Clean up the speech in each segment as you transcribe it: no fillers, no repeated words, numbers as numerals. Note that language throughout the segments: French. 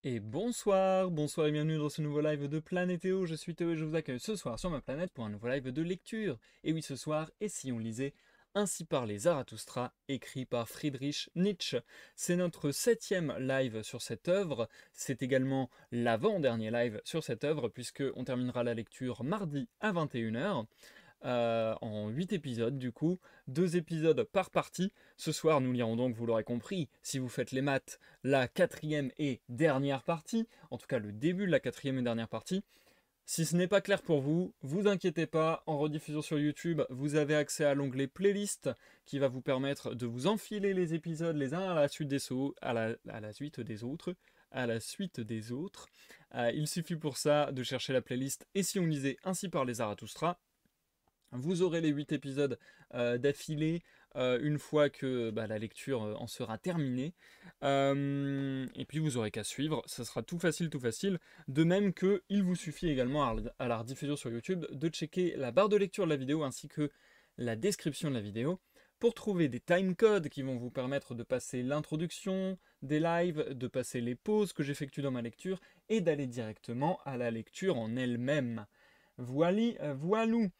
Et bonsoir, bonsoir et bienvenue dans ce nouveau live de Planétéo. Je suis Théo et je vous accueille ce soir sur ma planète pour un nouveau live de lecture. Et oui, ce soir, et si on lisait Ainsi parlait Zarathustra, écrit par Friedrich Nietzsche. C'est notre 7e live sur cette œuvre. C'est également l'avant-dernier live sur cette œuvre, puisque on terminera la lecture mardi à 21 h. En 8 épisodes du coup, 2 épisodes par partie. Ce soir, nous lirons donc, vous l'aurez compris, si vous faites les maths, la 4e et dernière partie, en tout cas le début de la 4e et dernière partie. Si ce n'est pas clair pour vous, vous inquiétez pas, en rediffusion sur YouTube, vous avez accès à l'onglet playlist qui va vous permettre de vous enfiler les épisodes les uns à la suite des, à la suite des autres. À la suite des autres. Il suffit pour ça de chercher la playlist Et si on lisait Ainsi par les Zarathustra. Vous aurez les 8 épisodes d'affilée une fois que la lecture en sera terminée. Et puis vous aurez qu'à suivre, ça sera tout facile, tout facile. De même que il vous suffit également à la rediffusion sur YouTube de checker la barre de lecture de la vidéo ainsi que la description de la vidéo pour trouver des timecodes qui vont vous permettre de passer l'introduction des lives, de passer les pauses que j'effectue dans ma lecture et d'aller directement à la lecture en elle-même. Voilou.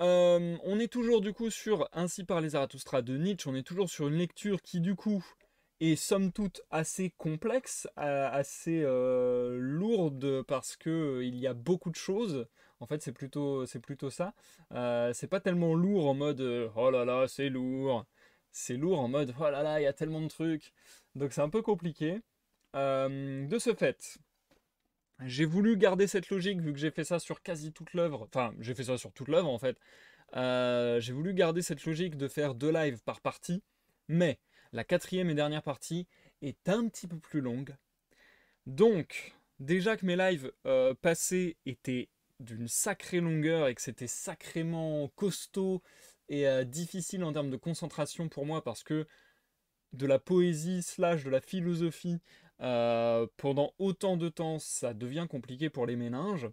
On est toujours du coup sur Ainsi parlait Zarathustra de Nietzsche, on est toujours sur une lecture qui du coup est somme toute assez complexe, assez lourde parce que il y a beaucoup de choses. En fait, c'est plutôt ça. C'est pas tellement lourd en mode oh là là, c'est lourd. C'est lourd en mode oh là là, il y a tellement de trucs. Donc c'est un peu compliqué. De ce fait, j'ai voulu garder cette logique vu que j'ai fait ça sur quasi toute l'œuvre. Enfin, j'ai fait ça sur toute l'œuvre en fait. J'ai voulu garder cette logique de faire 2 lives par partie, mais la 4e et dernière partie est un petit peu plus longue. Donc, déjà que mes lives passés étaient d'une sacrée longueur et que c'était sacrément costaud et difficile en termes de concentration pour moi parce que de la poésie slash de la philosophie pendant autant de temps, ça devient compliqué pour les méninges.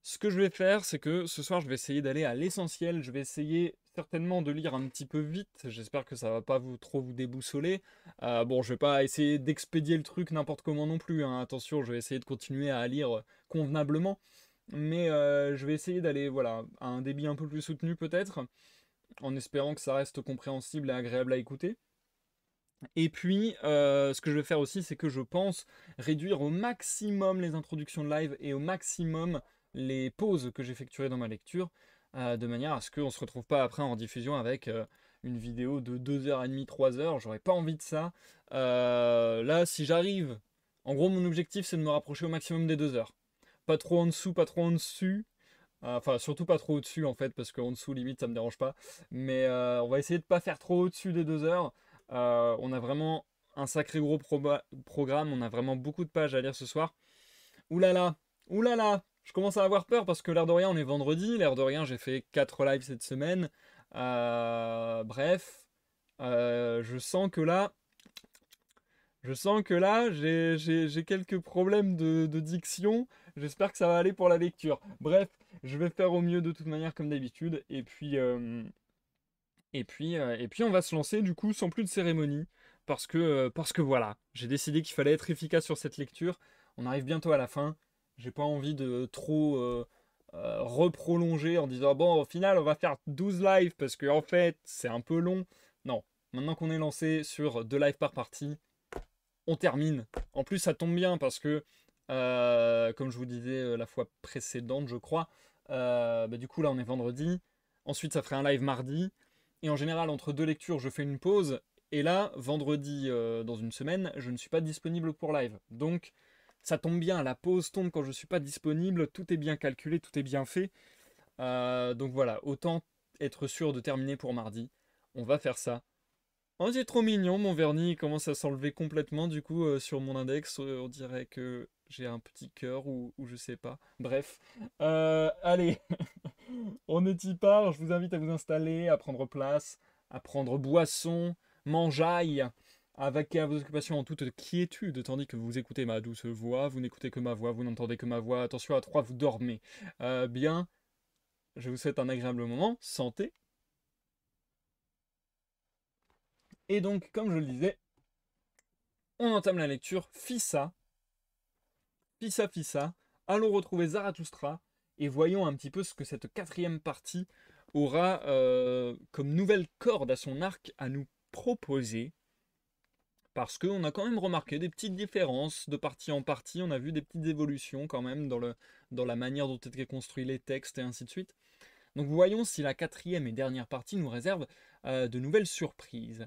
Ce que je vais faire, c'est que ce soir, je vais essayer d'aller à l'essentiel. Je vais essayer certainement de lire un petit peu vite. J'espère que ça va pas trop vous déboussoler. Bon, je vais pas essayer d'expédier le truc n'importe comment non plus, hein. Attention, je vais essayer de continuer à lire convenablement. Mais je vais essayer d'aller voilà, à un débit un peu plus soutenu peut-être, en espérant que ça reste compréhensible et agréable à écouter. Et puis, ce que je vais faire aussi, c'est que je pense réduire au maximum les introductions de live et au maximum les pauses que j'effectuerai dans ma lecture, de manière à ce qu'on ne se retrouve pas après en diffusion avec une vidéo de 2h30, 3 heures. J'aurais pas envie de ça. Là, si j'arrive, en gros, mon objectif, c'est de me rapprocher au maximum des 2 heures. Pas trop en dessous, pas trop en dessus. Enfin, surtout pas trop au-dessus en fait, parce qu'en dessous, limite, ça me dérange pas. Mais on va essayer de pas faire trop au-dessus des 2 heures. On a vraiment un sacré gros programme, on a vraiment beaucoup de pages à lire ce soir. Ouh là là, ouh là là, je commence à avoir peur parce que l'air de rien, on est vendredi. L'air de rien, j'ai fait 4 lives cette semaine. Bref, je sens que là, j'ai quelques problèmes de diction. J'espère que ça va aller pour la lecture. Bref, je vais faire au mieux de toute manière comme d'habitude. Et puis on va se lancer du coup sans plus de cérémonie. Parce que voilà, j'ai décidé qu'il fallait être efficace sur cette lecture. On arrive bientôt à la fin. J'ai pas envie de trop reprolonger en disant bon, au final, on va faire 12 lives parce que en fait, c'est un peu long. Non, maintenant qu'on est lancé sur 2 lives par partie, on termine. En plus, ça tombe bien parce que, comme je vous disais la fois précédente, je crois, du coup, là, on est vendredi. Ensuite, ça ferait un live mardi. Et en général, entre 2 lectures, je fais une pause. Et là, vendredi, dans une semaine, je ne suis pas disponible pour live. Donc, ça tombe bien. La pause tombe quand je ne suis pas disponible. Tout est bien calculé, tout est bien fait. Donc voilà, autant être sûr de terminer pour mardi. On va faire ça. Oh, c'est trop mignon, mon vernis il commence à s'enlever complètement du coup sur mon index. On dirait que j'ai un petit cœur ou je sais pas. Bref, allez, on est y part. Je vous invite à vous installer, à prendre place, à prendre boisson, mangeaille, à vaquer à vos occupations en toute quiétude, tandis que vous écoutez ma douce voix. Vous n'écoutez que ma voix, vous n'entendez que ma voix. Attention à 3, vous dormez. Bien, je vous souhaite un agréable moment. Santé. Et donc, comme je le disais, on entame la lecture Fissa Fissa Fissa, allons retrouver Zarathustra et voyons un petit peu ce que cette quatrième partie aura comme nouvelle corde à son arc à nous proposer. Parce qu'on a quand même remarqué des petites différences de partie en partie, on a vu des petites évolutions quand même dans la manière dont étaient construits les textes et ainsi de suite. Donc voyons si la quatrième et dernière partie nous réserve de nouvelles surprises.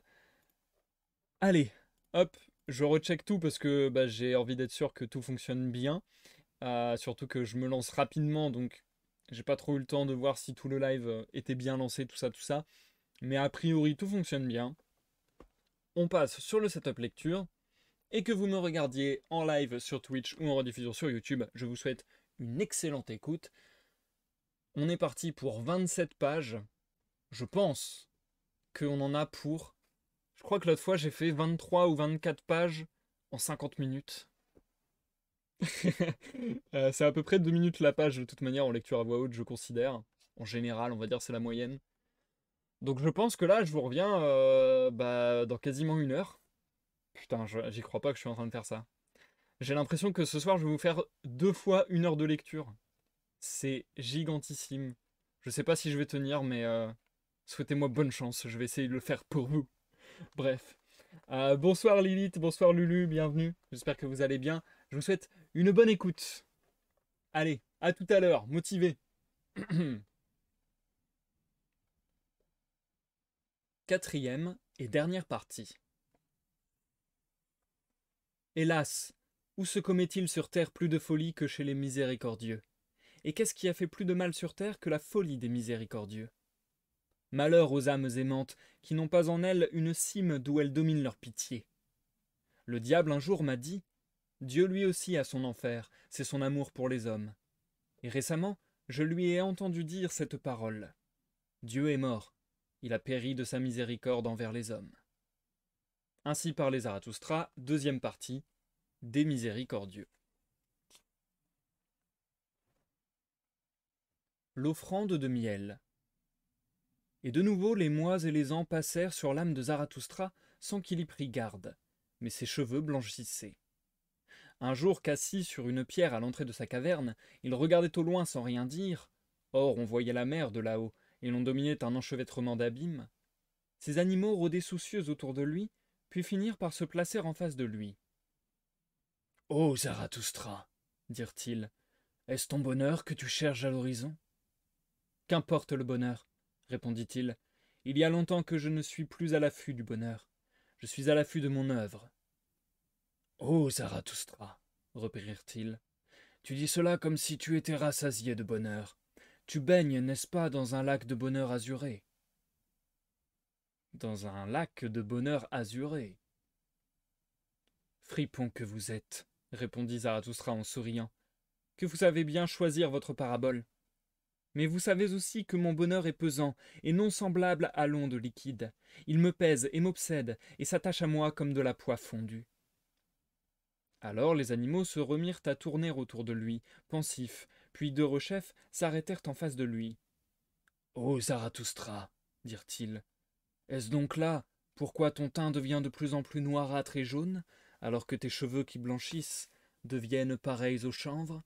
Allez, hop, je recheck tout parce que bah, j'ai envie d'être sûr que tout fonctionne bien. Surtout que je me lance rapidement, donc j'ai pas trop eu le temps de voir si tout le live était bien lancé, tout ça, tout ça. Mais a priori, tout fonctionne bien. On passe sur le setup lecture. Et que vous me regardiez en live sur Twitch ou en rediffusion sur YouTube, je vous souhaite une excellente écoute. On est parti pour 27 pages. Je pense qu'on en a pour... Je crois que l'autre fois j'ai fait 23 ou 24 pages en 50 minutes. C'est à peu près 2 minutes la page de toute manière en lecture à voix haute, je considère. En général, on va dire c'est la moyenne. Donc je pense que là, je vous reviens dans quasiment 1 heure. Putain, j'y crois pas que je suis en train de faire ça. J'ai l'impression que ce soir, je vais vous faire 2 fois 1 heure de lecture. C'est gigantissime. Je sais pas si je vais tenir, mais souhaitez-moi bonne chance. Je vais essayer de le faire pour vous. Bref. Bonsoir Lilith, bonsoir Lulu, bienvenue. J'espère que vous allez bien. Je vous souhaite une bonne écoute. Allez, à tout à l'heure, motivé. Quatrième et dernière partie. Hélas, où se commet-il sur terre plus de folie que chez les miséricordieux? Et qu'est-ce qui a fait plus de mal sur terre que la folie des miséricordieux? Malheur aux âmes aimantes qui n'ont pas en elles une cime d'où elles dominent leur pitié. Le diable un jour m'a dit « Dieu lui aussi a son enfer, c'est son amour pour les hommes. » Et récemment, je lui ai entendu dire cette parole. Dieu est mort, il a péri de sa miséricorde envers les hommes. Ainsi parlait Zarathustra, deuxième partie, des miséricordieux. L'offrande de miel. Et de nouveau les mois et les ans passèrent sur l'âme de Zarathustra sans qu'il y prît garde, mais ses cheveux blanchissaient. Un jour qu'assis sur une pierre à l'entrée de sa caverne, il regardait au loin sans rien dire. Or on voyait la mer de là-haut, et l'on dominait un enchevêtrement d'abîmes. Ces animaux rôdaient soucieux autour de lui, puis finirent par se placer en face de lui. « Ô Zarathustra, dirent-ils, est-ce ton bonheur que tu cherches à l'horizon ?»« Qu'importe le bonheur, répondit-il, il y a longtemps que je ne suis plus à l'affût du bonheur. Je suis à l'affût de mon œuvre. Ô Zarathustra, reprirent-ils, tu dis cela comme si tu étais rassasié de bonheur. Tu baignes, n'est-ce pas, dans un lac de bonheur azuré? Dans un lac de bonheur azuré. Fripon que vous êtes, répondit Zarathustra en souriant, que vous savez bien choisir votre parabole. Mais vous savez aussi que mon bonheur est pesant et non semblable à l'onde liquide. Il me pèse et m'obsède et s'attache à moi comme de la poix fondue. Alors les animaux se remirent à tourner autour de lui, pensifs, puis deux rechefs s'arrêtèrent en face de lui. « Ô Zarathustra, dirent-ils, est-ce donc là pourquoi ton teint devient de plus en plus noirâtre et jaune, alors que tes cheveux qui blanchissent deviennent pareils au chanvre?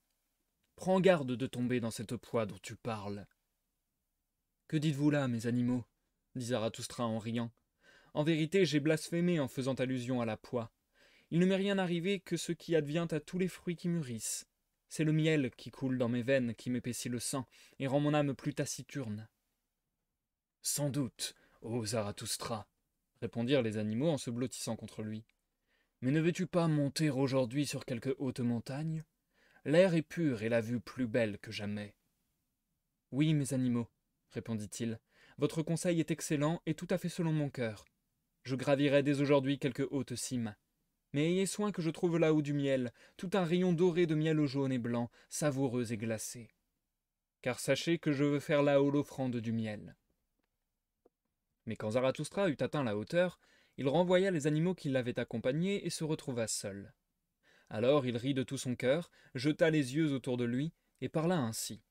Prends garde de tomber dans cette poix dont tu parles. »« Que dites-vous là, mes animaux » dit Zarathustra en riant. « En vérité, j'ai blasphémé en faisant allusion à la poix. Il ne m'est rien arrivé que ce qui advient à tous les fruits qui mûrissent. C'est le miel qui coule dans mes veines qui m'épaissit le sang et rend mon âme plus taciturne. »« Sans doute, ô Zarathustra, répondirent les animaux en se blottissant contre lui. Mais ne veux-tu pas monter aujourd'hui sur quelque haute montagne? L'air est pur et la vue plus belle que jamais. »« Oui, mes animaux, répondit-il, votre conseil est excellent et tout à fait selon mon cœur. Je gravirai dès aujourd'hui quelque haute cime. Mais ayez soin que je trouve là-haut du miel, tout un rayon doré de miel jaune et blanc, savoureux et glacé. Car sachez que je veux faire là-haut l'offrande du miel. » Mais quand Zarathustra eut atteint la hauteur, il renvoya les animaux qui l'avaient accompagné et se retrouva seul. Alors il rit de tout son cœur, jeta les yeux autour de lui, et parla ainsi.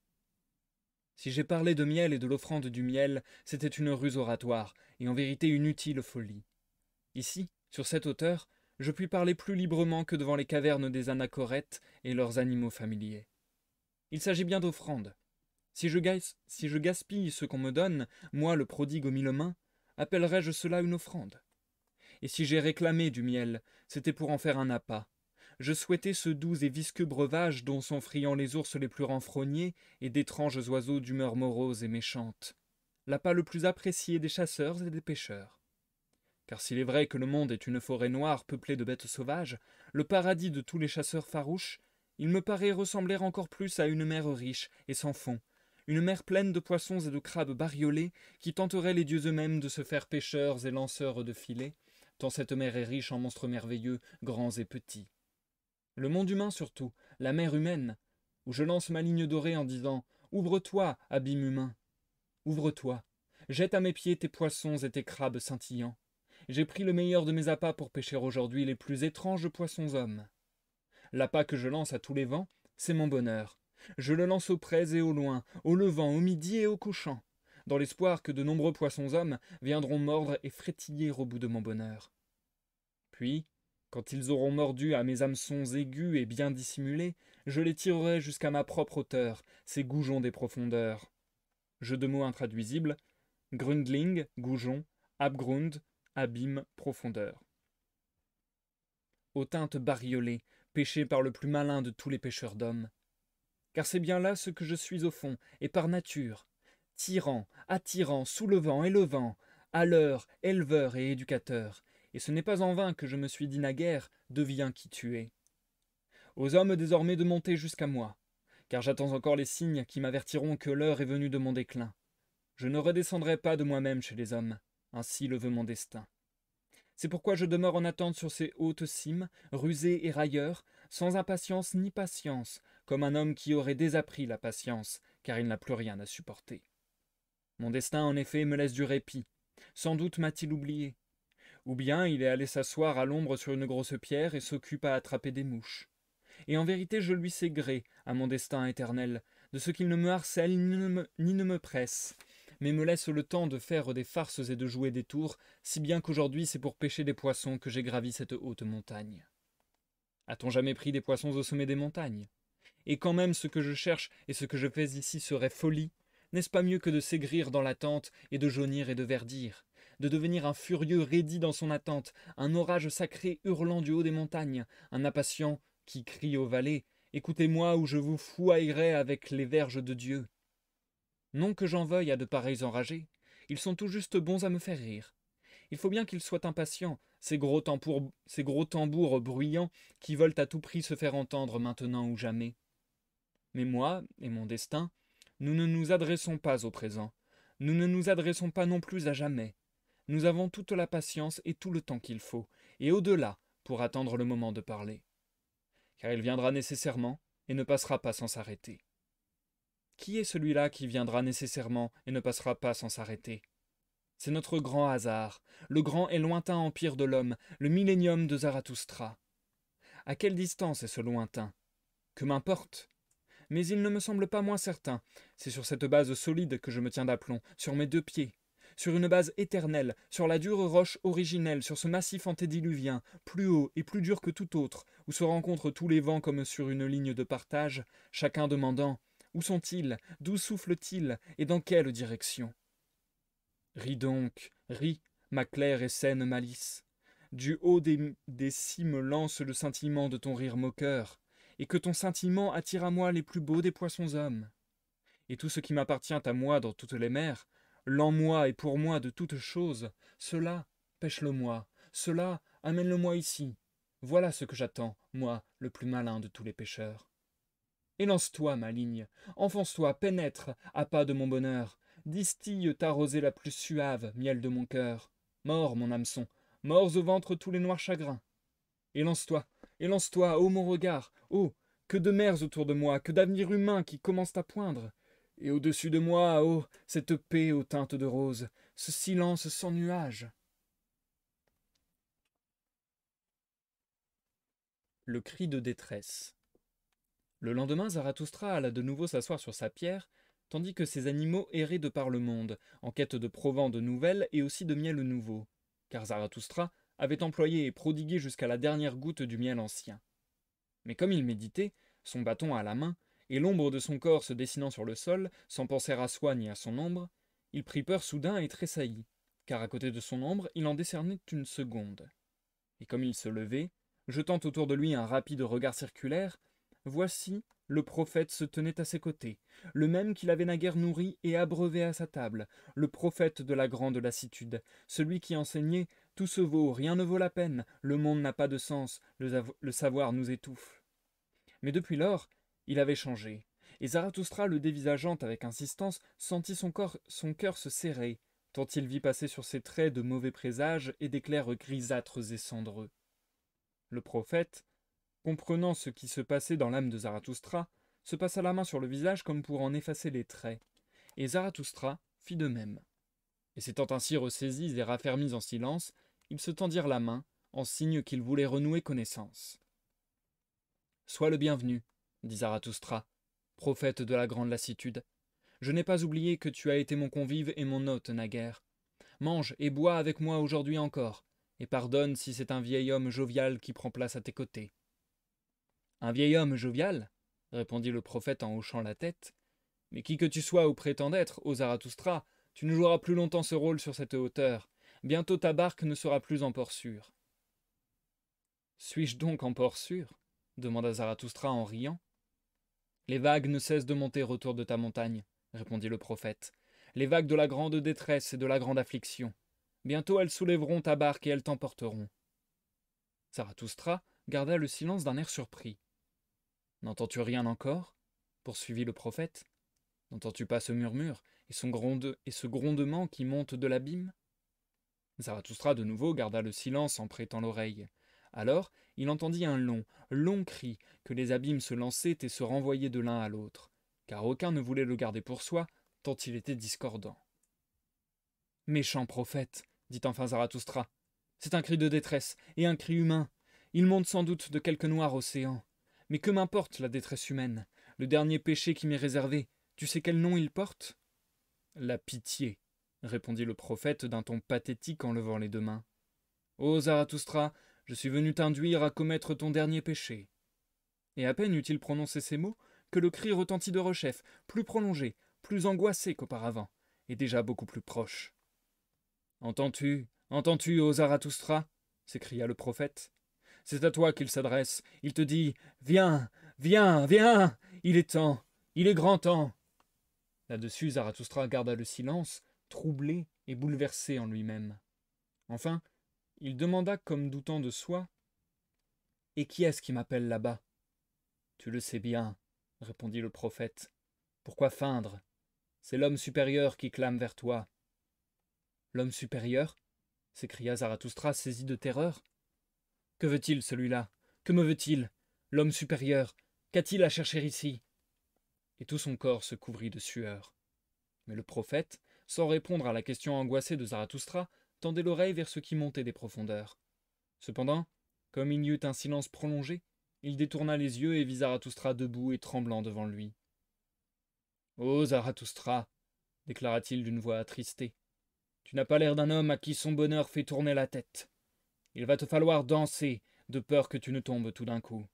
« Si j'ai parlé de miel et de l'offrande du miel, c'était une ruse oratoire, et en vérité une utile folie. Ici, sur cette hauteur, je puis parler plus librement que devant les cavernes des anachorètes et leurs animaux familiers. Il s'agit bien d'offrandes. Si je gaspille ce qu'on me donne, moi le prodigue aux 1000 mains, appellerais-je cela une offrande? Et si j'ai réclamé du miel, c'était pour en faire un appât. Je souhaitais ce doux et visqueux breuvage dont sont friands les ours les plus renfrognés et d'étranges oiseaux d'humeur morose et méchante. L'appât le plus apprécié des chasseurs et des pêcheurs. Car s'il est vrai que le monde est une forêt noire peuplée de bêtes sauvages, le paradis de tous les chasseurs farouches, il me paraît ressembler encore plus à une mer riche et sans fond, une mer pleine de poissons et de crabes bariolés qui tenteraient les dieux eux-mêmes de se faire pêcheurs et lanceurs de filets, tant cette mer est riche en monstres merveilleux, grands et petits. Le monde humain surtout, la mer humaine, où je lance ma ligne dorée en disant « Ouvre-toi, abîme humain ! Ouvre-toi, jette à mes pieds tes poissons et tes crabes scintillants. J'ai pris le meilleur de mes appâts pour pêcher aujourd'hui les plus étranges poissons-hommes. L'appât que je lance à tous les vents, c'est mon bonheur. Je le lance au près et au loin, au levant, au midi et au couchant, dans l'espoir que de nombreux poissons-hommes viendront mordre et frétiller au bout de mon bonheur. Puis, quand ils auront mordu à mes hameçons aigus et bien dissimulés, je les tirerai jusqu'à ma propre hauteur, ces goujons des profondeurs. Jeu de mots intraduisible, Grundling, goujon, Abgrund, abîme, profondeur. Aux teintes bariolées, pêchées par le plus malin de tous les pêcheurs d'hommes. Car c'est bien là ce que je suis au fond, et par nature. Tyran, attirant, soulevant, élevant, hâleur, éleveur et éducateur. Et ce n'est pas en vain que je me suis dit naguère, deviens qui tu es. Aux hommes désormais de monter jusqu'à moi, car j'attends encore les signes qui m'avertiront que l'heure est venue de mon déclin. Je ne redescendrai pas de moi-même chez les hommes, ainsi le veut mon destin. C'est pourquoi je demeure en attente sur ces hautes cimes, rusé et railleur, sans impatience ni patience, comme un homme qui aurait désappris la patience, car il n'a plus rien à supporter. Mon destin, en effet, me laisse du répit. Sans doute m'a-t-il oublié. Ou bien il est allé s'asseoir à l'ombre sur une grosse pierre et s'occupe à attraper des mouches. Et en vérité je lui sais gré, à mon destin éternel, de ce qu'il ne me harcèle ni ne me presse, mais me laisse le temps de faire des farces et de jouer des tours, si bien qu'aujourd'hui c'est pour pêcher des poissons que j'ai gravi cette haute montagne. A-t-on jamais pris des poissons au sommet des montagnes? Et quand même ce que je cherche et ce que je fais ici serait folie, n'est-ce pas mieux que de s'aigrir dans l'attente et de jaunir et de verdir, de devenir un furieux raidi dans son attente, un orage sacré hurlant du haut des montagnes, un impatient qui crie aux vallées, écoutez-moi ou je vous fouaillerai avec les verges de Dieu. Non que j'en veuille à de pareils enragés, ils sont tout juste bons à me faire rire. Il faut bien qu'ils soient impatients, ces gros tambours bruyants qui veulent à tout prix se faire entendre maintenant ou jamais. Mais moi et mon destin, nous ne nous adressons pas au présent, nous ne nous adressons pas non plus à jamais. Nous avons toute la patience et tout le temps qu'il faut, et au-delà, pour attendre le moment de parler. Car il viendra nécessairement et ne passera pas sans s'arrêter. Qui est celui-là qui viendra nécessairement et ne passera pas sans s'arrêter? C'est notre grand hasard, le grand et lointain empire de l'homme, le millénium de Zarathustra. À quelle distance est ce lointain? Que m'importe? Mais il ne me semble pas moins certain. C'est sur cette base solide que je me tiens d'aplomb, sur mes 2 pieds, sur une base éternelle, sur la dure roche originelle, sur ce massif antédiluvien, plus haut et plus dur que tout autre, où se rencontrent tous les vents comme sur une ligne de partage, chacun demandant « Où sont-ils? D'où soufflent-ils? Et dans quelle direction ?» Ris donc, ris, ma claire et saine malice. Du haut des cimes lance le scintillement de ton rire moqueur, et que ton scintillement attire à moi les plus beaux des poissons-hommes. Et tout ce qui m'appartient à moi dans toutes les mers, l'en-moi et pour moi de toutes choses, cela, pêche-le-moi, cela, amène-le-moi ici. Voilà ce que j'attends, moi, le plus malin de tous les pêcheurs. Élance-toi, ma ligne, enfonce-toi, pénètre, appât de mon bonheur, distille ta rosée la plus suave, miel de mon cœur. Mords, mon hameçon, mords au ventre tous les noirs chagrins. Élance-toi, ô mon regard, ô, que de mers autour de moi, que d'avenirs humains qui commencent à poindre. Et au-dessus de moi, ô, cette paix aux teintes de rose, ce silence sans nuages. Le cri de détresse. Le lendemain, Zarathustra alla de nouveau s'asseoir sur sa pierre, tandis que ses animaux erraient de par le monde, en quête de provends de nouvelles et aussi de miel nouveau. Car Zarathustra avait employé et prodigué jusqu'à la dernière goutte du miel ancien. Mais comme il méditait, son bâton à la main, et l'ombre de son corps se dessinant sur le sol, sans penser à soi ni à son ombre, il prit peur soudain et tressaillit, car à côté de son ombre, il en décernait une seconde. Et comme il se levait, jetant autour de lui un rapide regard circulaire, voici le prophète se tenait à ses côtés, le même qu'il avait naguère nourri et abreuvé à sa table, le prophète de la grande lassitude, celui qui enseignait « Tout se vaut, rien ne vaut la peine, le monde n'a pas de sens, le savoir nous étouffe ». Mais depuis lors, il avait changé, et Zarathustra, le dévisageant avec insistance, sentit son cœur se serrer, tant il vit passer sur ses traits de mauvais présages et d'éclairs grisâtres et cendreux. Le prophète, comprenant ce qui se passait dans l'âme de Zarathustra, se passa la main sur le visage comme pour en effacer les traits, et Zarathustra fit de même. Et s'étant ainsi ressaisis et raffermis en silence, ils se tendirent la main, en signe qu'ils voulaient renouer connaissance. « Sois le bienvenu, dit Zarathustra, prophète de la grande lassitude. Je n'ai pas oublié que tu as été mon convive et mon hôte naguère. Mange et bois avec moi aujourd'hui encore, et pardonne si c'est un vieil homme jovial qui prend place à tes côtés. » « Un vieil homme jovial ?» répondit le prophète en hochant la tête. « Mais qui que tu sois ou prétends d'être, ô Zarathustra, tu ne joueras plus longtemps ce rôle sur cette hauteur. Bientôt ta barque ne sera plus en port sûr. »« Suis-je donc en port sûr ?» demanda Zarathustra en riant. « Les vagues ne cessent de monter autour de ta montagne, » répondit le prophète. « Les vagues de la grande détresse et de la grande affliction. Bientôt elles soulèveront ta barque et elles t'emporteront. » Zarathustra garda le silence d'un air surpris. « N'entends-tu rien encore ?» poursuivit le prophète. « N'entends-tu pas ce murmure et ce grondement qui monte de l'abîme ?» Zarathustra de nouveau garda le silence en prêtant l'oreille. Alors il entendit un long, long cri que les abîmes se lançaient et se renvoyaient de l'un à l'autre, car aucun ne voulait le garder pour soi, tant il était discordant. « Méchant prophète, dit enfin Zarathustra, c'est un cri de détresse et un cri humain. Il monte sans doute de quelque noir océan. Mais que m'importe la détresse humaine, le dernier péché qui m'est réservé, tu sais quel nom il porte ? » « La pitié, répondit le prophète d'un ton pathétique en levant les deux mains. Ô Zarathustra, je suis venu t'induire à commettre ton dernier péché. Et à peine eut-il prononcé ces mots que le cri retentit de rechef, plus prolongé, plus angoissé qu'auparavant, et déjà beaucoup plus proche. Entends-tu, ô Zarathustra, s'écria le prophète. C'est à toi qu'il s'adresse. Il te dit « Viens, viens, viens, il est temps, il est grand temps. » Là-dessus, Zarathustra garda le silence, troublé et bouleversé en lui-même. Enfin, il demanda comme doutant de soi « Et qui est-ce qui m'appelle là-bas ?»« Tu le sais bien, » répondit le prophète. « Pourquoi feindre ? C'est l'homme supérieur qui clame vers toi. »« L'homme supérieur ?» s'écria Zarathustra saisi de terreur. « Que veut-il celui-là ? Que me veut-il ? L'homme supérieur, qu'a-t-il à chercher ici ?» Et tout son corps se couvrit de sueur. Mais le prophète, sans répondre à la question angoissée de Zarathustra, tendait l'oreille vers ce qui montait des profondeurs. Cependant, comme il y eut un silence prolongé, il détourna les yeux et vit Zarathustra debout et tremblant devant lui. « Ô Zarathustra, déclara-t-il d'une voix attristée, tu n'as pas l'air d'un homme à qui son bonheur fait tourner la tête. Il va te falloir danser, de peur que tu ne tombes tout d'un coup.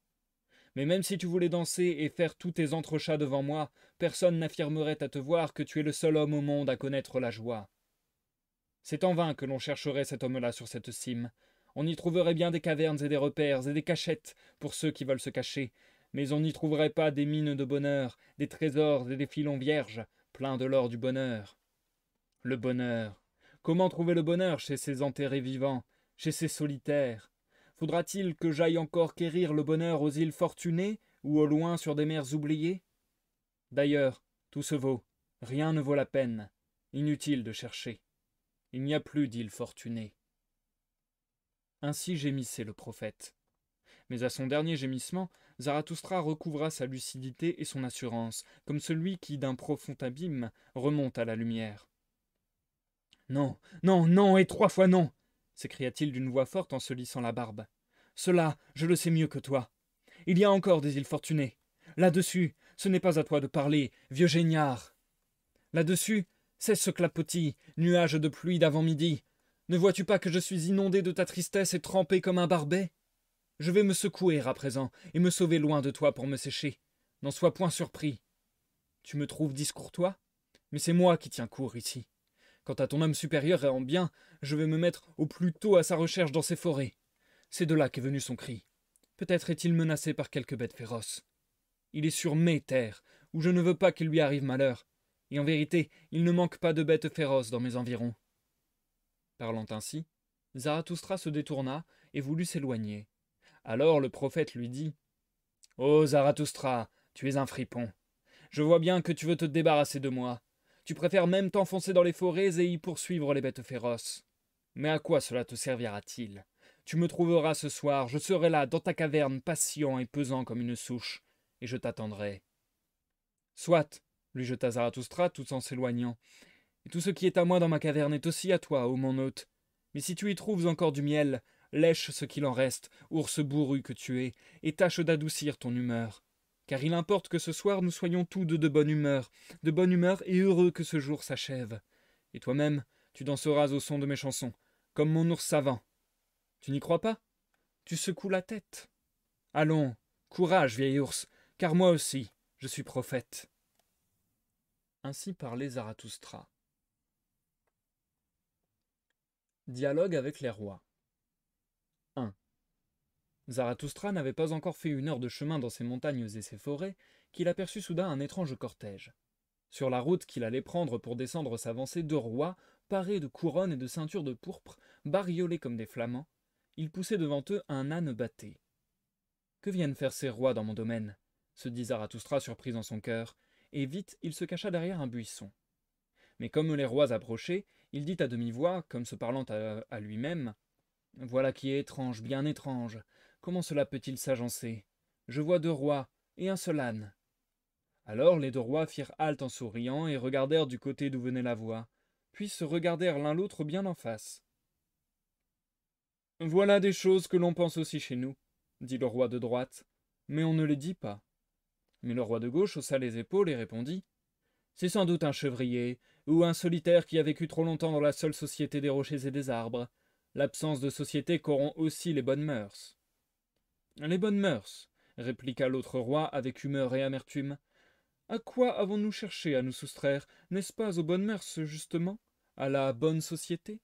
Mais même si tu voulais danser et faire tous tes entrechats devant moi, personne n'affirmerait à te voir que tu es le seul homme au monde à connaître la joie. C'est en vain que l'on chercherait cet homme-là sur cette cime. On y trouverait bien des cavernes et des repères et des cachettes pour ceux qui veulent se cacher, mais on n'y trouverait pas des mines de bonheur, des trésors et des filons vierges, pleins de l'or du bonheur. Le bonheur. Comment trouver le bonheur chez ces enterrés vivants, chez ces solitaires ? Faudra-t-il que j'aille encore quérir le bonheur aux îles fortunées ou au loin sur des mers oubliées ? D'ailleurs, tout se vaut, rien ne vaut la peine, inutile de chercher. Il n'y a plus d'îles fortunées. Ainsi gémissait le prophète. Mais à son dernier gémissement, Zarathustra recouvra sa lucidité et son assurance, comme celui qui, d'un profond abîme, remonte à la lumière. « Non, non, non, et 3 fois non !» s'écria-t-il d'une voix forte en se lissant la barbe. « Cela, je le sais mieux que toi. Il y a encore des îles fortunées. Là-dessus, ce n'est pas à toi de parler, vieux géniard. Là-dessus, cesse ce clapotis, nuage de pluie d'avant-midi. Ne vois-tu pas que je suis inondé de ta tristesse et trempé comme un barbet? Je vais me secouer à présent, et me sauver loin de toi pour me sécher. N'en sois point surpris. Tu me trouves discourtois? Mais c'est moi qui tiens court ici. Quant à ton homme supérieur et en bien, je vais me mettre au plus tôt à sa recherche dans ces forêts. C'est de là qu'est venu son cri. Peut-être est-il menacé par quelque bête féroce. Il est sur mes terres, où je ne veux pas qu'il lui arrive malheur. Et en vérité, il ne manque pas de bêtes féroces dans mes environs. Parlant ainsi, Zarathustra se détourna et voulut s'éloigner. Alors le prophète lui dit « Ô Zarathustra, tu es un fripon. Je vois bien que tu veux te débarrasser de moi. Tu préfères même t'enfoncer dans les forêts et y poursuivre les bêtes féroces. Mais à quoi cela te servira-t-il? Tu me trouveras ce soir, je serai là, dans ta caverne, patient et pesant comme une souche, et je t'attendrai. » Soit, lui jeta Zarathustra tout en s'éloignant, et tout ce qui est à moi dans ma caverne est aussi à toi, ô mon hôte. Mais si tu y trouves encore du miel, lèche ce qu'il en reste, ours bourru que tu es, et tâche d'adoucir ton humeur. Car il importe que ce soir nous soyons tous deux de bonne humeur et heureux que ce jour s'achève. Et toi-même, tu danseras au son de mes chansons, comme mon ours savant. Tu n'y crois pas? Tu secoues la tête. Allons, courage, vieil ours, car moi aussi, je suis prophète. Ainsi parlait Zarathustra. Dialogue avec les rois. 1. Zarathustra n'avait pas encore fait 1 heure de chemin dans ces montagnes et ces forêts qu'il aperçut soudain un étrange cortège. Sur la route qu'il allait prendre pour descendre s'avançaient 2 rois, parés de couronnes et de ceintures de pourpre, bariolés comme des flamands. Ils poussaient devant eux un âne bâté. « Que viennent faire ces rois dans mon domaine ?» se dit Zarathustra surpris en son cœur, et vite il se cacha derrière un buisson. Mais comme les rois approchaient, il dit à demi-voix, comme se parlant à lui-même, « Voilà qui est étrange, bien étrange. Comment cela peut-il s'agencer? Je vois 2 rois, et un seul âne. » Alors les 2 rois firent halte en souriant, et regardèrent du côté d'où venait la voix, puis se regardèrent l'un l'autre bien en face. « Voilà des choses que l'on pense aussi chez nous, » dit le roi de droite, « mais on ne les dit pas. » Mais le roi de gauche haussa les épaules et répondit, « C'est sans doute un chevrier, ou un solitaire qui a vécu trop longtemps dans la seule société des rochers et des arbres. L'absence de société corrompt aussi les bonnes mœurs. » « Les bonnes mœurs, » répliqua l'autre roi avec humeur et amertume. « À quoi avons-nous cherché à nous soustraire? N'est-ce pas aux bonnes mœurs, justement? À la bonne société?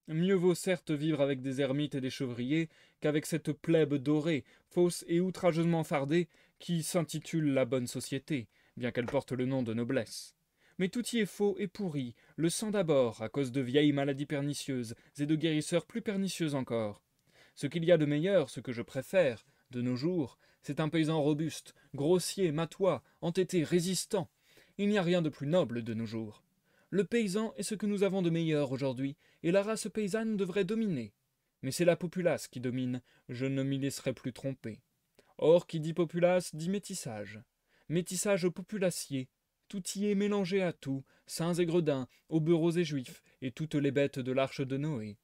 Mieux vaut certes vivre avec des ermites et des chevriers qu'avec cette plèbe dorée, fausse et outrageusement fardée, qui s'intitule la bonne société, bien qu'elle porte le nom de noblesse. Mais tout y est faux et pourri, le sang d'abord, à cause de vieilles maladies pernicieuses, et de guérisseurs plus pernicieux encore. Ce qu'il y a de meilleur, ce que je préfère, de nos jours, c'est un paysan robuste, grossier, matois, entêté, résistant. Il n'y a rien de plus noble de nos jours. Le paysan est ce que nous avons de meilleur aujourd'hui, et la race paysanne devrait dominer. Mais c'est la populace qui domine, je ne m'y laisserai plus tromper. Or, qui dit populace, dit métissage. Métissage populacier, tout y est mélangé à tout, saints et gredins, aubereaux et juifs, et toutes les bêtes de l'arche de Noé.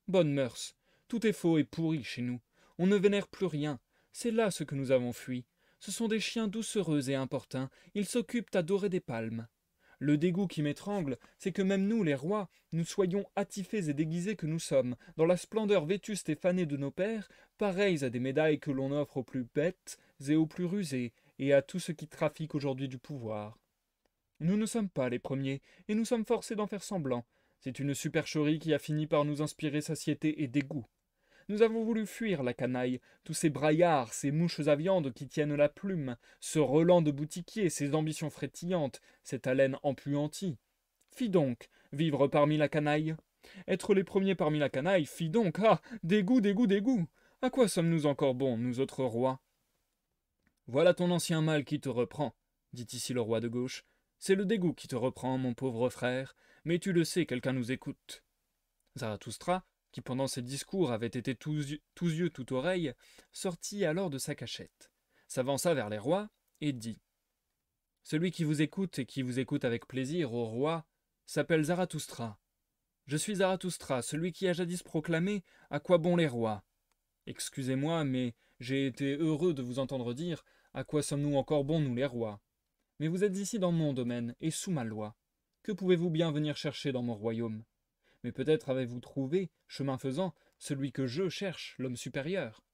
Bonnes mœurs, tout est faux et pourri chez nous, on ne vénère plus rien, c'est là ce que nous avons fui. Ce sont des chiens doucereux et importuns, ils s'occupent à dorer des palmes. Le dégoût qui m'étrangle, c'est que même nous, les rois, nous soyons attifés et déguisés que nous sommes, dans la splendeur vétuste et fanée de nos pères, pareils à des médailles que l'on offre aux plus bêtes et aux plus rusés, et à tout ce qui trafique aujourd'hui du pouvoir. Nous ne sommes pas les premiers, et nous sommes forcés d'en faire semblant. C'est une supercherie qui a fini par nous inspirer satiété et dégoût. Nous avons voulu fuir la canaille, tous ces braillards, ces mouches à viande qui tiennent la plume, ce relent de boutiquier, ces ambitions frétillantes, cette haleine empuantie. Fi donc, vivre parmi la canaille. Être les premiers parmi la canaille, fi donc, ah, dégoût, dégoût, dégoût. À quoi sommes-nous encore bons, nous autres rois? Voilà ton ancien mal qui te reprend, dit ici le roi de gauche. C'est le dégoût qui te reprend, mon pauvre frère, mais tu le sais, quelqu'un nous écoute. Zarathustra, qui pendant ces discours avait été tous yeux, tout oreille, sortit alors de sa cachette, s'avança vers les rois, et dit « Celui qui vous écoute et qui vous écoute avec plaisir, ô roi, s'appelle Zarathustra. Je suis Zarathustra, celui qui a jadis proclamé « À quoi bon les rois ?» Excusez-moi, mais j'ai été heureux de vous entendre dire « À quoi sommes-nous encore bons, nous les rois ?» Mais vous êtes ici dans mon domaine, et sous ma loi. Que pouvez-vous bien venir chercher dans mon royaume? mais peut-être avez-vous trouvé, chemin faisant, celui que je cherche, l'homme supérieur. »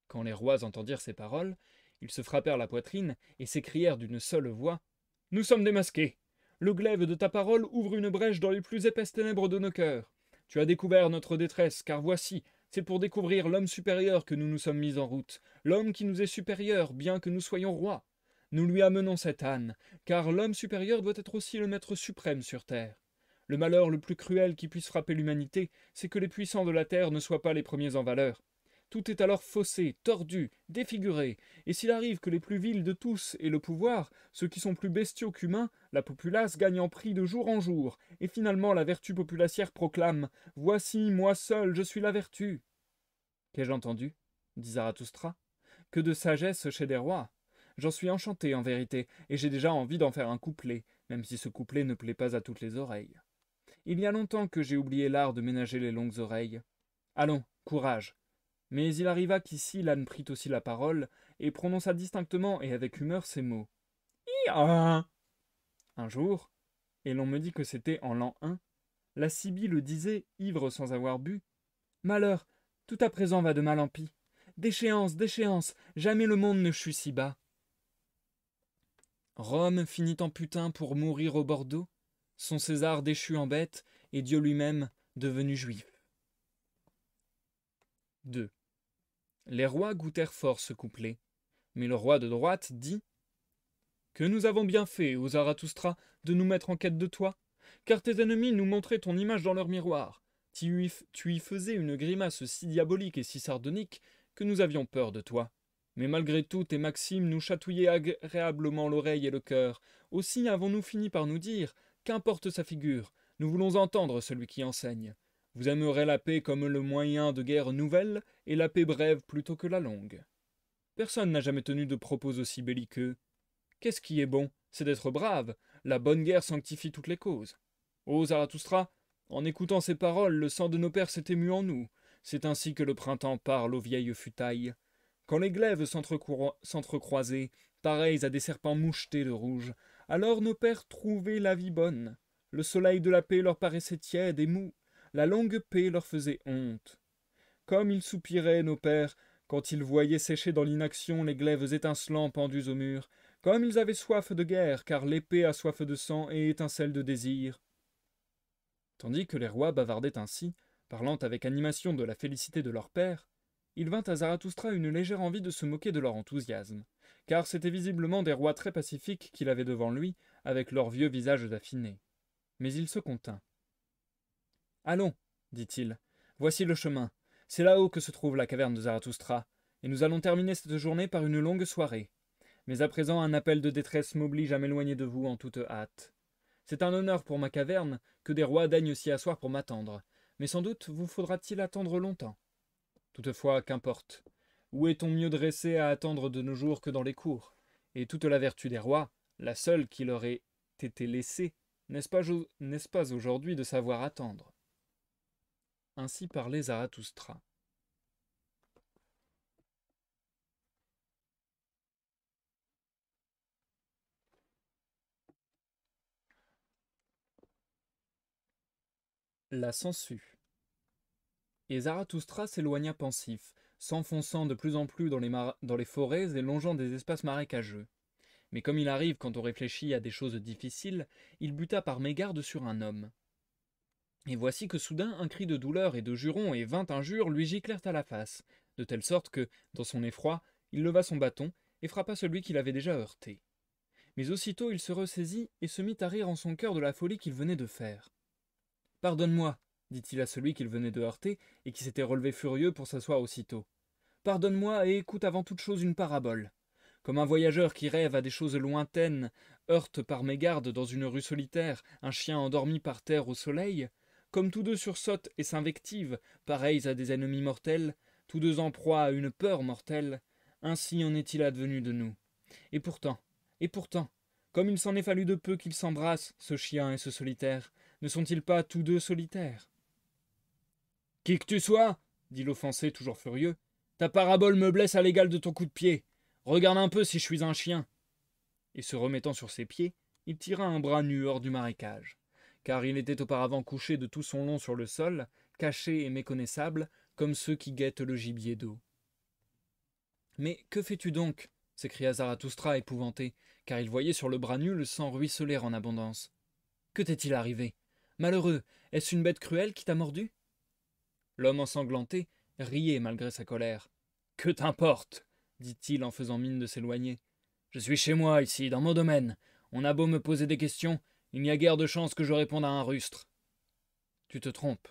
Quand les rois entendirent ces paroles, ils se frappèrent la poitrine et s'écrièrent d'une seule voix: « Nous sommes démasqués. Le glaive de ta parole ouvre une brèche dans les plus épaisses ténèbres de nos cœurs. Tu as découvert notre détresse, car voici, c'est pour découvrir l'homme supérieur que nous nous sommes mis en route, l'homme qui nous est supérieur, bien que nous soyons rois. Nous lui amenons cet âne, car l'homme supérieur doit être aussi le maître suprême sur terre. Le malheur le plus cruel qui puisse frapper l'humanité, c'est que les puissants de la terre ne soient pas les premiers en valeur. Tout est alors faussé, tordu, défiguré, et s'il arrive que les plus vils de tous aient le pouvoir, ceux qui sont plus bestiaux qu'humains, la populace gagne en prix de jour en jour, et finalement la vertu populacière proclame: « Voici, moi seul, je suis la vertu. » Qu'ai-je entendu, dit Zarathustra, que de sagesse chez des rois. J'en suis enchanté en vérité, et j'ai déjà envie d'en faire un couplet, même si ce couplet ne plaît pas à toutes les oreilles. Il y a longtemps que j'ai oublié l'art de ménager les longues oreilles. Allons, courage. Mais il arriva qu'ici l'âne prit aussi la parole, et prononça distinctement et avec humeur ces mots. « Ia !» Un jour, et l'on me dit que c'était en l'an 1, la Sibylle disait, ivre sans avoir bu: « Malheur, tout à présent va de mal en pis. Déchéance, déchéance, jamais le monde ne chut si bas. » Rome finit en putain pour mourir au Bordeaux, son César déchu en bête, et Dieu lui-même devenu juif. 2. Les rois goûtèrent fort ce couplet, mais le roi de droite dit: « Que nous avons bien fait, ô Zarathustra, de nous mettre en quête de toi, car tes ennemis nous montraient ton image dans leur miroir. Tu y faisais une grimace si diabolique et si sardonique que nous avions peur de toi. Mais malgré tout, tes maximes nous chatouillaient agréablement l'oreille et le cœur. Aussi avons-nous fini par nous dire: qu'importe sa figure, nous voulons entendre celui qui enseigne. Vous aimerez la paix comme le moyen de guerre nouvelle, et la paix brève plutôt que la longue. Personne n'a jamais tenu de propos aussi belliqueux. Qu'est-ce qui est bon? C'est d'être brave. La bonne guerre sanctifie toutes les causes. Ô Zarathustra, en écoutant ces paroles, le sang de nos pères s'est ému en nous. C'est ainsi que le printemps parle aux vieilles futailles. Quand les glaives s'entrecroisaient, pareils à des serpents mouchetés de rouge, alors nos pères trouvaient la vie bonne. Le soleil de la paix leur paraissait tiède et mou. La longue paix leur faisait honte. Comme ils soupiraient, nos pères, quand ils voyaient sécher dans l'inaction les glaives étincelants pendus au mur, comme ils avaient soif de guerre, car l'épée a soif de sang et étincelle de désir. Tandis que les rois bavardaient ainsi, parlant avec animation de la félicité de leur père, il vint à Zarathustra une légère envie de se moquer de leur enthousiasme, car c'étaient visiblement des rois très pacifiques qu'il avait devant lui, avec leurs vieux visages affinés. Mais il se contint. « Allons, dit-il, voici le chemin. C'est là-haut que se trouve la caverne de Zarathustra, et nous allons terminer cette journée par une longue soirée. Mais à présent un appel de détresse m'oblige à m'éloigner de vous en toute hâte. C'est un honneur pour ma caverne que des rois daignent s'y asseoir pour m'attendre, mais sans doute vous faudra-t-il attendre longtemps. Toutefois, qu'importe. Où est-on mieux dressé à attendre de nos jours que dans les cours? Et toute la vertu des rois, la seule qui leur ait été laissée, n'est-ce pas aujourd'hui de savoir attendre? » Ainsi parlait Zarathustra. La sangsue. Et Zarathustra s'éloigna pensif, s'enfonçant de plus en plus dans les forêts et longeant des espaces marécageux. Mais comme il arrive quand on réfléchit à des choses difficiles, il buta par mégarde sur un homme. Et voici que soudain un cri de douleur et de jurons et 20 injures lui giclèrent à la face, de telle sorte que, dans son effroi, il leva son bâton et frappa celui qu'il avait déjà heurté. Mais aussitôt il se ressaisit et se mit à rire en son cœur de la folie qu'il venait de faire. « Pardonne-moi, dit-il à celui qu'il venait de heurter et qui s'était relevé furieux pour s'asseoir aussitôt. « Pardonne-moi et écoute avant toute chose une parabole. Comme un voyageur qui rêve à des choses lointaines heurte par mégarde dans une rue solitaire un chien endormi par terre au soleil, comme tous deux sursautent et s'invectivent, pareils à des ennemis mortels, tous deux en proie à une peur mortelle, ainsi en est-il advenu de nous. Et pourtant, comme il s'en est fallu de peu qu'ils s'embrassent, ce chien et ce solitaire, ne sont-ils pas tous deux solitaires? » « Qui que tu sois, dit l'offensé toujours furieux, ta parabole me blesse à l'égal de ton coup de pied. Regarde un peu si je suis un chien. » Et se remettant sur ses pieds, il tira un bras nu hors du marécage. car il était auparavant couché de tout son long sur le sol, caché et méconnaissable, comme ceux qui guettent le gibier d'eau. « Mais que fais-tu donc » s'écria Zarathustra épouvanté, car il voyait sur le bras nu le sang ruisseler en abondance. « Que t'est-il arrivé? Malheureux, est-ce une bête cruelle qui t'a mordu » L'homme ensanglanté riait malgré sa colère. « Que t'importe » dit-il en faisant mine de s'éloigner. « Je suis chez moi, ici, dans mon domaine. On a beau me poser des questions, il n'y a guère de chance que je réponde à un rustre. »« Tu te trompes, »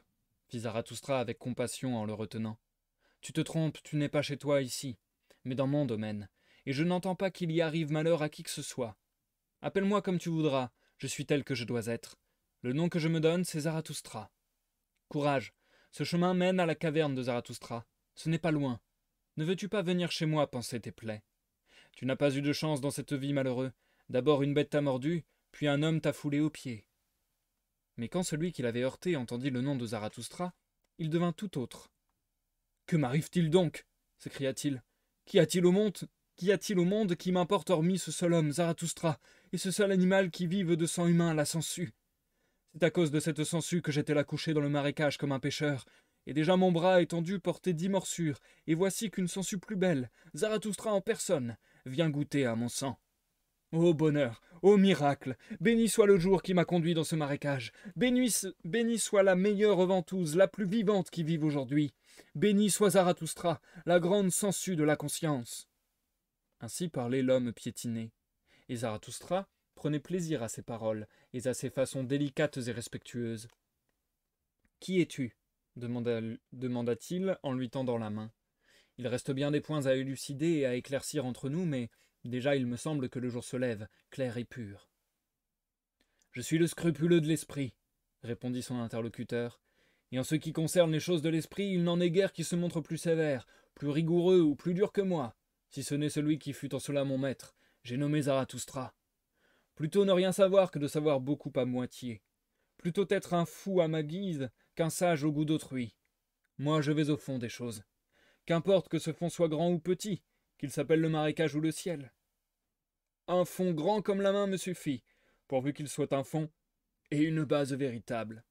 fit Zarathustra avec compassion en le retenant. « Tu te trompes, tu n'es pas chez toi ici, mais dans mon domaine, et je n'entends pas qu'il y arrive malheur à qui que ce soit. Appelle-moi comme tu voudras, je suis tel que je dois être. Le nom que je me donne, c'est Zarathustra. Courage, ce chemin mène à la caverne de Zarathustra. Ce n'est pas loin. Ne veux-tu pas venir chez moi panser tes plaies? Tu n'as pas eu de chance dans cette vie, malheureux. D'abord une bête t'a mordu, puis un homme t'a foulé aux pieds. » Mais quand celui qui l'avait heurté entendit le nom de Zarathustra, il devint tout autre. « Que m'arrive-t-il donc » s'écria-t-il. « Qu'y a-t-il au monde qui m'importe hormis ce seul homme, Zarathustra, et ce seul animal qui vive de sang humain, la sangsue? C'est à cause de cette sangsue que j'étais là couché dans le marécage comme un pêcheur, et déjà mon bras étendu portait 10 morsures, et voici qu'une sangsue plus belle, Zarathustra en personne, vient goûter à mon sang. Ô bonheur, ô miracle, béni soit le jour qui m'a conduit dans ce marécage, béni soit la meilleure ventouse, la plus vivante qui vive aujourd'hui, béni soit Zarathustra, la grande sangsue de la conscience. » Ainsi parlait l'homme piétiné, et Zarathustra prenait plaisir à ses paroles et à ses façons délicates et respectueuses. « Qui es-tu » demanda-t-il en lui tendant la main. « Il reste bien des points à élucider et à éclaircir entre nous, mais déjà il me semble que le jour se lève, clair et pur. »« Je suis le scrupuleux de l'esprit, » répondit son interlocuteur, « et en ce qui concerne les choses de l'esprit, il n'en est guère qui se montre plus sévère, plus rigoureux ou plus dur que moi, si ce n'est celui qui fut en cela mon maître, j'ai nommé Zarathustra. Plutôt ne rien savoir que de savoir beaucoup à moitié. Plutôt être un fou à ma guise qu'un sage au goût d'autrui. Moi je vais au fond des choses. Qu'importe que ce fond soit grand ou petit, qu'il s'appelle le marécage ou le ciel. Un fond grand comme la main me suffit, pourvu qu'il soit un fond et une base véritable.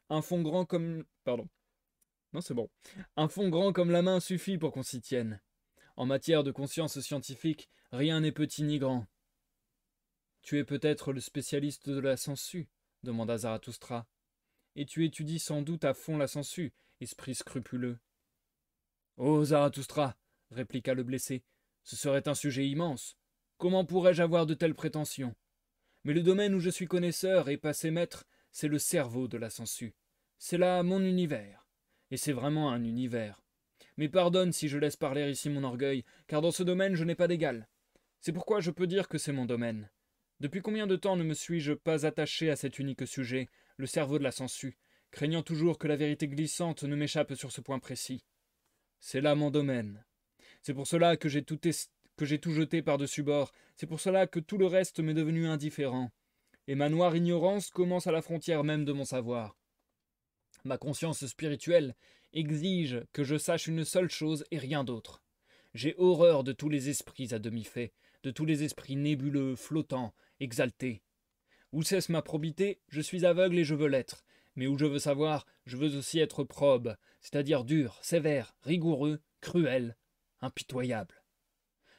Un fond grand comme... Pardon. Non, c'est bon. Un fond grand comme la main suffit pour qu'on s'y tienne. En matière de conscience scientifique, rien n'est petit ni grand. Tu es peut-être le spécialiste de la sangsue, demanda Zarathustra. Et tu étudies sans doute à fond la sangsue, esprit scrupuleux. Oh, Zarathustra, répliqua le blessé, ce serait un sujet immense. Comment pourrais-je avoir de telles prétentions? Mais le domaine où je suis connaisseur et passé maître, c'est le cerveau de la sangsue. C'est là mon univers. Et c'est vraiment un univers. Mais pardonne si je laisse parler ici mon orgueil, car dans ce domaine je n'ai pas d'égal. C'est pourquoi je peux dire que c'est mon domaine. Depuis combien de temps ne me suis-je pas attaché à cet unique sujet, le cerveau de la sangsue, craignant toujours que la vérité glissante ne m'échappe sur ce point précis. C'est là mon domaine. C'est pour cela que j'ai tout jeté par-dessus bord, c'est pour cela que tout le reste m'est devenu indifférent. Et ma noire ignorance commence à la frontière même de mon savoir. Ma conscience spirituelle exige que je sache une seule chose et rien d'autre. J'ai horreur de tous les esprits à demi-faits, de tous les esprits nébuleux, flottants, exaltés. Où cesse ma probité, je suis aveugle et je veux l'être. Mais où je veux savoir, je veux aussi être probe, c'est-à-dire dur, sévère, rigoureux, cruel, impitoyable.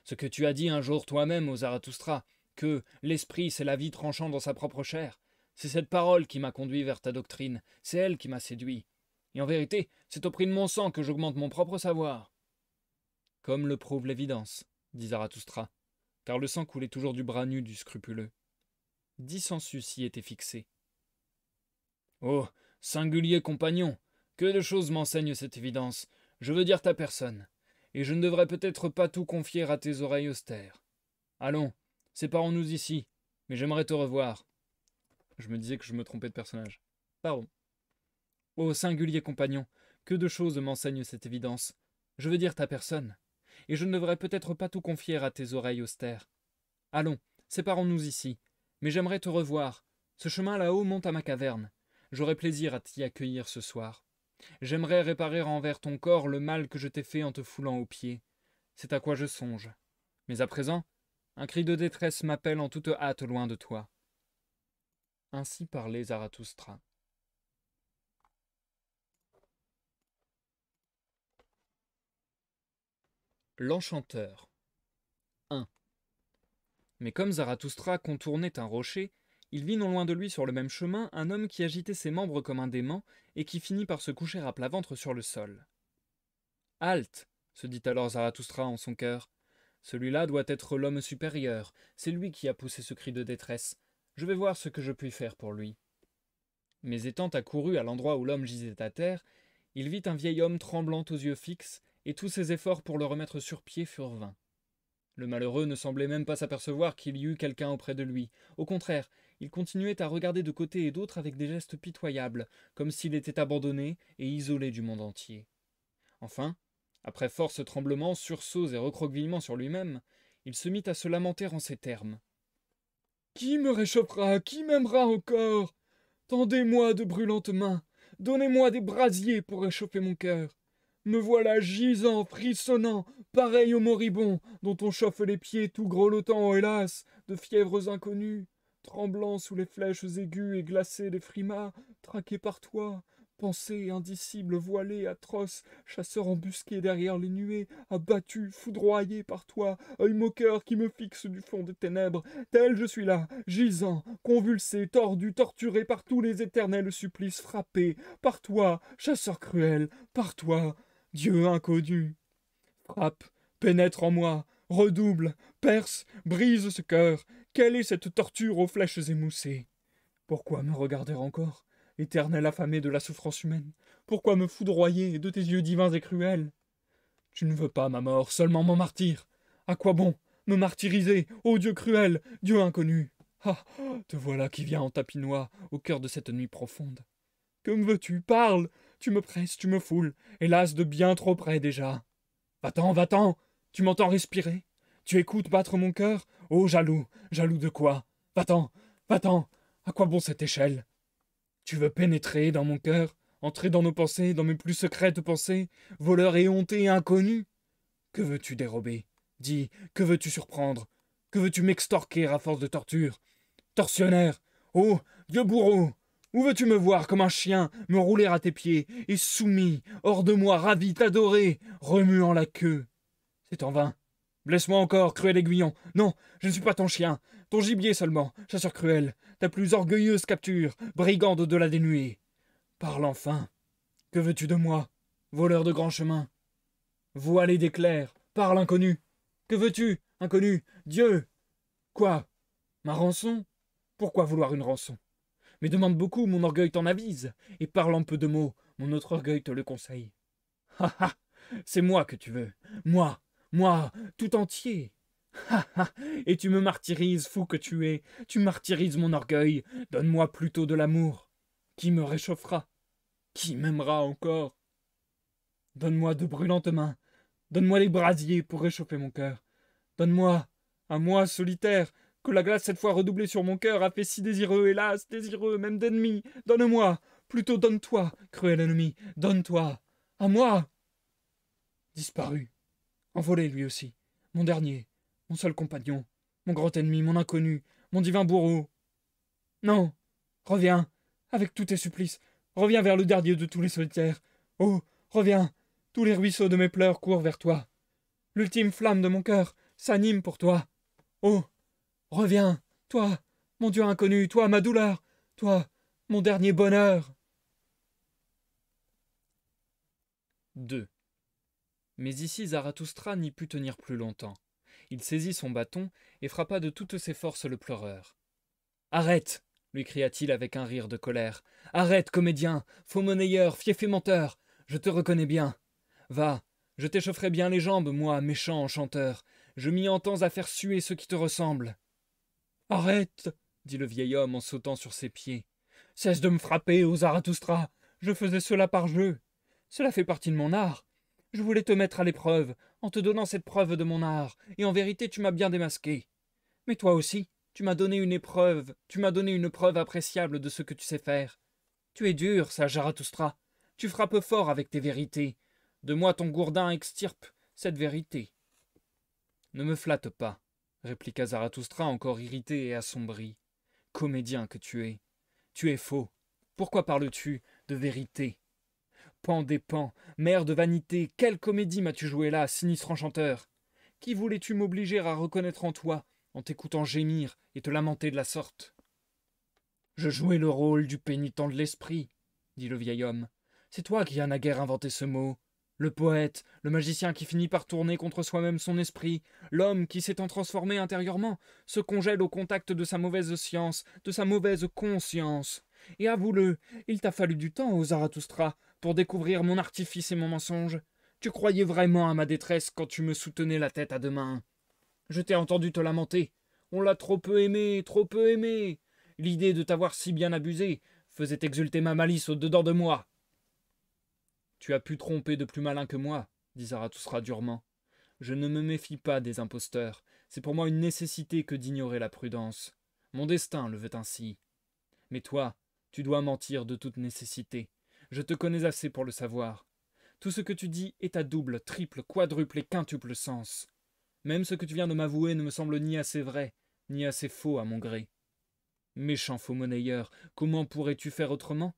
Ce que tu as dit un jour toi-même aux Zarathustra, que l'esprit c'est la vie tranchant dans sa propre chair, c'est cette parole qui m'a conduit vers ta doctrine, c'est elle qui m'a séduit. Et en vérité, c'est au prix de mon sang que j'augmente mon propre savoir. Comme le prouve l'évidence, dit Zarathustra, car le sang coulait toujours du bras nu du scrupuleux. 10 sangsues s'y étaient fixés. Oh, singulier compagnon, que de choses m'enseigne cette évidence. Je veux dire ta personne, et je ne devrais peut-être pas tout confier à tes oreilles austères. Allons, séparons-nous ici, mais j'aimerais te revoir. Je me disais que je me trompais de personnage. Pardon. Ô singulier compagnon, que de choses m'enseigne cette évidence. Je veux dire ta personne, et je ne devrais peut-être pas tout confier à tes oreilles austères. Allons, séparons-nous ici, mais j'aimerais te revoir. Ce chemin là-haut monte à ma caverne. J'aurai plaisir à t'y accueillir ce soir. J'aimerais réparer envers ton corps le mal que je t'ai fait en te foulant aux pieds. C'est à quoi je songe. Mais à présent, un cri de détresse m'appelle en toute hâte loin de toi. Ainsi parlait Zarathustra. L'enchanteur. 1. Mais comme Zarathustra contournait un rocher, il vit non loin de lui sur le même chemin un homme qui agitait ses membres comme un dément et qui finit par se coucher à plat ventre sur le sol. « Halte !» se dit alors Zarathustra en son cœur. « Celui-là doit être l'homme supérieur, c'est lui qui a poussé ce cri de détresse. Je vais voir ce que je puis faire pour lui. » Mais étant accouru à l'endroit où l'homme gisait à terre, il vit un vieil homme tremblant aux yeux fixes, et tous ses efforts pour le remettre sur pied furent vains. Le malheureux ne semblait même pas s'apercevoir qu'il y eût quelqu'un auprès de lui. Au contraire, il continuait à regarder de côté et d'autre avec des gestes pitoyables, comme s'il était abandonné et isolé du monde entier. Enfin, après force tremblements, sursauts et recroquevillements sur lui-même, il se mit à se lamenter en ces termes. « Qui me réchauffera? Qui m'aimera encore? Tendez-moi de brûlantes mains, donnez-moi des brasiers pour réchauffer mon cœur. Me voilà gisant, frissonnant, pareil au moribond, dont on chauffe les pieds tout grelottant, hélas, de fièvres inconnues, tremblant sous les flèches aiguës et glacé des frimas, traqué par toi, pensée indicible, voilée, atroce, chasseur embusqué derrière les nuées, abattu, foudroyé par toi, œil moqueur qui me fixe du fond des ténèbres, tel je suis là, gisant, convulsé, tordu, torturé par tous les éternels supplices, frappé, par toi, chasseur cruel, par toi, Dieu inconnu. Frappe, pénètre en moi, redouble, perce, brise ce cœur. Quelle est cette torture aux flèches émoussées? Pourquoi me regarder encore, éternel affamé de la souffrance humaine? Pourquoi me foudroyer de tes yeux divins et cruels? Tu ne veux pas ma mort, seulement mon martyr. À quoi bon me martyriser, ô Dieu cruel, Dieu inconnu? Ah, te voilà qui viens en tapinois, au cœur de cette nuit profonde. Que me veux-tu? Parle! Tu me presses, tu me foules, hélas de bien trop près déjà. Va-t'en, va-t'en! Tu m'entends respirer? Tu écoutes battre mon cœur? Ô jaloux, jaloux de quoi? Va-t'en, va-t'en! À quoi bon cette échelle? Tu veux pénétrer dans mon cœur, entrer dans nos pensées, dans mes plus secrètes pensées, voleur éhonté et inconnu? Que veux-tu dérober? Dis, que veux-tu surprendre? Que veux-tu m'extorquer à force de torture? Tortionnaire! Oh, vieux bourreau! Où veux-tu me voir comme un chien, me rouler à tes pieds, et soumis, hors de moi, ravi, t'adorer, remuant la queue? C'est en vain. Blesse-moi encore, cruel aiguillon. Non, je ne suis pas ton chien, ton gibier seulement, chasseur cruel, ta plus orgueilleuse capture, brigande au-delà des nuées. Parle enfin. Que veux-tu de moi, voleur de grands chemins? Voilé d'éclairs, parle, inconnu. Que veux-tu, inconnu? Dieu! Quoi? Ma rançon? Pourquoi vouloir une rançon? Mais demande beaucoup, mon orgueil t'en avise, et parle en peu de mots, mon autre orgueil te le conseille. Ha ha! C'est moi que tu veux, moi, tout entier. Ha ha! Et tu me martyrises, fou que tu es, tu martyrises mon orgueil, donne-moi plutôt de l'amour. Qui me réchauffera? Qui m'aimera encore? Donne-moi de brûlantes mains, donne-moi les brasiers pour réchauffer mon cœur. Donne-moi, à moi solitaire, que la glace cette fois redoublée sur mon cœur a fait si désireux, hélas, désireux, même d'ennemi. Donne-moi, plutôt donne-toi, cruel ennemi, donne-toi, à moi. Disparu, envolé lui aussi, mon dernier, mon seul compagnon, mon grand ennemi, mon inconnu, mon divin bourreau. Non, reviens, avec tous tes supplices, reviens vers le dernier de tous les solitaires. Oh, reviens, tous les ruisseaux de mes pleurs courent vers toi. L'ultime flamme de mon cœur s'anime pour toi. Oh, reviens, toi, mon Dieu inconnu, toi, ma douleur, toi, mon dernier bonheur. 2. Mais ici Zarathustra n'y put tenir plus longtemps. Il saisit son bâton et frappa de toutes ses forces le pleureur. « Arrête !» lui cria-t-il avec un rire de colère. « Arrête, comédien, faux monnayeur, fief et menteur. Je te reconnais bien. Va, je t'échaufferai bien les jambes, moi, méchant enchanteur. Je m'y entends à faire suer ceux qui te ressemblent. »« Arrête !» dit le vieil homme en sautant sur ses pieds. « Cesse de me frapper, ô Zarathustra. Je faisais cela par jeu. Cela fait partie de mon art. Je voulais te mettre à l'épreuve, en te donnant cette preuve de mon art, et en vérité tu m'as bien démasqué. Mais toi aussi, tu m'as donné une preuve appréciable de ce que tu sais faire. Tu es dur, sage Zarathustra. Tu frappes fort avec tes vérités. De moi ton gourdin extirpe cette vérité. »« Ne me flatte pas, répliqua Zarathustra encore irrité et assombri. Comédien que tu es. Tu es faux. Pourquoi parles-tu de vérité? Pan des pans, mère de vanité, quelle comédie m'as-tu joué là, sinistre enchanteur? Qui voulais-tu m'obliger à reconnaître en toi, en t'écoutant gémir et te lamenter de la sorte? Je jouais le rôle du pénitent de l'esprit, dit le vieil homme. C'est toi qui as naguère inventé ce mot. Le poète, le magicien qui finit par tourner contre soi-même son esprit, l'homme qui s'étant transformé intérieurement, se congèle au contact de sa mauvaise science, de sa mauvaise conscience. Et avoue-le, il t'a fallu du temps, ô Zarathustra, pour découvrir mon artifice et mon mensonge. Tu croyais vraiment à ma détresse quand tu me soutenais la tête à deux mains. Je t'ai entendu te lamenter. On l'a trop peu aimé, trop peu aimé. L'idée de t'avoir si bien abusé faisait exulter ma malice au-dedans de moi. Tu as pu tromper de plus malin que moi, dit Zarathustra durement. Je ne me méfie pas des imposteurs. C'est pour moi une nécessité que d'ignorer la prudence. Mon destin le veut ainsi. Mais toi, tu dois mentir de toute nécessité. Je te connais assez pour le savoir. Tout ce que tu dis est à double, triple, quadruple et quintuple sens. Même ce que tu viens de m'avouer ne me semble ni assez vrai, ni assez faux à mon gré. Méchant faux monnayeur, comment pourrais-tu faire autrement?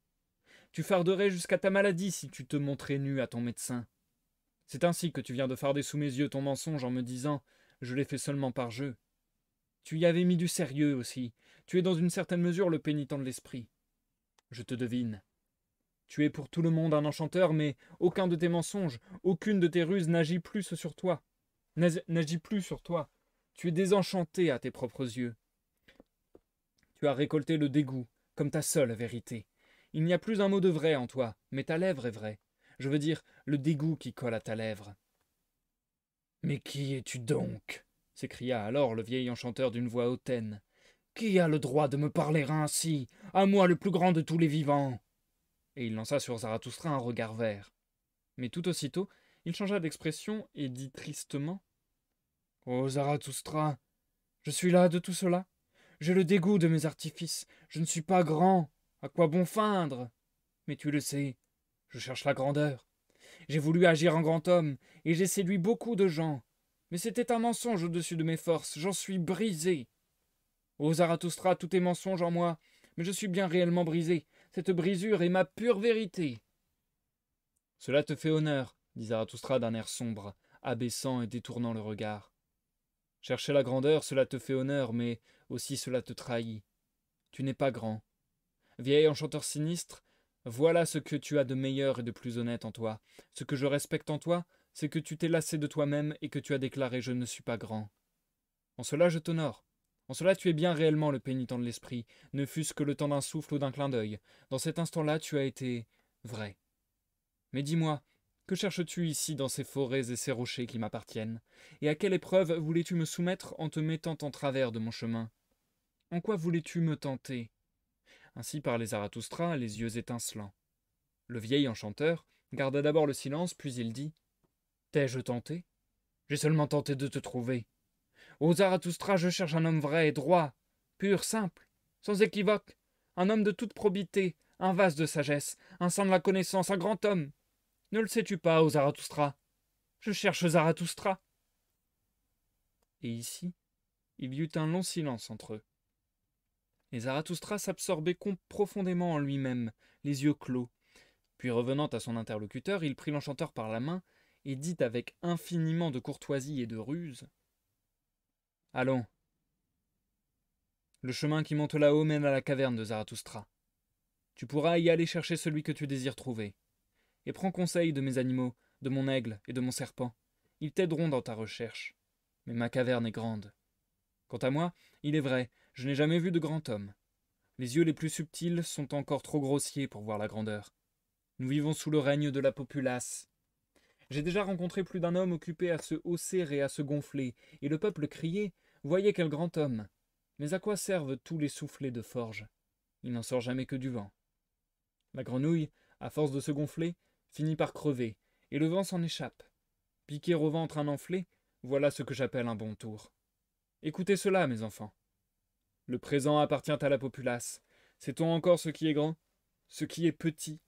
Tu farderais jusqu'à ta maladie si tu te montrais nu à ton médecin. C'est ainsi que tu viens de farder sous mes yeux ton mensonge en me disant « je l'ai fait seulement par jeu ». Tu y avais mis du sérieux aussi. Tu es dans une certaine mesure le pénitent de l'esprit. Je te devine. Tu es pour tout le monde un enchanteur, mais aucun de tes mensonges, aucune de tes ruses n'agit plus sur toi. N'agit plus sur toi. Tu es désenchanté à tes propres yeux. Tu as récolté le dégoût, comme ta seule vérité. Il n'y a plus un mot de vrai en toi, mais ta lèvre est vraie. Je veux dire, le dégoût qui colle à ta lèvre. Mais qui es-tu donc? S'écria alors le vieil enchanteur d'une voix hautaine. Qui a le droit de me parler ainsi, à moi le plus grand de tous les vivants? Et il lança sur Zarathustra un regard vert. Mais tout aussitôt, il changea d'expression et dit tristement « Ô Zarathustra, je suis là de tout cela. J'ai le dégoût de mes artifices. Je ne suis pas grand. À quoi bon feindre? Mais tu le sais, je cherche la grandeur. J'ai voulu agir en grand homme, et j'ai séduit beaucoup de gens. Mais c'était un mensonge au-dessus de mes forces. J'en suis brisé. Ô Zarathustra, tout est mensonge en moi, mais je suis bien réellement brisé. Cette brisure est ma pure vérité. Cela te fait honneur, dit Zarathustra d'un air sombre, abaissant et détournant le regard. Chercher la grandeur, cela te fait honneur, mais aussi cela te trahit. Tu n'es pas grand. Vieil enchanteur sinistre, voilà ce que tu as de meilleur et de plus honnête en toi. Ce que je respecte en toi, c'est que tu t'es lassé de toi-même et que tu as déclaré « je ne suis pas grand ». En cela je t'honore. En cela tu es bien réellement le pénitent de l'esprit, ne fût-ce que le temps d'un souffle ou d'un clin d'œil. Dans cet instant-là, tu as été vrai. Mais dis-moi, que cherches-tu ici dans ces forêts et ces rochers qui m'appartiennent? Et à quelle épreuve voulais-tu me soumettre en te mettant en travers de mon chemin? En quoi voulais-tu me tenter? Ainsi parlait Zarathustra, les yeux étincelants. Le vieil enchanteur garda d'abord le silence, puis il dit « T'ai-je tenté? J'ai seulement tenté de te trouver. Ô Zarathustra, je cherche un homme vrai et droit, pur, simple, sans équivoque, un homme de toute probité, un vase de sagesse, un saint de la connaissance, un grand homme. Ne le sais-tu pas, ô Zarathustra? Je cherche Zarathustra. » Et ici, il y eut un long silence entre eux. Et Zarathustra s'absorbait profondément en lui-même, les yeux clos. Puis revenant à son interlocuteur, il prit l'enchanteur par la main et dit avec infiniment de courtoisie et de ruse « Allons, le chemin qui monte là-haut mène à la caverne de Zarathustra. Tu pourras y aller chercher celui que tu désires trouver. Et prends conseil de mes animaux, de mon aigle et de mon serpent. Ils t'aideront dans ta recherche. Mais ma caverne est grande. Quant à moi, il est vrai, je n'ai jamais vu de grand homme. Les yeux les plus subtils sont encore trop grossiers pour voir la grandeur. Nous vivons sous le règne de la populace. J'ai déjà rencontré plus d'un homme occupé à se hausser et à se gonfler, et le peuple criait « Voyez quel grand homme !» Mais à quoi servent tous les soufflets de forge? Il n'en sort jamais que du vent. La grenouille, à force de se gonfler, finit par crever, et le vent s'en échappe. Piquer au ventre un enflé, voilà ce que j'appelle un bon tour. Écoutez cela, mes enfants. Le présent appartient à la populace. Sait-on encore ce qui est grand, ce qui est petit?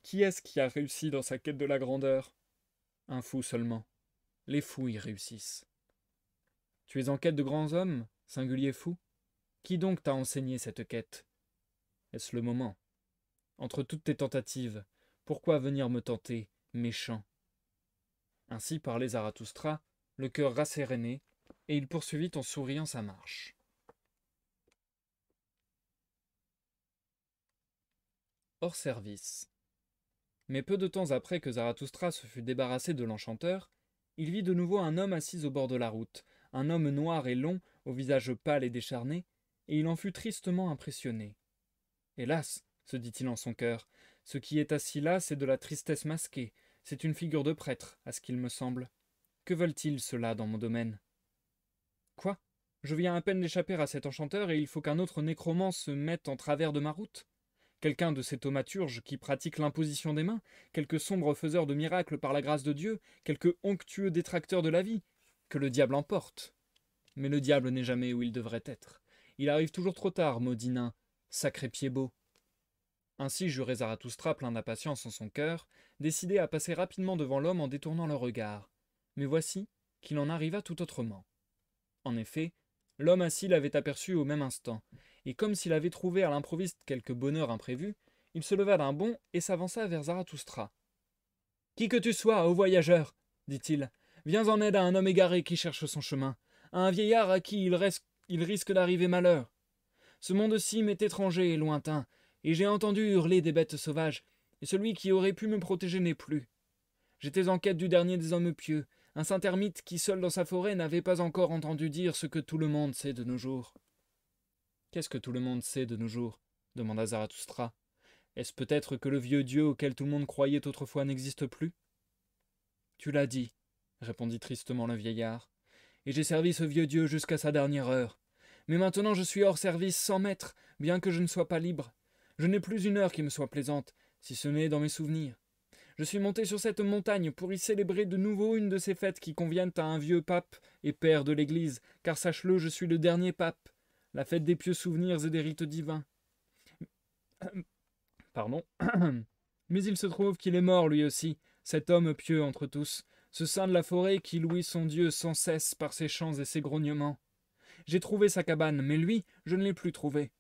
Qui est-ce qui a réussi dans sa quête de la grandeur? Un fou seulement. Les fous y réussissent. Tu es en quête de grands hommes, singulier fou? Qui donc t'a enseigné cette quête? Est-ce le moment? Entre toutes tes tentatives, pourquoi venir me tenter, méchant? Ainsi parlait Zarathustra, le cœur rasséréné, et il poursuivit en souriant sa marche. Hors service. Mais peu de temps après que Zarathustra se fut débarrassé de l'enchanteur, il vit de nouveau un homme assis au bord de la route, un homme noir et long, au visage pâle et décharné, et il en fut tristement impressionné. Hélas, se dit-il en son cœur, ce qui est assis là, c'est de la tristesse masquée, c'est une figure de prêtre, à ce qu'il me semble. Que veulent-ils ceux-là dans mon domaine? Quoi? Je viens à peine d'échapper à cet enchanteur et il faut qu'un autre nécromant se mette en travers de ma route? Quelqu'un de ces thaumaturges qui pratique l'imposition des mains, quelque sombre faiseur de miracles par la grâce de Dieu, quelque onctueux détracteur de la vie, que le diable emporte. Mais le diable n'est jamais où il devrait être. Il arrive toujours trop tard, maudit nain, sacré pied beau. Ainsi jurait Zarathustra plein d'impatience en son cœur, décidé à passer rapidement devant l'homme en détournant le regard. Mais voici qu'il en arriva tout autrement. En effet, l'homme assis l'avait aperçu au même instant, et comme s'il avait trouvé à l'improviste quelque bonheur imprévu, il se leva d'un bond et s'avança vers Zarathustra. « Qui que tu sois, ô voyageur, dit-il, viens en aide à un homme égaré qui cherche son chemin, à un vieillard à qui il risque d'arriver malheur. Ce monde-ci m'est étranger et lointain, et j'ai entendu hurler des bêtes sauvages, et celui qui aurait pu me protéger n'est plus. J'étais en quête du dernier des hommes pieux, un saint ermite qui seul dans sa forêt n'avait pas encore entendu dire ce que tout le monde sait de nos jours. » « Qu'est-ce que tout le monde sait de nos jours » demanda Zarathustra. « Est-ce peut-être que le vieux Dieu auquel tout le monde croyait autrefois n'existe plus ?»« Tu l'as dit, » répondit tristement le vieillard, « et j'ai servi ce vieux Dieu jusqu'à sa dernière heure. Mais maintenant je suis hors service sans maître, bien que je ne sois pas libre. Je n'ai plus une heure qui me soit plaisante, si ce n'est dans mes souvenirs. Je suis monté sur cette montagne pour y célébrer de nouveau une de ces fêtes qui conviennent à un vieux pape et père de l'Église, car sache-le, je suis le dernier pape, la fête des pieux souvenirs et des rites divins. Pardon. Mais il se trouve qu'il est mort lui aussi, cet homme pieux entre tous, ce saint de la forêt qui louit son Dieu sans cesse par ses chants et ses grognements. J'ai trouvé sa cabane, mais lui, je ne l'ai plus trouvé.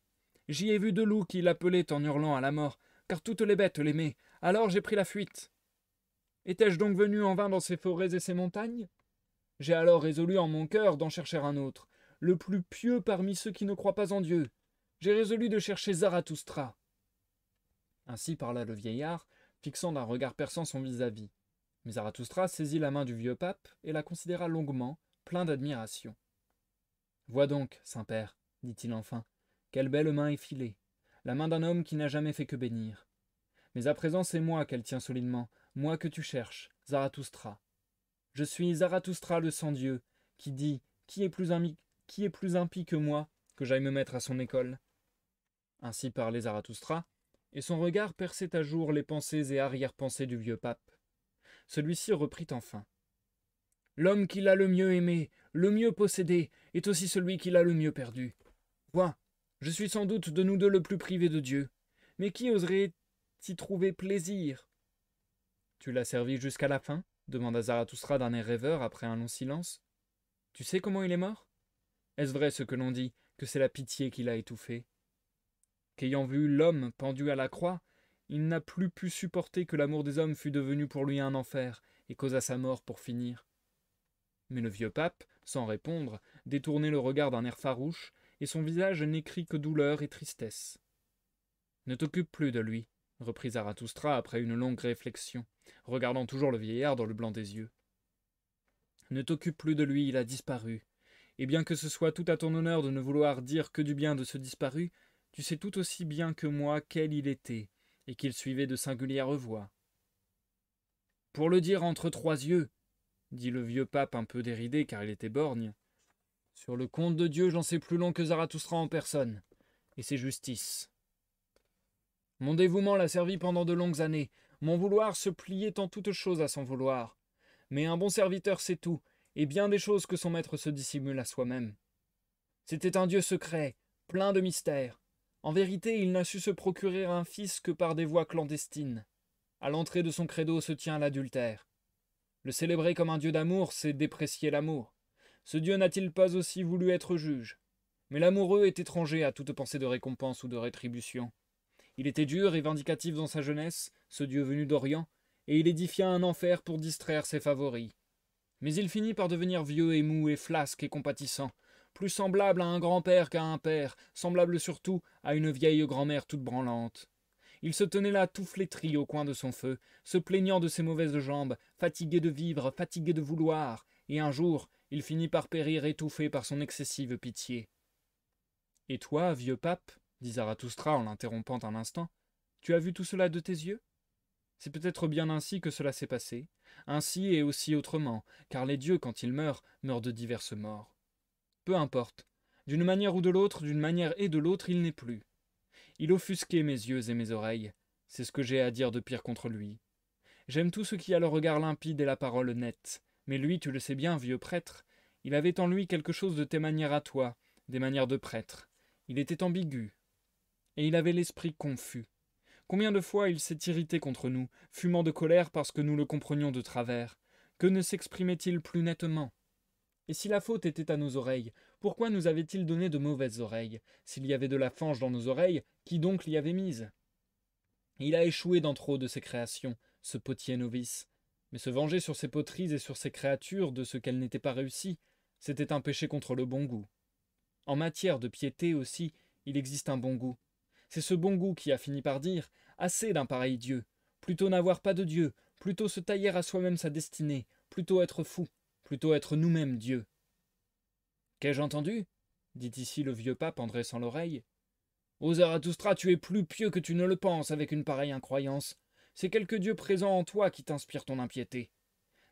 J'y ai vu deux loups qui l'appelaient en hurlant à la mort, car toutes les bêtes l'aimaient. Alors j'ai pris la fuite. Étais-je donc venu en vain dans ces forêts et ces montagnes? J'ai alors résolu en mon cœur d'en chercher un autre, le plus pieux parmi ceux qui ne croient pas en Dieu. J'ai résolu de chercher Zarathustra. Ainsi parla le vieillard, fixant d'un regard perçant son vis-à-vis. Mais Zarathustra saisit la main du vieux pape et la considéra longuement, plein d'admiration. Vois donc, Saint-Père, dit-il enfin, quelle belle main effilée, la main d'un homme qui n'a jamais fait que bénir. Mais à présent c'est moi qu'elle tient solidement, moi que tu cherches, Zarathustra. Je suis Zarathustra le sans-dieu, qui dit qui est plus impie que moi, que j'aille me mettre à son école. Ainsi parlait Zarathustra, et son regard perçait à jour les pensées et arrière-pensées du vieux pape. Celui-ci reprit enfin. L'homme qui l'a le mieux aimé, le mieux possédé, est aussi celui qui l'a le mieux perdu. Vois, je suis sans doute de nous deux le plus privé de Dieu, mais qui oserait y trouver plaisir? Tu l'as servi jusqu'à la fin? Demanda Zarathustra d'un air rêveur après un long silence. Tu sais comment il est mort? Est-ce vrai ce que l'on dit, que c'est la pitié qui l'a étouffé? Qu'ayant vu l'homme pendu à la croix, il n'a plus pu supporter que l'amour des hommes fût devenu pour lui un enfer, et causa sa mort pour finir. Mais le vieux pape, sans répondre, détournait le regard d'un air farouche, et son visage n'écrit que douleur et tristesse. Ne t'occupe plus de lui, reprit Zarathustra après une longue réflexion, regardant toujours le vieillard dans le blanc des yeux. Ne t'occupe plus de lui, il a disparu. Et bien que ce soit tout à ton honneur de ne vouloir dire que du bien de ce disparu, tu sais tout aussi bien que moi quel il était, et qu'il suivait de singulières voies. Pour le dire entre trois yeux, dit le vieux pape un peu déridé car il était borgne, sur le compte de Dieu j'en sais plus long que Zarathustra en personne, et c'est justice. Mon dévouement l'a servi pendant de longues années, mon vouloir se pliait en toutes choses à son vouloir. Mais un bon serviteur sait tout, et bien des choses que son maître se dissimule à soi-même. C'était un Dieu secret, plein de mystères. En vérité, il n'a su se procurer un fils que par des voies clandestines. À l'entrée de son credo se tient l'adultère. Le célébrer comme un Dieu d'amour, c'est déprécier l'amour. Ce Dieu n'a-t-il pas aussi voulu être juge? Mais l'amoureux est étranger à toute pensée de récompense ou de rétribution. Il était dur et vindicatif dans sa jeunesse, ce dieu venu d'Orient, et il édifia un enfer pour distraire ses favoris. Mais il finit par devenir vieux et mou et flasque et compatissant, plus semblable à un grand-père qu'à un père, semblable surtout à une vieille grand-mère toute branlante. Il se tenait là tout flétri au coin de son feu, se plaignant de ses mauvaises jambes, fatigué de vivre, fatigué de vouloir, et un jour il finit par périr étouffé par son excessive pitié. « Et toi, vieux pape, dit Zarathustra en l'interrompant un instant, tu as vu tout cela de tes yeux ? C'est peut-être bien ainsi que cela s'est passé, ainsi et aussi autrement, car les dieux, quand ils meurent, meurent de diverses morts. Peu importe, d'une manière ou de l'autre, d'une manière et de l'autre, il n'est plus. Il offusquait mes yeux et mes oreilles, c'est ce que j'ai à dire de pire contre lui. J'aime tout ce qui a le regard limpide et la parole nette, mais lui, tu le sais bien, vieux prêtre, il avait en lui quelque chose de tes manières à toi, des manières de prêtre. Il était ambigu, et il avait l'esprit confus. Combien de fois il s'est irrité contre nous, fumant de colère parce que nous le comprenions de travers. Que ne s'exprimait-il plus nettement? Et si la faute était à nos oreilles, pourquoi nous avait-il donné de mauvaises oreilles? S'il y avait de la fange dans nos oreilles, qui donc l'y avait mise? Il a échoué dans trop de ses créations, ce potier novice. Mais se venger sur ses poteries et sur ses créatures de ce qu'elles n'étaient pas réussies, c'était un péché contre le bon goût. En matière de piété aussi, il existe un bon goût. C'est ce bon goût qui a fini par dire « Assez d'un pareil Dieu, plutôt n'avoir pas de Dieu, plutôt se tailler à soi-même sa destinée, plutôt être fou, plutôt être nous-mêmes Dieu. » Qu'ai-je entendu? Dit ici le vieux pape en dressant l'oreille. Ô Zarathustra, tu es plus pieux que tu ne le penses avec une pareille incroyance. C'est quelque Dieu présent en toi qui t'inspire ton impiété.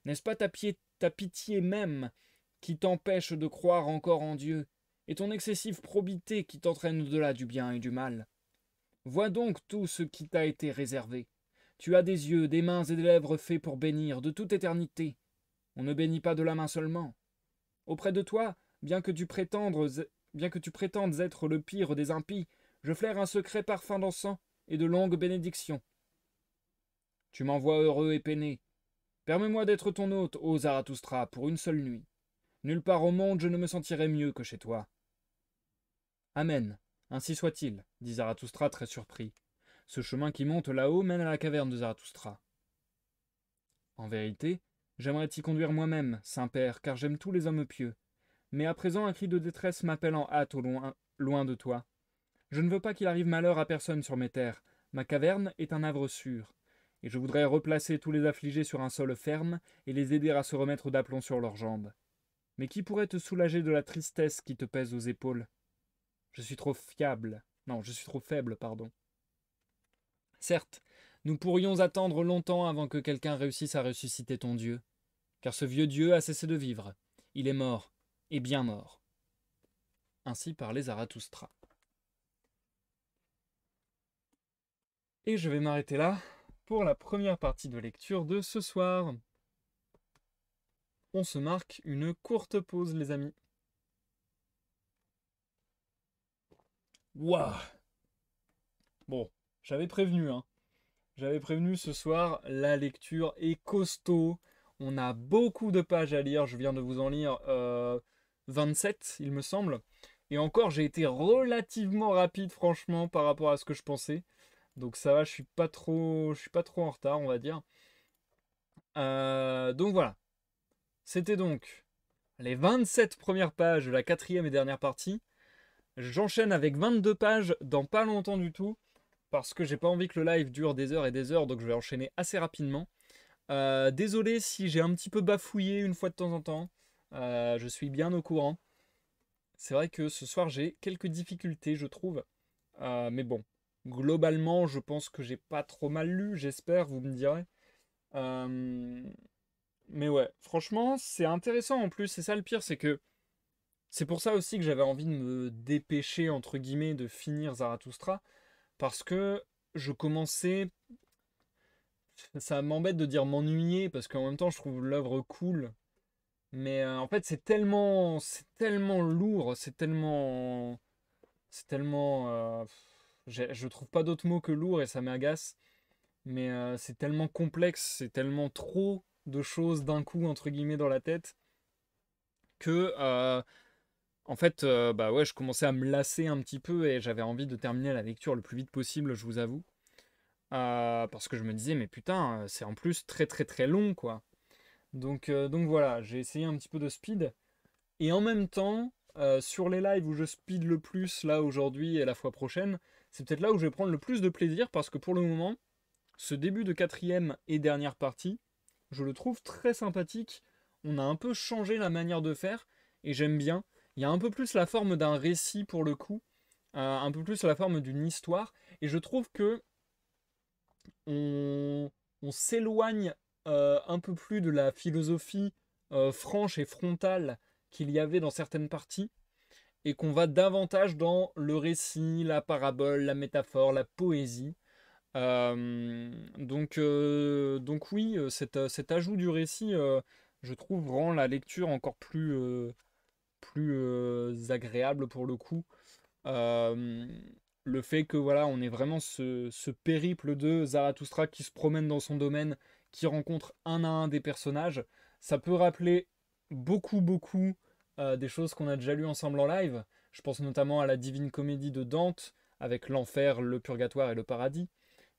N'est-ce pas ta pitié même qui t'empêche de croire encore en Dieu, et ton excessive probité qui t'entraîne au-delà du bien et du mal? Vois donc tout ce qui t'a été réservé. Tu as des yeux, des mains et des lèvres faits pour bénir de toute éternité. On ne bénit pas de la main seulement. Auprès de toi, bien que tu prétendes être le pire des impies, je flaire un secret parfum d'encens et de longues bénédictions. Tu m'envoies heureux et peiné. Permets-moi d'être ton hôte, ô Zarathustra, pour une seule nuit. Nulle part au monde je ne me sentirai mieux que chez toi. Amen. Ainsi soit-il, dit Zarathustra très surpris. Ce chemin qui monte là-haut mène à la caverne de Zarathustra. En vérité, j'aimerais t'y conduire moi-même, Saint-Père, car j'aime tous les hommes pieux. Mais à présent un cri de détresse m'appelle en hâte au loin, loin de toi. Je ne veux pas qu'il arrive malheur à personne sur mes terres. Ma caverne est un havre sûr, et je voudrais replacer tous les affligés sur un sol ferme et les aider à se remettre d'aplomb sur leurs jambes. Mais qui pourrait te soulager de la tristesse qui te pèse aux épaules? Je suis trop faible, pardon. Certes, nous pourrions attendre longtemps avant que quelqu'un réussisse à ressusciter ton Dieu, car ce vieux Dieu a cessé de vivre. Il est mort, et bien mort. Ainsi parlait Zarathustra. Et je vais m'arrêter là pour la première partie de lecture de ce soir. On se marque une courte pause, les amis. Waouh! Bon, j'avais prévenu, hein. J'avais prévenu ce soir, la lecture est costaud. On a beaucoup de pages à lire. Je viens de vous en lire 27, il me semble. Et encore, j'ai été relativement rapide, franchement, par rapport à ce que je pensais. Donc ça va, je suis pas trop en retard, on va dire. Donc voilà. C'était donc les 27 premières pages de la quatrième et dernière partie. J'enchaîne avec 22 pages dans pas longtemps du tout, parce que j'ai pas envie que le live dure des heures et des heures, donc je vais enchaîner assez rapidement. Désolé si j'ai un petit peu bafouillé une fois de temps en temps. Je suis bien au courant. C'est vrai que ce soir j'ai quelques difficultés, je trouve. Mais bon, globalement, je pense que j'ai pas trop mal lu, j'espère, vous me direz. Euh, Mais ouais, franchement, c'est intéressant en plus. C'est ça le pire, c'est que c'est pour ça aussi que j'avais envie de me dépêcher, entre guillemets, de finir Zarathustra. Parce que je commençais. Ça m'embête de dire m'ennuyer, parce qu'en même temps, je trouve l'œuvre cool. Mais en fait, c'est tellement lourd, c'est tellement. Je trouve pas d'autre mot que lourd et ça m'agace. Mais c'est tellement complexe, c'est tellement trop de choses d'un coup, entre guillemets, dans la tête, que En fait, bah ouais, je commençais à me lasser un petit peu et j'avais envie de terminer la lecture le plus vite possible, je vous avoue. Parce que je me disais, mais putain, c'est en plus très très très long, quoi. Donc voilà, j'ai essayé un petit peu de speed. Et en même temps, sur les lives où je speed le plus, là aujourd'hui et la fois prochaine, c'est peut-être là où je vais prendre le plus de plaisir parce que pour le moment, ce début de quatrième et dernière partie, je le trouve très sympathique. On a un peu changé la manière de faire et j'aime bien. Il y a un peu plus la forme d'un récit pour le coup, un peu plus la forme d'une histoire. Et je trouve que on, on s'éloigne un peu plus de la philosophie franche et frontale qu'il y avait dans certaines parties et qu'on va davantage dans le récit, la parabole, la métaphore, la poésie. Donc oui, cet ajout du récit, je trouve, rend la lecture encore plus agréable pour le coup. Euh, le fait que voilà, on ait vraiment ce périple de Zarathustra qui se promène dans son domaine, qui rencontre un à un des personnages, ça peut rappeler beaucoup des choses qu'on a déjà lues ensemble en live. Je pense notamment à la Divine Comédie de Dante, avec l'enfer, le purgatoire et le paradis.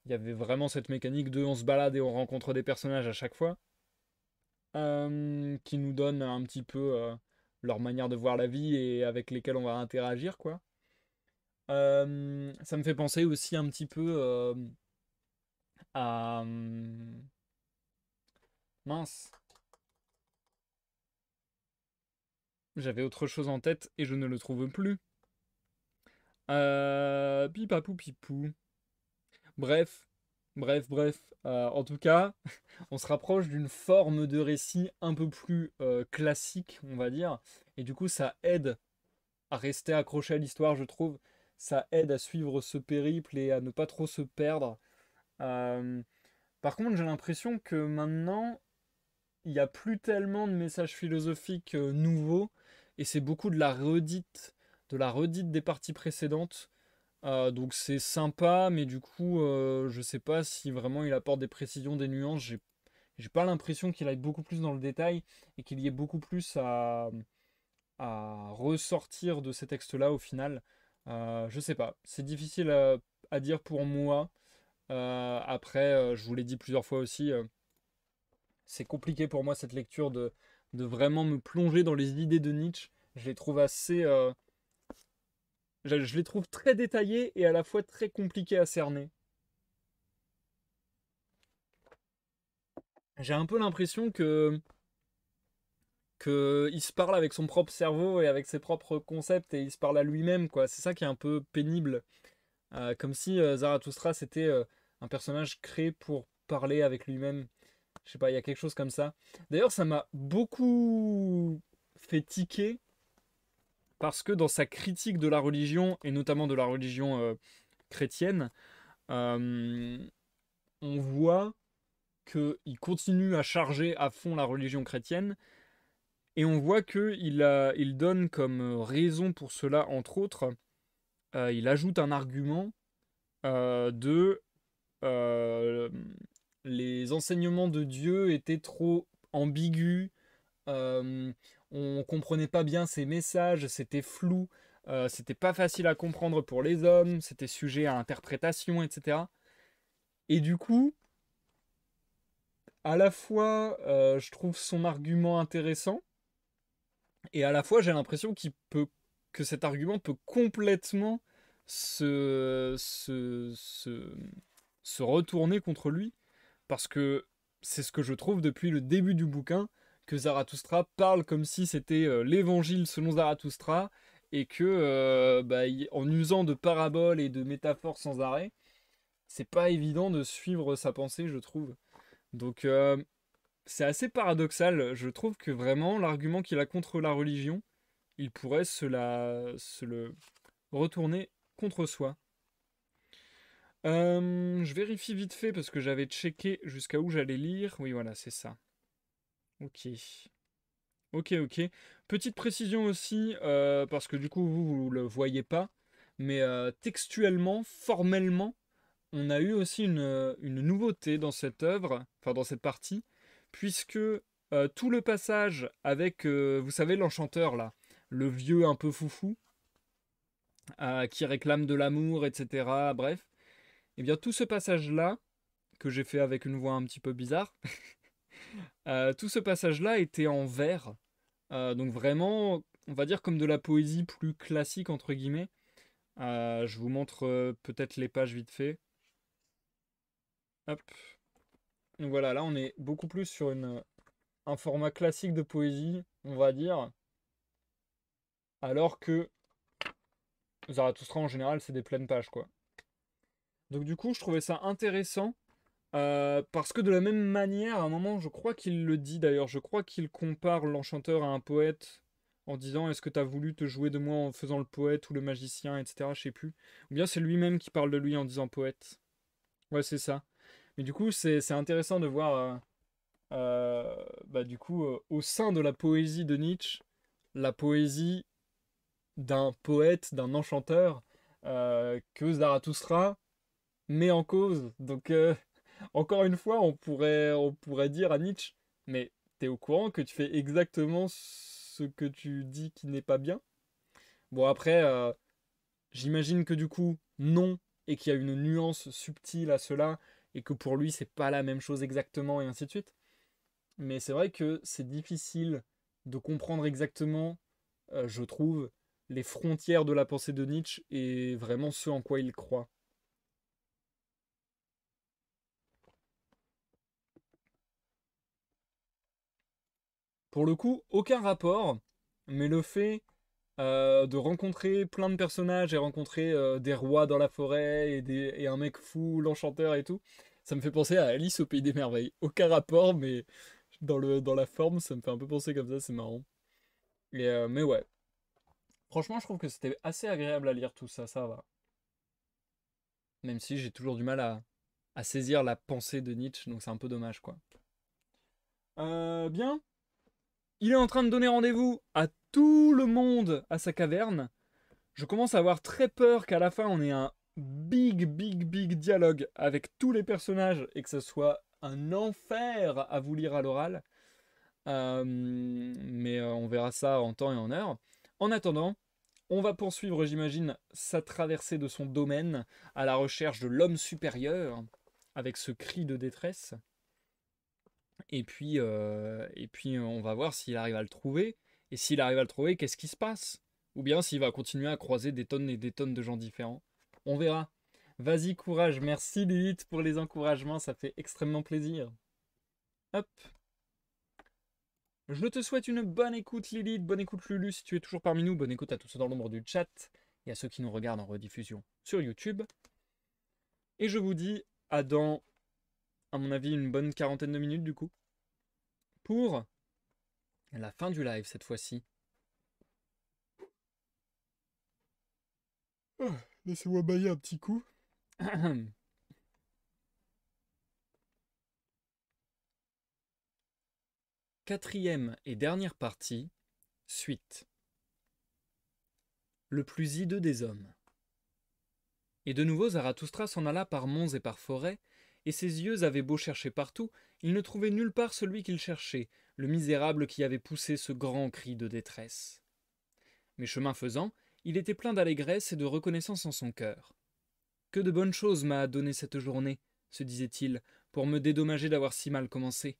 Il y avait vraiment cette mécanique de on se balade et on rencontre des personnages à chaque fois, qui nous donnent un petit peu leur manière de voir la vie et avec lesquels on va interagir, quoi. Ça me fait penser aussi un petit peu à... mince, j'avais autre chose en tête et je ne le trouve plus. Pipapou pipou. Bref, bref. En tout cas, on se rapproche d'une forme de récit un peu plus classique, on va dire. Et du coup, ça aide à rester accroché à l'histoire, je trouve. Ça aide à suivre ce périple et à ne pas trop se perdre. Euh, Par contre, j'ai l'impression que maintenant, il n'y a plus tellement de messages philosophiques nouveaux, et c'est beaucoup de la redite des parties précédentes. Donc c'est sympa, mais du coup, je sais pas si vraiment il apporte des précisions, des nuances. J'ai pas l'impression qu'il aille beaucoup plus dans le détail et qu'il y ait beaucoup plus à ressortir de ces textes-là au final. Je sais pas, c'est difficile à dire pour moi. Après, je vous l'ai dit plusieurs fois aussi, c'est compliqué pour moi cette lecture de vraiment me plonger dans les idées de Nietzsche. Je les trouve assez. Je les trouve très détaillées et à la fois très compliquées à cerner. J'ai un peu l'impression que il se parle avec son propre cerveau et avec ses propres concepts et il se parle à lui-même, quoi. C'est ça qui est un peu pénible. Comme si Zarathustra c'était un personnage créé pour parler avec lui-même. Je sais pas, il y a quelque chose comme ça. D'ailleurs, ça m'a beaucoup fait tiquer parce que dans sa critique de la religion, et notamment de la religion chrétienne, euh, on voit qu'il continue à charger à fond la religion chrétienne, et on voit qu'il donne comme raison pour cela, entre autres, il ajoute un argument de euh, les enseignements de Dieu étaient trop ambigus, euh, on comprenait pas bien ses messages, c'était flou, c'était pas facile à comprendre pour les hommes, c'était sujet à interprétation, etc. Et du coup, à la fois, je trouve son argument intéressant, et à la fois, j'ai l'impression que cet argument peut complètement se, se, se, se retourner contre lui, parce que c'est ce que je trouve depuis le début du bouquin, que Zarathustra parle comme si c'était l'évangile selon Zarathustra, et que, bah, en usant de paraboles et de métaphores sans arrêt, c'est pas évident de suivre sa pensée, je trouve. Donc c'est assez paradoxal, je trouve que vraiment l'argument qu'il a contre la religion, il pourrait se le retourner contre soi. Je vérifie vite fait parce que j'avais checké jusqu'à où j'allais lire. Oui, voilà, c'est ça. Ok. Ok. Petite précision aussi, parce que du coup, vous le voyez pas, mais textuellement, formellement, on a eu aussi une nouveauté dans cette œuvre, enfin dans cette partie, puisque tout le passage avec, vous savez, l'enchanteur là, le vieux un peu foufou, qui réclame de l'amour, etc. Bref, et bien tout ce passage-là, que j'ai fait avec une voix un petit peu bizarre, tout ce passage-là était en vers, donc vraiment, on va dire comme de la poésie plus classique, entre guillemets. Je vous montre peut-être les pages vite fait. Hop. Donc voilà, là on est beaucoup plus sur un format classique de poésie, on va dire, alors que Zarathustra en général c'est des pleines pages quoi. Donc du coup je trouvais ça intéressant parce que de la même manière, à un moment je crois qu'il le dit d'ailleurs, je crois qu'il compare l'enchanteur à un poète en disant est-ce que tu as voulu te jouer de moi en faisant le poète ou le magicien, etc. Je sais plus. Ou bien c'est lui-même qui parle de lui en disant poète. Ouais c'est ça. Mais du coup c'est intéressant de voir bah, du coup au sein de la poésie de Nietzsche, la poésie d'un poète, d'un enchanteur que Zarathustra met en cause. Donc, encore une fois, on pourrait dire à Nietzsche, mais t'es au courant que tu fais exactement ce que tu dis qui n'est pas bien? Bon, après, j'imagine que du coup, non, et qu'il y a une nuance subtile à cela, et que pour lui, c'est pas la même chose exactement, et ainsi de suite. Mais c'est vrai que c'est difficile de comprendre exactement, je trouve, les frontières de la pensée de Nietzsche et vraiment ce en quoi il croit. Pour le coup, aucun rapport, mais le fait de rencontrer plein de personnages et rencontrer des rois dans la forêt et un mec fou, l'enchanteur et tout, ça me fait penser à Alice au Pays des Merveilles. Aucun rapport, mais dans la forme, ça me fait un peu penser comme ça, c'est marrant. Mais ouais, franchement, je trouve que c'était assez agréable à lire tout ça, ça va. Même si j'ai toujours du mal à saisir la pensée de Nietzsche, donc c'est un peu dommage, quoi. Bien, il est en train de donner rendez-vous à tout le monde à sa caverne. Je commence à avoir très peur qu'à la fin on ait un big dialogue avec tous les personnages et que ce soit un enfer à vous lire à l'oral. Mais on verra ça en temps et en heure. En attendant, on va poursuivre, j'imagine, sa traversée de son domaine à la recherche de l'homme supérieur, avec ce cri de détresse. Et puis on va voir s'il arrive à le trouver. Et s'il arrive à le trouver, qu'est-ce qui se passe? Ou bien s'il va continuer à croiser des tonnes et des tonnes de gens différents. On verra. Vas-y, courage. Merci Lilith pour les encouragements, ça fait extrêmement plaisir. Hop. Je te souhaite une bonne écoute Lilith, bonne écoute Lulu si tu es toujours parmi nous, bonne écoute à tous ceux dans l'ombre du chat et à ceux qui nous regardent en rediffusion sur YouTube. Et je vous dis à dans, à mon avis, une bonne quarantaine de minutes du coup, pour la fin du live cette fois-ci. Oh, laissez-moi bailler un petit coup. Quatrième et dernière partie, suite. Le plus hideux des hommes. Et de nouveau Zarathustra s'en alla par monts et par forêts, et ses yeux avaient beau chercher partout, il ne trouvait nulle part celui qu'il cherchait, le misérable qui avait poussé ce grand cri de détresse. Mais chemin faisant, il était plein d'allégresse et de reconnaissance en son cœur. Que de bonnes choses m'a donné cette journée, se disait-il, pour me dédommager d'avoir si mal commencé.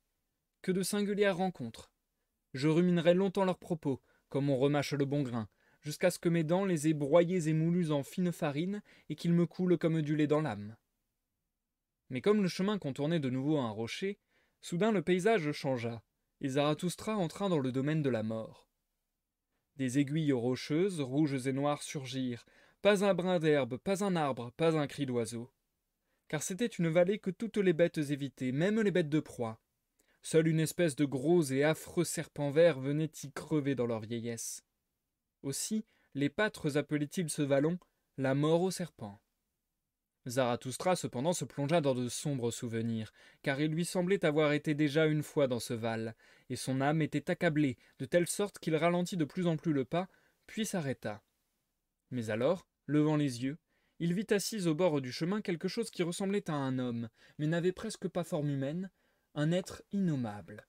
Que de singulières rencontres. Je ruminerai longtemps leurs propos, comme on remâche le bon grain, jusqu'à ce que mes dents les aient broyés et moulus en fine farine, et qu'ils me coulent comme du lait dans l'âme. Mais comme le chemin contournait de nouveau un rocher, soudain le paysage changea, et Zarathustra entra dans le domaine de la mort. Des aiguilles rocheuses, rouges et noires surgirent, pas un brin d'herbe, pas un arbre, pas un cri d'oiseau. Car c'était une vallée que toutes les bêtes évitaient, même les bêtes de proie. Seule une espèce de gros et affreux serpent vert venait y crever dans leur vieillesse. Aussi, les pâtres appelaient-ils ce vallon la mort aux serpents. Zarathustra cependant se plongea dans de sombres souvenirs, car il lui semblait avoir été déjà une fois dans ce val, et son âme était accablée, de telle sorte qu'il ralentit de plus en plus le pas, puis s'arrêta. Mais alors, levant les yeux, il vit assis au bord du chemin quelque chose qui ressemblait à un homme, mais n'avait presque pas forme humaine, un être innommable.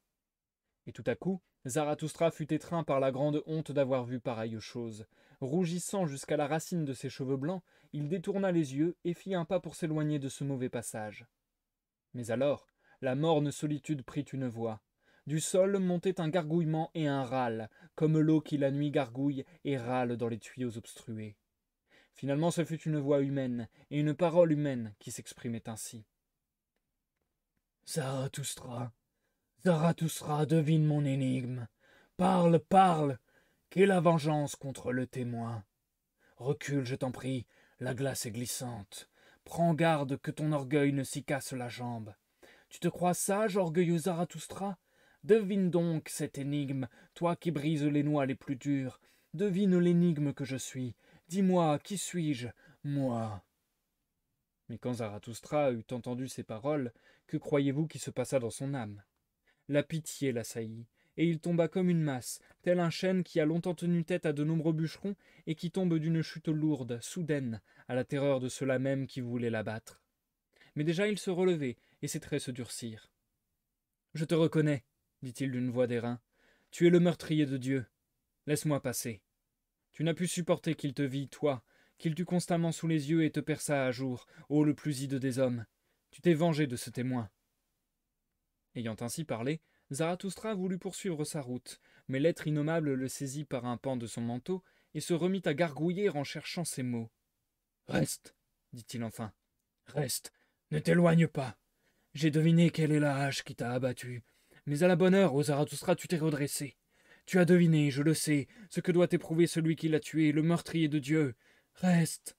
Et tout à coup, Zarathustra fut étreint par la grande honte d'avoir vu pareille chose. Rougissant jusqu'à la racine de ses cheveux blancs, il détourna les yeux et fit un pas pour s'éloigner de ce mauvais passage. Mais alors, la morne solitude prit une voix. Du sol montait un gargouillement et un râle, comme l'eau qui la nuit gargouille et râle dans les tuyaux obstrués. Finalement, ce fut une voix humaine et une parole humaine qui s'exprimait ainsi. Zarathustra, Zarathustra, devine mon énigme. Parle, parle, qu'est la vengeance contre le témoin? Recule, je t'en prie, la glace est glissante. Prends garde que ton orgueil ne s'y casse la jambe. Tu te crois sage, orgueilleux Zarathustra? Devine donc cette énigme, toi qui brises les noix les plus dures. Devine l'énigme que je suis. Dis-moi, qui suis-je, moi? Mais quand Zarathustra eut entendu ces paroles, que croyez-vous qui se passa dans son âme? La pitié l'assaillit, et il tomba comme une masse, tel un chêne qui a longtemps tenu tête à de nombreux bûcherons et qui tombe d'une chute lourde, soudaine, à la terreur de ceux-là même qui voulaient l'abattre. Mais déjà il se relevait, et ses traits se durcirent. « Je te reconnais, dit-il d'une voix d'airain. Tu es le meurtrier de Dieu. Laisse-moi passer. Tu n'as pu supporter qu'il te vît, toi, qu'il t'eût constamment sous les yeux et te perçât à jour, ô le plus hideux des hommes. Tu t'es vengé de ce témoin. » Ayant ainsi parlé, Zarathustra voulut poursuivre sa route, mais l'être innommable le saisit par un pan de son manteau et se remit à gargouiller en cherchant ses mots. « Reste, dit-il enfin, reste, ne t'éloigne pas. J'ai deviné quelle est la hache qui t'a abattu, mais à la bonne heure, ô Zarathustra, tu t'es redressé. Tu as deviné, je le sais, ce que doit éprouver celui qui l'a tué, le meurtrier de Dieu. Reste,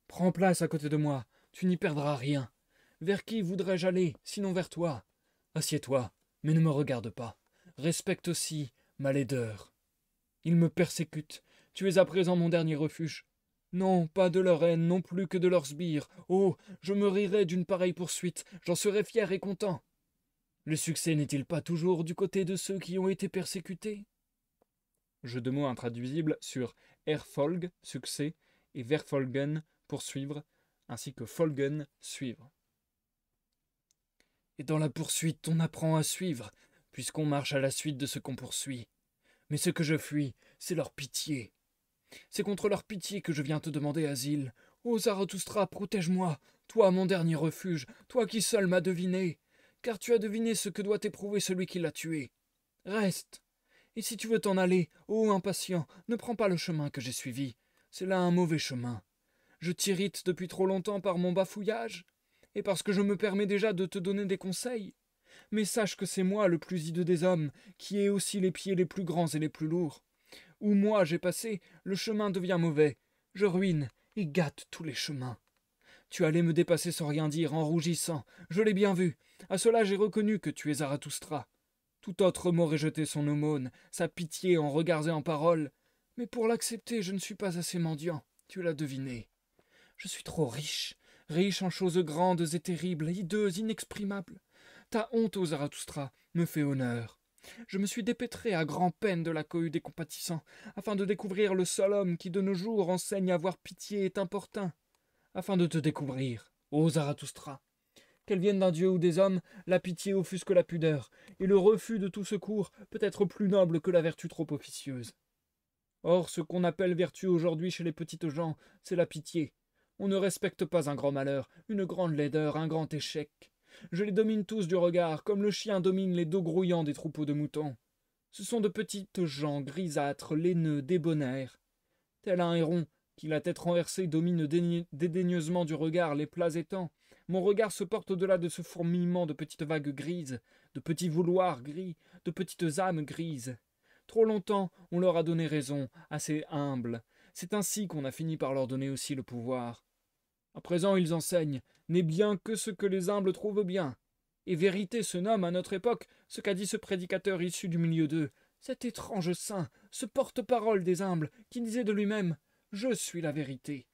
prends place à côté de moi, tu n'y perdras rien. Vers qui voudrais-je aller, sinon vers toi? Assieds-toi, mais ne me regarde pas. Respecte aussi ma laideur. Ils me persécutent. Tu es à présent mon dernier refuge. Non, pas de leur haine, non plus que de leurs sbires. Oh, je me rirais d'une pareille poursuite, j'en serais fier et content. Le succès n'est-il pas toujours du côté de ceux qui ont été persécutés? Jeu de mots intraduisible sur erfolg, succès, et verfolgen, poursuivre, ainsi que folgen, suivre. Et dans la poursuite, on apprend à suivre, puisqu'on marche à la suite de ce qu'on poursuit. Mais ce que je fuis, c'est leur pitié. C'est contre leur pitié que je viens te demander asile. Ô Zarathustra, protège-moi, toi mon dernier refuge, toi qui seul m'as deviné, car tu as deviné ce que doit éprouver celui qui l'a tué. Reste. Et si tu veux t'en aller, ô impatient, ne prends pas le chemin que j'ai suivi. C'est là un mauvais chemin. Je t'irrite depuis trop longtemps par mon bafouillage, et parce que je me permets déjà de te donner des conseils. Mais sache que c'est moi le plus hideux des hommes, qui ai aussi les pieds les plus grands et les plus lourds. Où moi j'ai passé, le chemin devient mauvais. Je ruine et gâte tous les chemins. Tu allais me dépasser sans rien dire, en rougissant. Je l'ai bien vu. À cela j'ai reconnu que tu es Zarathustra. Tout autre m'aurait jeté son aumône, sa pitié en regards et en paroles. Mais pour l'accepter, je ne suis pas assez mendiant. Tu l'as deviné. Je suis trop riche, riche en choses grandes et terribles, hideuses, inexprimables. Ta honte, ô Zarathustra, me fait honneur. Je me suis dépêtré à grand-peine de la cohue des compatissants, afin de découvrir le seul homme qui de nos jours enseigne à avoir pitié et est importun. Afin de te découvrir, ô Zarathustra. Qu'elle vienne d'un dieu ou des hommes, la pitié offusque la pudeur, et le refus de tout secours peut être plus noble que la vertu trop officieuse. Or, ce qu'on appelle vertu aujourd'hui chez les petites gens, c'est la pitié. On ne respecte pas un grand malheur, une grande laideur, un grand échec. Je les domine tous du regard, comme le chien domine les dos grouillants des troupeaux de moutons. Ce sont de petites gens grisâtres, laineux, débonnaires. Tel un héron, qui la tête renversée domine dédaigneusement du regard les plats étangs, mon regard se porte au-delà de ce fourmillement de petites vagues grises, de petits vouloirs gris, de petites âmes grises. Trop longtemps on leur a donné raison, assez humbles. C'est ainsi qu'on a fini par leur donner aussi le pouvoir. À présent ils enseignent, n'est bien que ce que les humbles trouvent bien. Et vérité se nomme à notre époque ce qu'a dit ce prédicateur issu du milieu d'eux, cet étrange saint, ce porte-parole des humbles, qui disait de lui-même « Je suis la vérité ».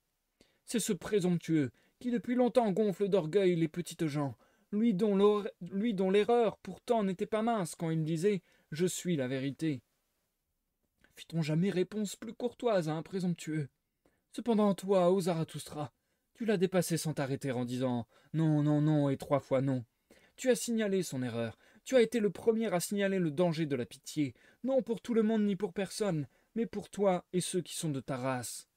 C'est ce présomptueux qui depuis longtemps gonfle d'orgueil les petites gens, lui dont l'erreur pourtant n'était pas mince quand il disait « Je suis la vérité ». Fit-on jamais réponse plus courtoise à un présomptueux? Cependant toi, ô Zarathustra, tu l'as dépassé sans t'arrêter en disant « Non, non, non » et 3 fois « non ». Tu as signalé son erreur, Tu as été le premier à signaler le danger de la pitié, non pour tout le monde ni pour personne, mais pour toi et ceux qui sont de ta race.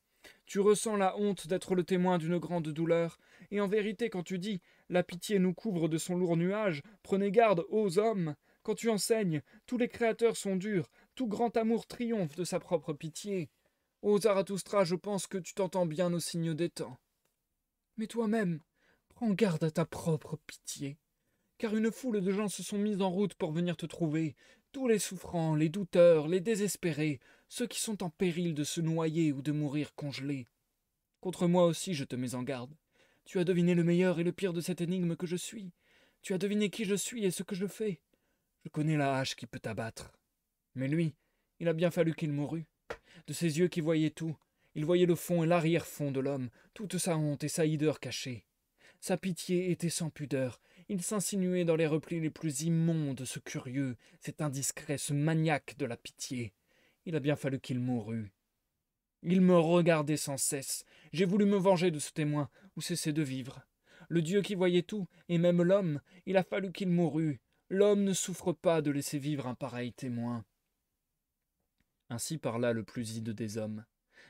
Tu ressens la honte d'être le témoin d'une grande douleur, et en vérité quand tu dis « La pitié nous couvre de son lourd nuage, prenez garde, ô hommes !» Quand tu enseignes « Tous les créateurs sont durs, tout grand amour triomphe de sa propre pitié !» Ô Zarathustra, je pense que tu t'entends bien aux signes des temps. Mais toi-même, prends garde à ta propre pitié, car une foule de gens se sont mis en route pour venir te trouver, tous les souffrants, les douteurs, les désespérés, ceux qui sont en péril de se noyer ou de mourir congelés. Contre moi aussi je te mets en garde. Tu as deviné le meilleur et le pire de cette énigme que je suis. Tu as deviné qui je suis et ce que je fais. Je connais la hache qui peut t'abattre. Mais lui, il a bien fallu qu'il mourût. De ses yeux qui voyaient tout, il voyait le fond et l'arrière-fond de l'homme, toute sa honte et sa hideur cachée. Sa pitié était sans pudeur. Il s'insinuait dans les replis les plus immondes, ce curieux, cet indiscret, ce maniaque de la pitié. Il a bien fallu qu'il mourût. Il me regardait sans cesse. J'ai voulu me venger de ce témoin, ou cesser de vivre. Le Dieu qui voyait tout, et même l'homme, il a fallu qu'il mourût. L'homme ne souffre pas de laisser vivre un pareil témoin. Ainsi parla le plus hideux des hommes.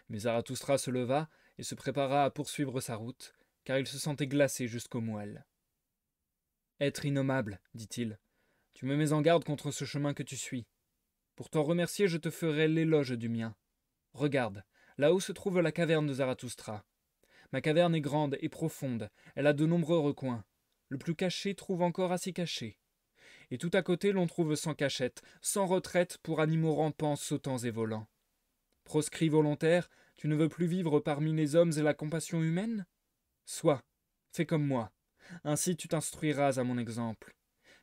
Mais Zarathustra se leva et se prépara à poursuivre sa route, car il se sentait glacé jusqu'aux moelles. « Être innommable, dit-il, tu me mets en garde contre ce chemin que tu suis. Pour t'en remercier, je te ferai l'éloge du mien. Regarde, là-haut se trouve la caverne de Zarathustra. Ma caverne est grande et profonde, elle a de nombreux recoins. Le plus caché trouve encore à s'y cacher. Et tout à côté l'on trouve sans cachette, sans retraite pour animaux rampants, sautants et volants. Proscrit volontaire, tu ne veux plus vivre parmi les hommes et la compassion humaine? Sois, fais comme moi. Ainsi tu t'instruiras à mon exemple.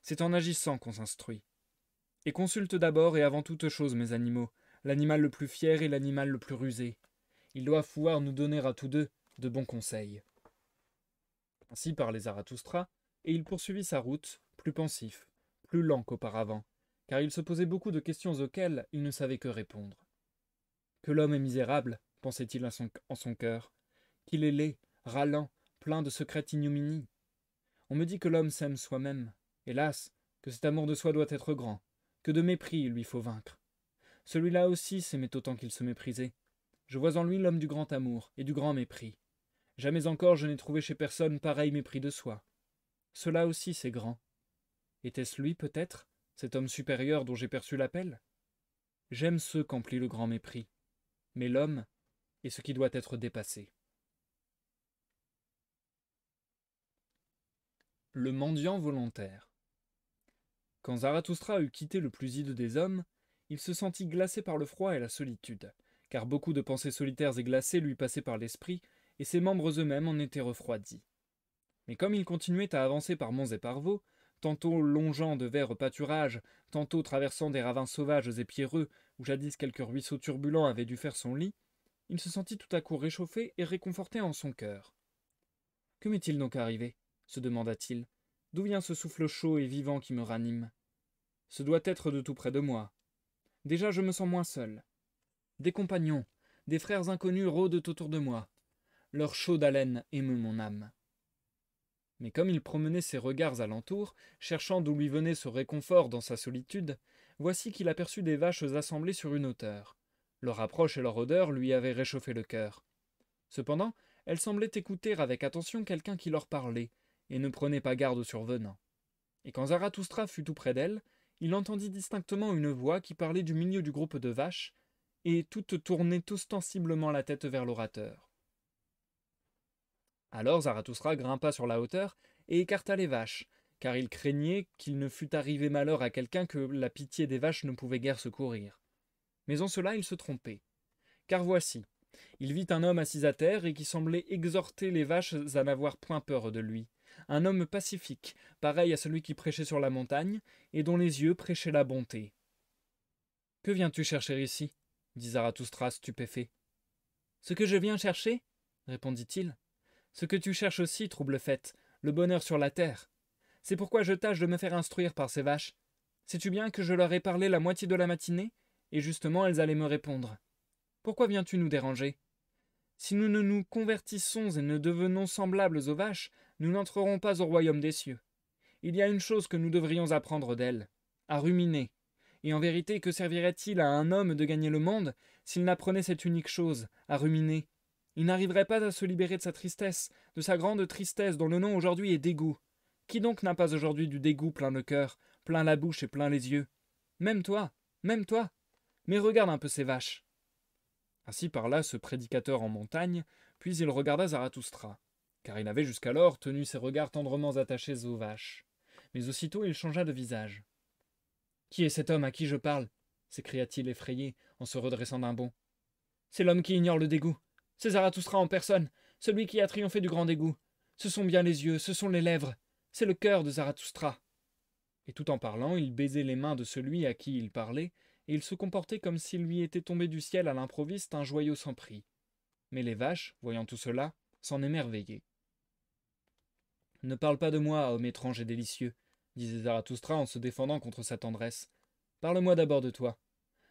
C'est en agissant qu'on s'instruit. Et consulte d'abord et avant toute chose mes animaux, l'animal le plus fier et l'animal le plus rusé. Ils doivent pouvoir nous donner à tous deux de bons conseils. » Ainsi parlait Zarathustra, et il poursuivit sa route, plus pensif, plus lent qu'auparavant, car il se posait beaucoup de questions auxquelles il ne savait que répondre. Que l'homme est misérable, pensait-il en son cœur, qu'il est laid, râlant, plein de secrètes ignominies. On me dit que l'homme s'aime soi-même. Hélas, que cet amour de soi doit être grand, que de mépris il lui faut vaincre. Celui-là aussi s'aimait autant qu'il se méprisait. Je vois en lui l'homme du grand amour et du grand mépris. Jamais encore je n'ai trouvé chez personne pareil mépris de soi. Cela aussi c'est grand. Était-ce lui peut-être, cet homme supérieur dont j'ai perçu l'appel? J'aime ceux qu'emplit le grand mépris, mais l'homme est ce qui doit être dépassé. Le mendiant volontaire. Quand Zarathustra eut quitté le plus hideux des hommes, il se sentit glacé par le froid et la solitude, car beaucoup de pensées solitaires et glacées lui passaient par l'esprit, et ses membres eux-mêmes en étaient refroidis. Mais comme il continuait à avancer par monts et par vaux, tantôt longeant de verts pâturages, tantôt traversant des ravins sauvages et pierreux, où jadis quelque ruisseau turbulent avait dû faire son lit, il se sentit tout à coup réchauffé et réconforté en son cœur. « Que m'est-il donc arrivé ?» se demanda-t-il. « D'où vient ce souffle chaud et vivant qui me ranime? Ce doit être de tout près de moi. Déjà je me sens moins seul. Des compagnons, des frères inconnus rôdent autour de moi. Leur chaude haleine émeut mon âme. » Mais comme il promenait ses regards alentour, cherchant d'où lui venait ce réconfort dans sa solitude, voici qu'il aperçut des vaches assemblées sur une hauteur. Leur approche et leur odeur lui avaient réchauffé le cœur. Cependant, elles semblaient écouter avec attention quelqu'un qui leur parlait, et ne prenait pas garde aux survenants. Et quand Zarathustra fut tout près d'elles, il entendit distinctement une voix qui parlait du milieu du groupe de vaches, et toutes tournaient ostensiblement la tête vers l'orateur. Alors Zarathustra grimpa sur la hauteur et écarta les vaches, car il craignait qu'il ne fût arrivé malheur à quelqu'un que la pitié des vaches ne pouvait guère secourir. Mais en cela il se trompait. Car voici, il vit un homme assis à terre et qui semblait exhorter les vaches à n'avoir point peur de lui. Un homme pacifique, pareil à celui qui prêchait sur la montagne, et dont les yeux prêchaient la bonté. « Que viens-tu chercher ici » dit Zarathustra stupéfait. « Ce que je viens chercher » répondit-il. « Ce que tu cherches aussi, trouble-fête, le bonheur sur la terre. C'est pourquoi je tâche de me faire instruire par ces vaches. Sais-tu bien que je leur ai parlé la moitié de la matinée, et justement elles allaient me répondre. Pourquoi viens-tu nous déranger? Si nous ne nous convertissons et ne devenons semblables aux vaches, nous n'entrerons pas au royaume des cieux. Il y a une chose que nous devrions apprendre d'elles. à ruminer. Et en vérité, que servirait-il à un homme de gagner le monde s'il n'apprenait cette unique chose, à ruminer? Il n'arriverait pas à se libérer de sa tristesse, de sa grande tristesse dont le nom aujourd'hui est dégoût. Qui donc n'a pas aujourd'hui du dégoût plein le cœur, plein la bouche et plein les yeux? Même toi, même toi. Mais regarde un peu ces vaches. Ainsi parla ce prédicateur en montagne, puis il regarda Zarathustra, car il avait jusqu'alors tenu ses regards tendrement attachés aux vaches. Mais aussitôt il changea de visage. Qui est cet homme à qui je parle? S'écria-t-il effrayé, en se redressant d'un bond. C'est l'homme qui ignore le dégoût. C'est Zarathustra en personne, celui qui a triomphé du grand dégoût. Ce sont bien les yeux, ce sont les lèvres, c'est le cœur de Zarathustra. Et tout en parlant, il baisait les mains de celui à qui il parlait, et il se comportait comme s'il lui était tombé du ciel à l'improviste un joyau sans prix. Mais les vaches, voyant tout cela, s'en émerveillaient. Ne parle pas de moi, homme étrange et délicieux, disait Zarathustra en se défendant contre sa tendresse. Parle-moi d'abord de toi.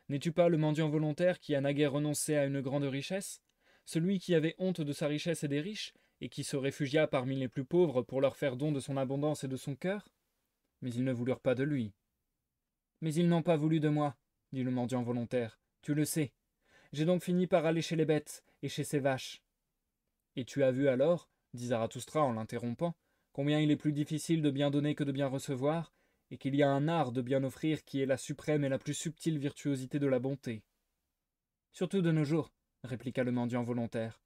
N'es-tu pas le mendiant volontaire qui a naguère renoncé à une grande richesse? Celui qui avait honte de sa richesse et des riches, et qui se réfugia parmi les plus pauvres pour leur faire don de son abondance et de son cœur? Mais ils ne voulurent pas de lui. Mais ils n'ont pas voulu de moi, dit le mendiant volontaire. Tu le sais. J'ai donc fini par aller chez les bêtes et chez ces vaches. Et tu as vu alors, dit Zarathustra en l'interrompant, combien il est plus difficile de bien donner que de bien recevoir, et qu'il y a un art de bien offrir qui est la suprême et la plus subtile virtuosité de la bonté. Surtout de nos jours, répliqua le mendiant volontaire.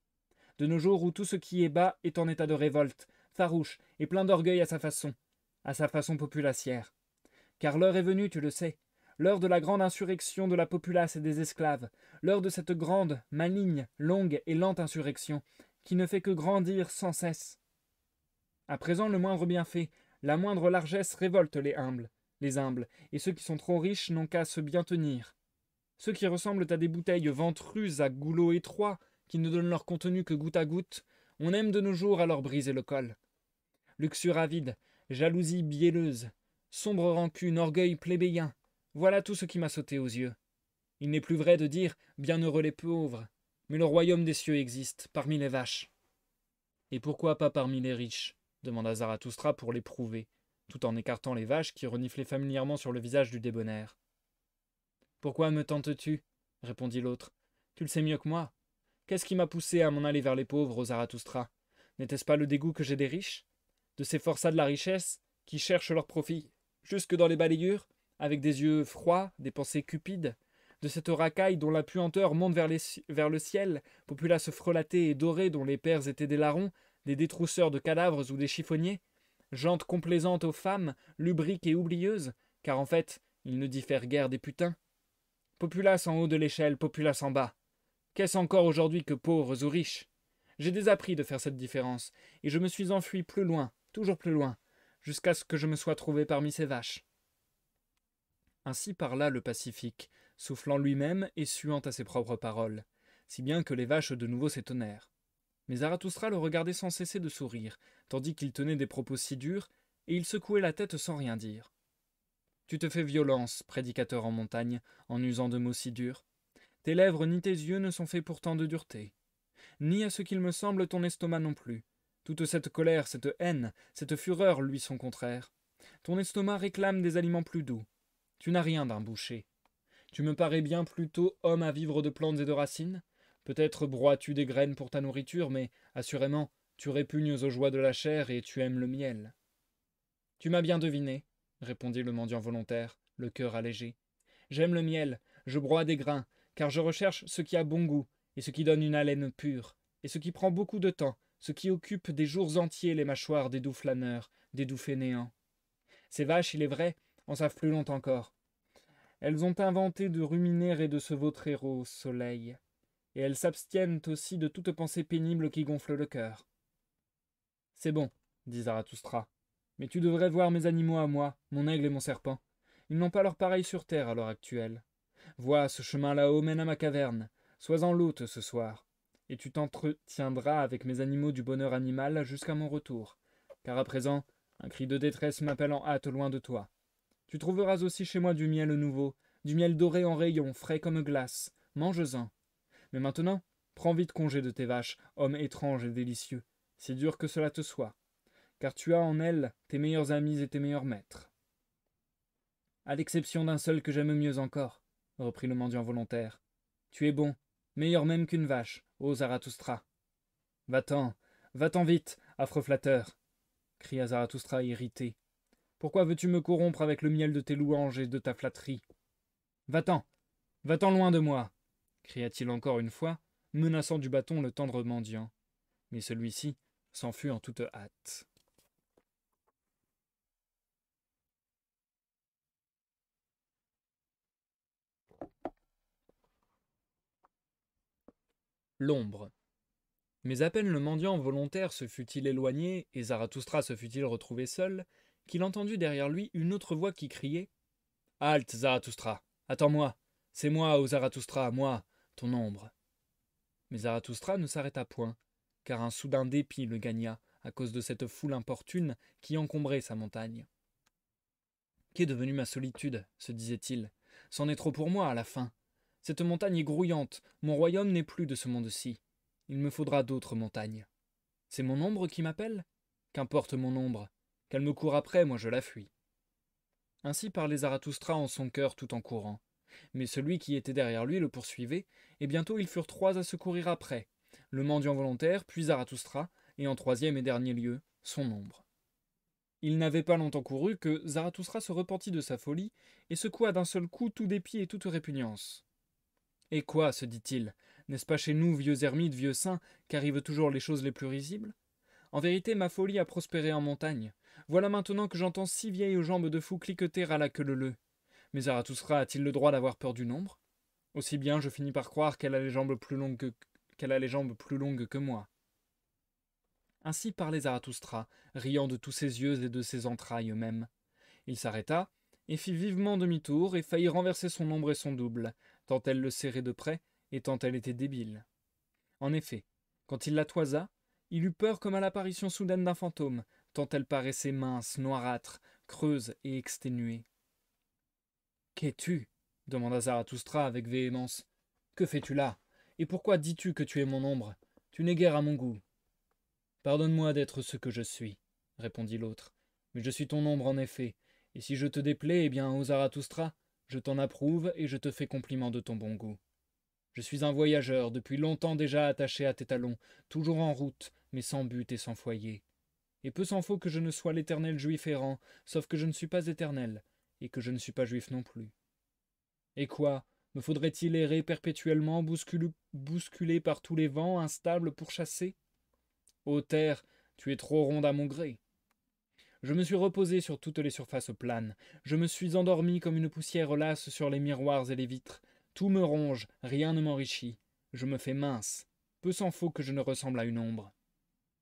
De nos jours où tout ce qui est bas est en état de révolte, farouche et plein d'orgueil à sa façon populacière. Car l'heure est venue, tu le sais, l'heure de la grande insurrection de la populace et des esclaves, l'heure de cette grande, maligne, longue et lente insurrection, qui ne fait que grandir sans cesse. À présent, le moindre bienfait, la moindre largesse révolte les humbles, et ceux qui sont trop riches n'ont qu'à se bien tenir. Ceux qui ressemblent à des bouteilles ventrues à goulot étroit, qui ne donnent leur contenu que goutte à goutte, on aime de nos jours à leur briser le col. Luxure avide, jalousie bielleuse, sombre rancune, orgueil plébéien, voilà tout ce qui m'a sauté aux yeux. Il n'est plus vrai de dire « bienheureux les pauvres », mais le royaume des cieux existe, parmi les vaches. Et pourquoi pas parmi les riches? Demanda Zarathustra pour l'éprouver, tout en écartant les vaches qui reniflaient familièrement sur le visage du débonnaire. Pourquoi me tentes-tu? Répondit l'autre. Tu le sais mieux que moi. Qu'est-ce qui m'a poussé à m'en aller vers les pauvres, ô Zarathustra? N'était-ce pas le dégoût que j'ai des riches? De ces forçats de la richesse, qui cherchent leur profit jusque dans les balayures, avec des yeux froids, des pensées cupides, de cette racaille dont la puanteur monte vers le ciel, populace frelatée et dorée dont les pères étaient des larrons, des détrousseurs de cadavres ou des chiffonniers, gente complaisante aux femmes, lubriques et oublieuses, car en fait, ils ne diffèrent guère des putains. Populace en haut de l'échelle, populace en bas. Qu'est-ce encore aujourd'hui que pauvres ou riches? J'ai désappris de faire cette différence, et je me suis enfui plus loin, toujours plus loin, jusqu'à ce que je me sois trouvé parmi ces vaches. Ainsi parla le pacifique, soufflant lui-même et suant à ses propres paroles, si bien que les vaches de nouveau s'étonnèrent. Mais Zarathustra le regardait sans cesser de sourire, tandis qu'il tenait des propos si durs, et il secouait la tête sans rien dire. Tu te fais violence, prédicateur en montagne, en usant de mots si durs. Tes lèvres ni tes yeux ne sont faits pourtant de dureté. Ni à ce qu'il me semble ton estomac non plus. Toute cette colère, cette haine, cette fureur lui sont contraires. Ton estomac réclame des aliments plus doux. Tu n'as rien d'un boucher. Tu me parais bien plutôt homme à vivre de plantes et de racines. Peut-être broies-tu des graines pour ta nourriture, mais, assurément, tu répugnes aux joies de la chair et tu aimes le miel. Tu m'as bien deviné, répondit le mendiant volontaire, le cœur allégé. J'aime le miel, je broie des grains, car je recherche ce qui a bon goût, et ce qui donne une haleine pure, et ce qui prend beaucoup de temps, ce qui occupe des jours entiers les mâchoires des doux flâneurs, des doux fainéants. Ces vaches, il est vrai, en savent plus long encore. Elles ont inventé de ruminer et de se vautrer au soleil, et elles s'abstiennent aussi de toute pensée pénible qui gonfle le cœur. C'est bon, dit Zarathustra, mais tu devrais voir mes animaux à moi, mon aigle et mon serpent. Ils n'ont pas leur pareil sur terre à l'heure actuelle. Vois, ce chemin là-haut mène à ma caverne. Sois-en l'hôte ce soir, et tu t'entretiendras avec mes animaux du bonheur animal jusqu'à mon retour, car à présent, un cri de détresse m'appelle en hâte loin de toi. Tu trouveras aussi chez moi du miel nouveau, du miel doré en rayons, frais comme glace. Mange-en. Mais maintenant, prends vite congé de tes vaches, homme étrange et délicieux, si dur que cela te soit, car tu as en elles tes meilleurs amis et tes meilleurs maîtres. À l'exception d'un seul que j'aime mieux encore, reprit le mendiant volontaire. Tu es bon, meilleur même qu'une vache, ô Zarathustra. Va-t'en, va-t'en vite, affreux flatteur, cria Zarathustra irrité. Pourquoi veux-tu me corrompre avec le miel de tes louanges et de ta flatterie? Va-t'en, va-t'en loin de moi, cria-t-il encore une fois, menaçant du bâton le tendre mendiant. Mais celui-ci s'enfuit en toute hâte. L'ombre. Mais à peine le mendiant volontaire se fut-il éloigné, et Zarathustra se fut-il retrouvé seul, qu'il entendit derrière lui une autre voix qui criait « Halte, Zarathustra, attends-moi, c'est moi, ô Zarathustra, moi, ton ombre. » Mais Zarathustra ne s'arrêta point, car un soudain dépit le gagna à cause de cette foule importune qui encombrait sa montagne. « Qu'est devenue ma solitude, se disait-il, c'en est trop pour moi à la fin. Cette montagne est grouillante, mon royaume n'est plus de ce monde-ci. Il me faudra d'autres montagnes. C'est mon ombre qui m'appelle? Qu'importe mon ombre, qu'elle me court après, moi je la fuis. » Ainsi parlait Zarathustra en son cœur tout en courant. Mais celui qui était derrière lui le poursuivait, et bientôt ils furent trois à se courir après, le mendiant volontaire, puis Zarathustra, et en troisième et dernier lieu, son ombre. Il n'avait pas longtemps couru que Zarathustra se repentit de sa folie, et secoua d'un seul coup tout dépit et toute répugnance. « Et quoi, se dit-il, n'est-ce pas chez nous, vieux ermites, vieux saints, qu'arrivent toujours les choses les plus risibles? En vérité, ma folie a prospéré en montagne. Voilà maintenant que j'entends six vieilles jambes de fou cliqueter à la queue leu. Mais Zarathustra a-t-il le droit d'avoir peur du nombre? Aussi bien je finis par croire qu'elle a les jambes plus longues que moi. » Ainsi parlait Zarathustra, riant de tous ses yeux et de ses entrailles même. Il s'arrêta, et fit vivement demi-tour, et faillit renverser son ombre et son double, tant elle le serrait de près, et tant elle était débile. En effet, quand il la toisa, il eut peur comme à l'apparition soudaine d'un fantôme, tant elle paraissait mince, noirâtre, creuse et exténuée. « Qu'es-tu » demanda Zarathustra avec véhémence. « Que fais-tu là? Et pourquoi dis-tu que tu es mon ombre? Tu n'es guère à mon goût. »« Pardonne-moi d'être ce que je suis, répondit l'autre, mais je suis ton ombre en effet, et si je te déplais, eh bien, ô Zarathustra, je t'en approuve et je te fais compliment de ton bon goût. Je suis un voyageur, depuis longtemps déjà attaché à tes talons, toujours en route, mais sans but et sans foyer. Et peu s'en faut que je ne sois l'éternel juif errant, sauf que je ne suis pas éternel, et que je ne suis pas juif non plus. Et quoi, me faudrait-il errer perpétuellement, bousculé par tous les vents, instable, pourchassé? Ô terre, tu es trop ronde à mon gré. Je me suis reposé sur toutes les surfaces planes, je me suis endormi comme une poussière lasse sur les miroirs et les vitres. Tout me ronge, rien ne m'enrichit, je me fais mince, peu s'en faut que je ne ressemble à une ombre.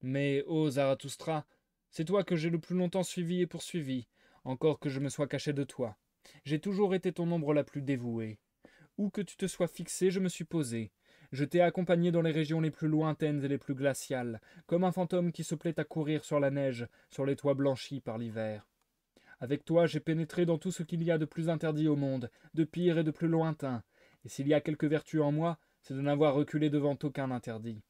Mais, ô Zarathustra, c'est toi que j'ai le plus longtemps suivi et poursuivi, encore que je me sois caché de toi. J'ai toujours été ton ombre la plus dévouée. Où que tu te sois fixé, je me suis posé. Je t'ai accompagné dans les régions les plus lointaines et les plus glaciales, comme un fantôme qui se plaît à courir sur la neige, sur les toits blanchis par l'hiver. Avec toi, j'ai pénétré dans tout ce qu'il y a de plus interdit au monde, de pire et de plus lointain, et s'il y a quelque vertu en moi, c'est de n'avoir reculé devant aucun interdit.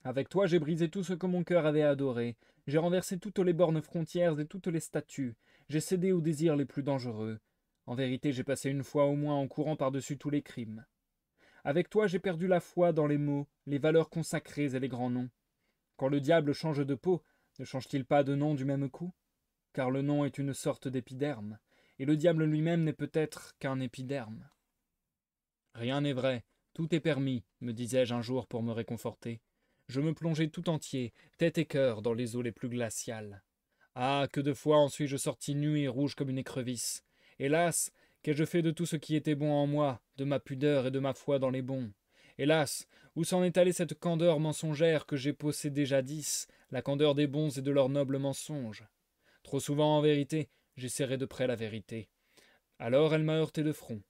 Avec toi, j'ai brisé tout ce que mon cœur avait adoré, j'ai renversé toutes les bornes frontières et toutes les statues, j'ai cédé aux désirs les plus dangereux. En vérité, j'ai passé une fois au moins en courant par-dessus tous les crimes. Avec toi, j'ai perdu la foi dans les mots, les valeurs consacrées et les grands noms. Quand le diable change de peau, ne change-t-il pas de nom du même coup? Car le nom est une sorte d'épiderme, et le diable lui-même n'est peut-être qu'un épiderme. Rien n'est vrai, tout est permis, me disais-je un jour pour me réconforter. Je me plongeai tout entier, tête et cœur, dans les eaux les plus glaciales. Ah, que de fois en suis-je sorti nu et rouge comme une écrevisse. Hélas, qu'ai-je fait de tout ce qui était bon en moi, de ma pudeur et de ma foi dans les bons? Hélas, où s'en est allée cette candeur mensongère que j'ai possédée jadis, la candeur des bons et de leurs nobles mensonges? Trop souvent, en vérité, j'ai serré de près la vérité. Alors elle m'a heurté de front.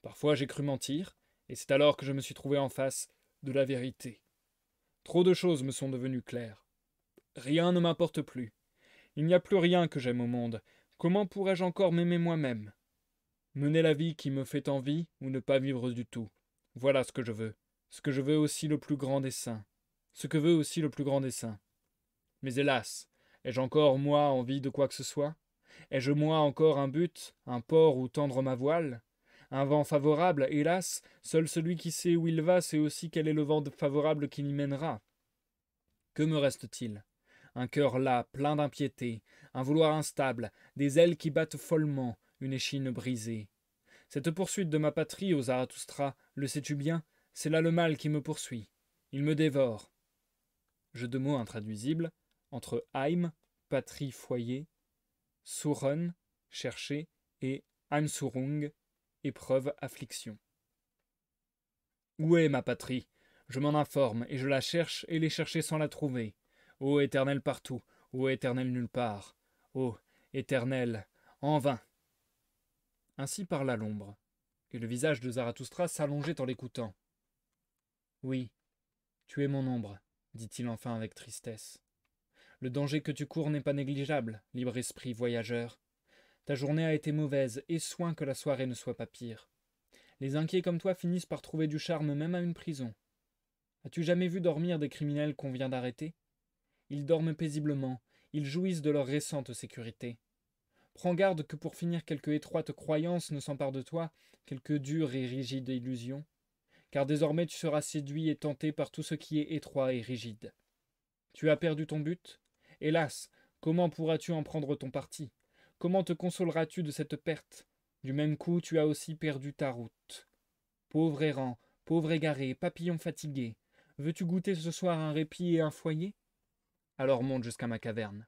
Parfois j'ai cru mentir, et c'est alors que je me suis trouvé en face de la vérité. Trop de choses me sont devenues claires. Rien ne m'importe plus. Il n'y a plus rien que j'aime au monde. Comment pourrais-je encore m'aimer moi-même? Mener la vie qui me fait envie ou ne pas vivre du tout. Voilà ce que je veux. Ce que je veux aussi le plus grand des saints. Ce que veut aussi le plus grand des saints. Mais hélas, ai-je encore, moi, envie de quoi que ce soit? Ai-je moi encore un but, un port où tendre ma voile? Un vent favorable, hélas, seul celui qui sait où il va sait aussi quel est le vent favorable qui l'y mènera. Que me reste-t-il? Un cœur las, plein d'impiété, un vouloir instable, des ailes qui battent follement, une échine brisée. Cette poursuite de ma patrie, ô Zarathustra, le sais-tu bien, c'est là le mal qui me poursuit. Il me dévore. Jeu de mots intraduisible entre Heim, patrie, foyer, Suren, chercher, et Heimsurung, épreuve, affliction. Où est ma patrie? Je m'en informe, et je la cherche, et l'ai chercher sans la trouver. Ô Éternel partout, ô Éternel nulle part. Ô Éternel, en vain. Ainsi parla l'ombre, et le visage de Zarathustra s'allongeait en l'écoutant. Oui, tu es mon ombre, dit-il enfin avec tristesse. Le danger que tu cours n'est pas négligeable, libre esprit voyageur. Ta journée a été mauvaise, et soin que la soirée ne soit pas pire. Les inquiets comme toi finissent par trouver du charme même à une prison. As-tu jamais vu dormir des criminels qu'on vient d'arrêter? Ils dorment paisiblement, ils jouissent de leur récente sécurité. Prends garde que pour finir quelque étroite croyance ne s'empare de toi, quelque dure et rigide illusion, car désormais tu seras séduit et tenté par tout ce qui est étroit et rigide. Tu as perdu ton but? Hélas, comment pourras-tu en prendre ton parti? Comment te consoleras-tu de cette perte? Du même coup, tu as aussi perdu ta route. Pauvre errant, pauvre égaré, papillon fatigué, veux-tu goûter ce soir un répit et un foyer? Alors monte jusqu'à ma caverne.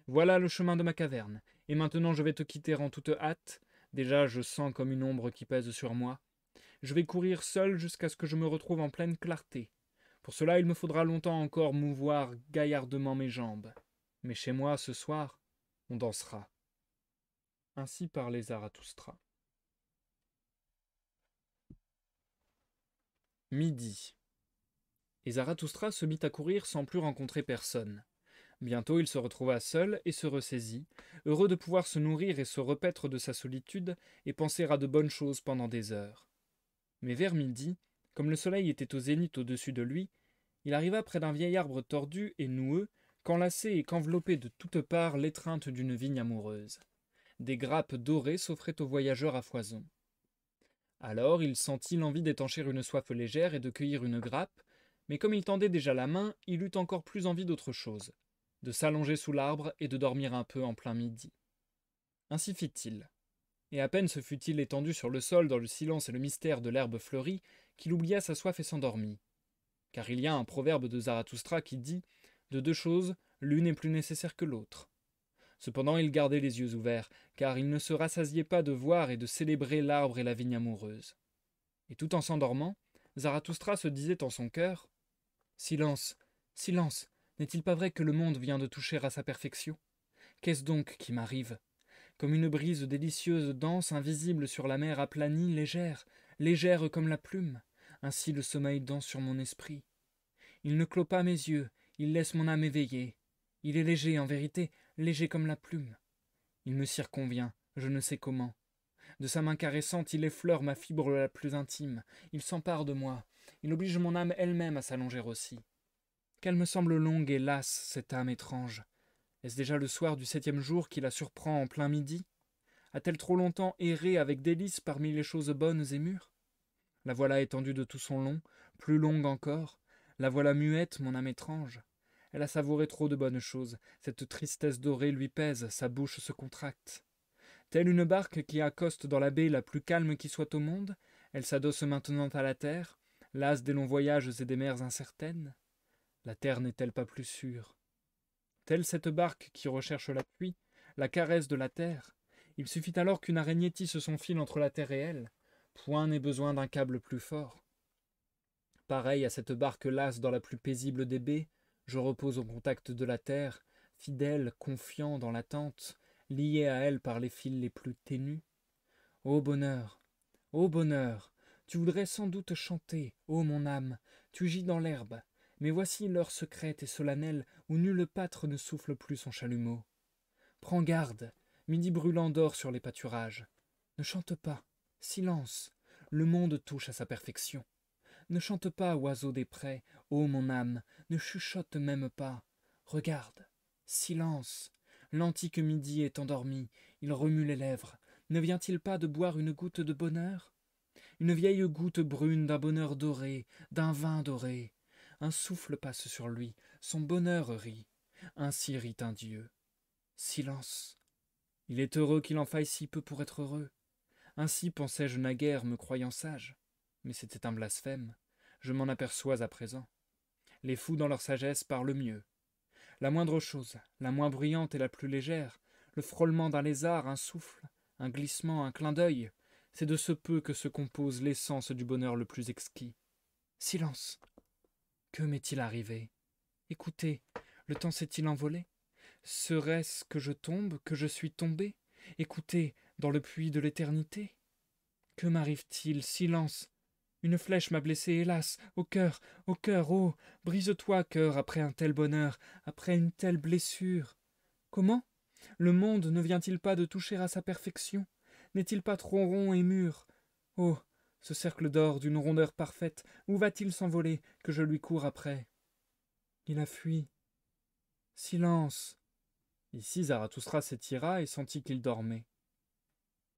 Voilà le chemin de ma caverne, et maintenant je vais te quitter en toute hâte. Déjà je sens comme une ombre qui pèse sur moi. Je vais courir seul jusqu'à ce que je me retrouve en pleine clarté. Pour cela il me faudra longtemps encore mouvoir gaillardement mes jambes. Mais chez moi, ce soir, on dansera. Ainsi parlait Zarathustra. Midi. Et Zarathustra se mit à courir sans plus rencontrer personne. Bientôt il se retrouva seul et se ressaisit, heureux de pouvoir se nourrir et se repaître de sa solitude et penser à de bonnes choses pendant des heures. Mais vers midi, comme le soleil était au zénith au-dessus de lui, il arriva près d'un vieil arbre tordu et noueux, qu'enlacé et qu'enveloppait de toutes parts l'étreinte d'une vigne amoureuse. Des grappes dorées s'offraient aux voyageurs à foison. Alors il sentit l'envie d'étancher une soif légère et de cueillir une grappe, mais comme il tendait déjà la main, il eut encore plus envie d'autre chose, de s'allonger sous l'arbre et de dormir un peu en plein midi. Ainsi fit-il, et à peine se fut-il étendu sur le sol dans le silence et le mystère de l'herbe fleurie, qu'il oublia sa soif et s'endormit. Car il y a un proverbe de Zarathustra qui dit « De deux choses, l'une est plus nécessaire que l'autre ». Cependant il gardait les yeux ouverts, car il ne se rassasiait pas de voir et de célébrer l'arbre et la vigne amoureuse. Et tout en s'endormant, Zarathustra se disait en son cœur « Silence, silence, n'est-il pas vrai que le monde vient de toucher à sa perfection? Qu'est-ce donc qui m'arrive? Comme une brise délicieuse danse invisible sur la mer aplanie, légère, légère comme la plume, ainsi le sommeil danse sur mon esprit. Il ne clôt pas mes yeux, il laisse mon âme éveillée. Il est léger, en vérité, léger comme la plume. Il me circonvient, je ne sais comment. De sa main caressante, il effleure ma fibre la plus intime. Il s'empare de moi. Il oblige mon âme elle-même à s'allonger aussi. Qu'elle me semble longue et lasse, cette âme étrange. Est-ce déjà le soir du 7e jour qui la surprend en plein midi? A-t-elle trop longtemps erré avec délice parmi les choses bonnes et mûres? La voilà étendue de tout son long, plus longue encore. La voilà muette, mon âme étrange. Elle a savouré trop de bonnes choses. Cette tristesse dorée lui pèse, sa bouche se contracte. Telle une barque qui accoste dans la baie la plus calme qui soit au monde, elle s'adosse maintenant à la terre, lasse des longs voyages et des mers incertaines. La terre n'est-elle pas plus sûre? Telle cette barque qui recherche l'appui, la caresse de la terre, il suffit alors qu'une araignée tisse son fil entre la terre et elle. Point n'est besoin d'un câble plus fort. Pareil à cette barque lasse dans la plus paisible des baies, je repose au contact de la terre, fidèle, confiant dans l'attente, lié à elle par les fils les plus ténus. Ô bonheur, ô bonheur, tu voudrais sans doute chanter, ô mon âme, tu gis dans l'herbe, mais voici l'heure secrète et solennelle où nul pâtre ne souffle plus son chalumeau. Prends garde, midi brûlant dort sur les pâturages. Ne chante pas, silence, le monde touche à sa perfection. Ne chante pas, oiseau des prés, ô mon âme, ne chuchote même pas. Regarde, silence, L'antique midi est endormi, il remue les lèvres. Ne vient-il pas de boire une goutte de bonheur? Une vieille goutte brune d'un bonheur doré, d'un vin doré. Un souffle passe sur lui, son bonheur rit. Ainsi rit un dieu. Silence. Il est heureux qu'il en faille si peu pour être heureux. Ainsi pensais-je naguère, me croyant sage. Mais c'était un blasphème. Je m'en aperçois à présent. Les fous dans leur sagesse parlent mieux. La moindre chose, la moins bruyante et la plus légère, le frôlement d'un lézard, un souffle, un glissement, un clin d'œil, c'est de ce peu que se compose l'essence du bonheur le plus exquis. Silence. Que m'est-il arrivé? Écoutez, le temps s'est-il envolé? Serait-ce que je tombe, que je suis tombé? Écoutez, dans le puits de l'éternité? Que m'arrive-t-il? Silence. Une flèche m'a blessé, hélas, au cœur, oh, brise-toi, cœur, après un tel bonheur, après une telle blessure. Comment? Le monde ne vient-il pas de toucher à sa perfection? N'est-il pas trop rond et mûr? Oh, ce cercle d'or d'une rondeur parfaite, où va-t-il s'envoler, que je lui cours après? Il a fui. Silence. Ici Zarathustra s'étira et sentit qu'il dormait.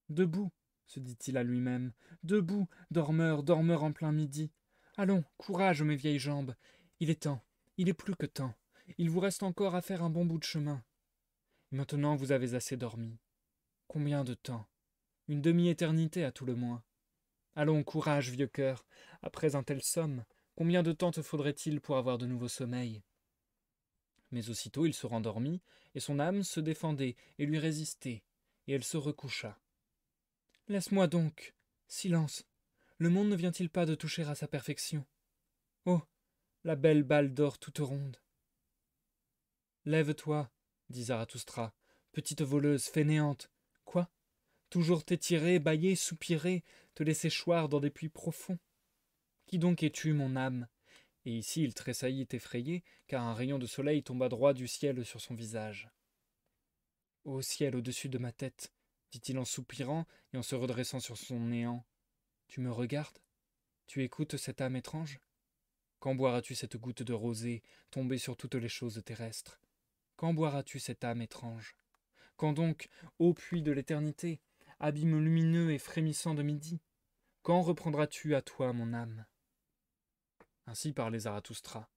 Debout, se dit-il à lui-même, debout, dormeur, dormeur en plein midi. Allons, courage, mes vieilles jambes. Il est temps, il est plus que temps. Il vous reste encore à faire un bon bout de chemin. Maintenant vous avez assez dormi. Combien de temps? Une demi-éternité à tout le moins. Allons, courage, vieux cœur. Après un tel somme, combien de temps te faudrait-il pour avoir de nouveau sommeil? Mais aussitôt il se rendormit, et son âme se défendait et lui résistait, et elle se recoucha. Laisse-moi donc. Silence. Le monde ne vient-il pas de toucher à sa perfection? Oh, la belle balle d'or toute ronde. Lève-toi, dit Zarathustra, petite voleuse fainéante. Quoi? Toujours t'étirer, bâiller, soupirer, te laisser choir dans des puits profonds? Qui donc es-tu, mon âme? Et ici il tressaillit effrayé, car un rayon de soleil tomba droit du ciel sur son visage. Ô ciel au-dessus de ma tête, dit-il en soupirant et en se redressant sur son néant. Tu me regardes? Tu écoutes cette âme étrange? Quand boiras-tu cette goutte de rosée tombée sur toutes les choses terrestres? Quand boiras-tu cette âme étrange? Quand donc, ô puits de l'éternité, abîme lumineux et frémissant de midi, quand reprendras-tu à toi mon âme? Ainsi parlait Zarathustra.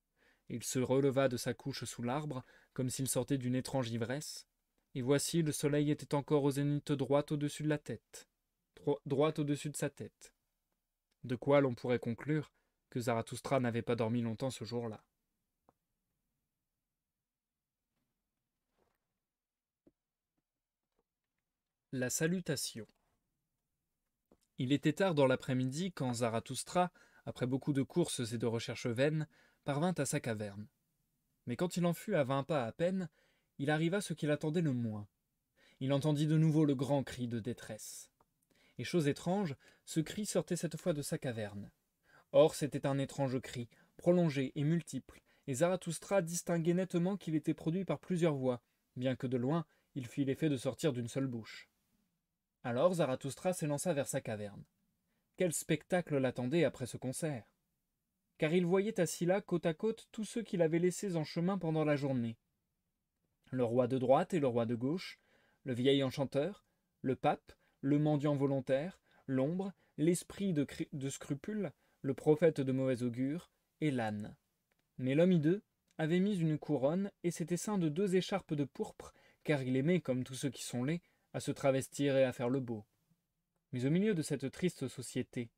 Il se releva de sa couche sous l'arbre, comme s'il sortait d'une étrange ivresse, et voici le soleil était encore au zénith droit au-dessus de la tête, droit au-dessus de sa tête. De quoi l'on pourrait conclure que Zarathustra n'avait pas dormi longtemps ce jour-là. La salutation. Il était tard dans l'après-midi quand Zarathustra, après beaucoup de courses et de recherches vaines, parvint à sa caverne. Mais quand il en fut à 20 pas à peine, il arriva ce qu'il attendait le moins. Il entendit de nouveau le grand cri de détresse. Et chose étrange, ce cri sortait cette fois de sa caverne. Or c'était un étrange cri, prolongé et multiple, et Zarathustra distinguait nettement qu'il était produit par plusieurs voix, bien que de loin il fît l'effet de sortir d'une seule bouche. Alors Zarathustra s'élança vers sa caverne. Quel spectacle l'attendait après ce concert! Car il voyait assis là, côte à côte, tous ceux qu'il avait laissés en chemin pendant la journée. Le roi de droite et le roi de gauche, le vieil enchanteur, le pape, le mendiant volontaire, l'ombre, l'esprit de scrupule, le prophète de mauvais augure, et l'âne. Mais l'homme hideux avait mis une couronne et s'était ceint de 2 écharpes de pourpre, car il aimait, comme tous ceux qui sont laids, à se travestir et à faire le beau. Mais au milieu de cette triste société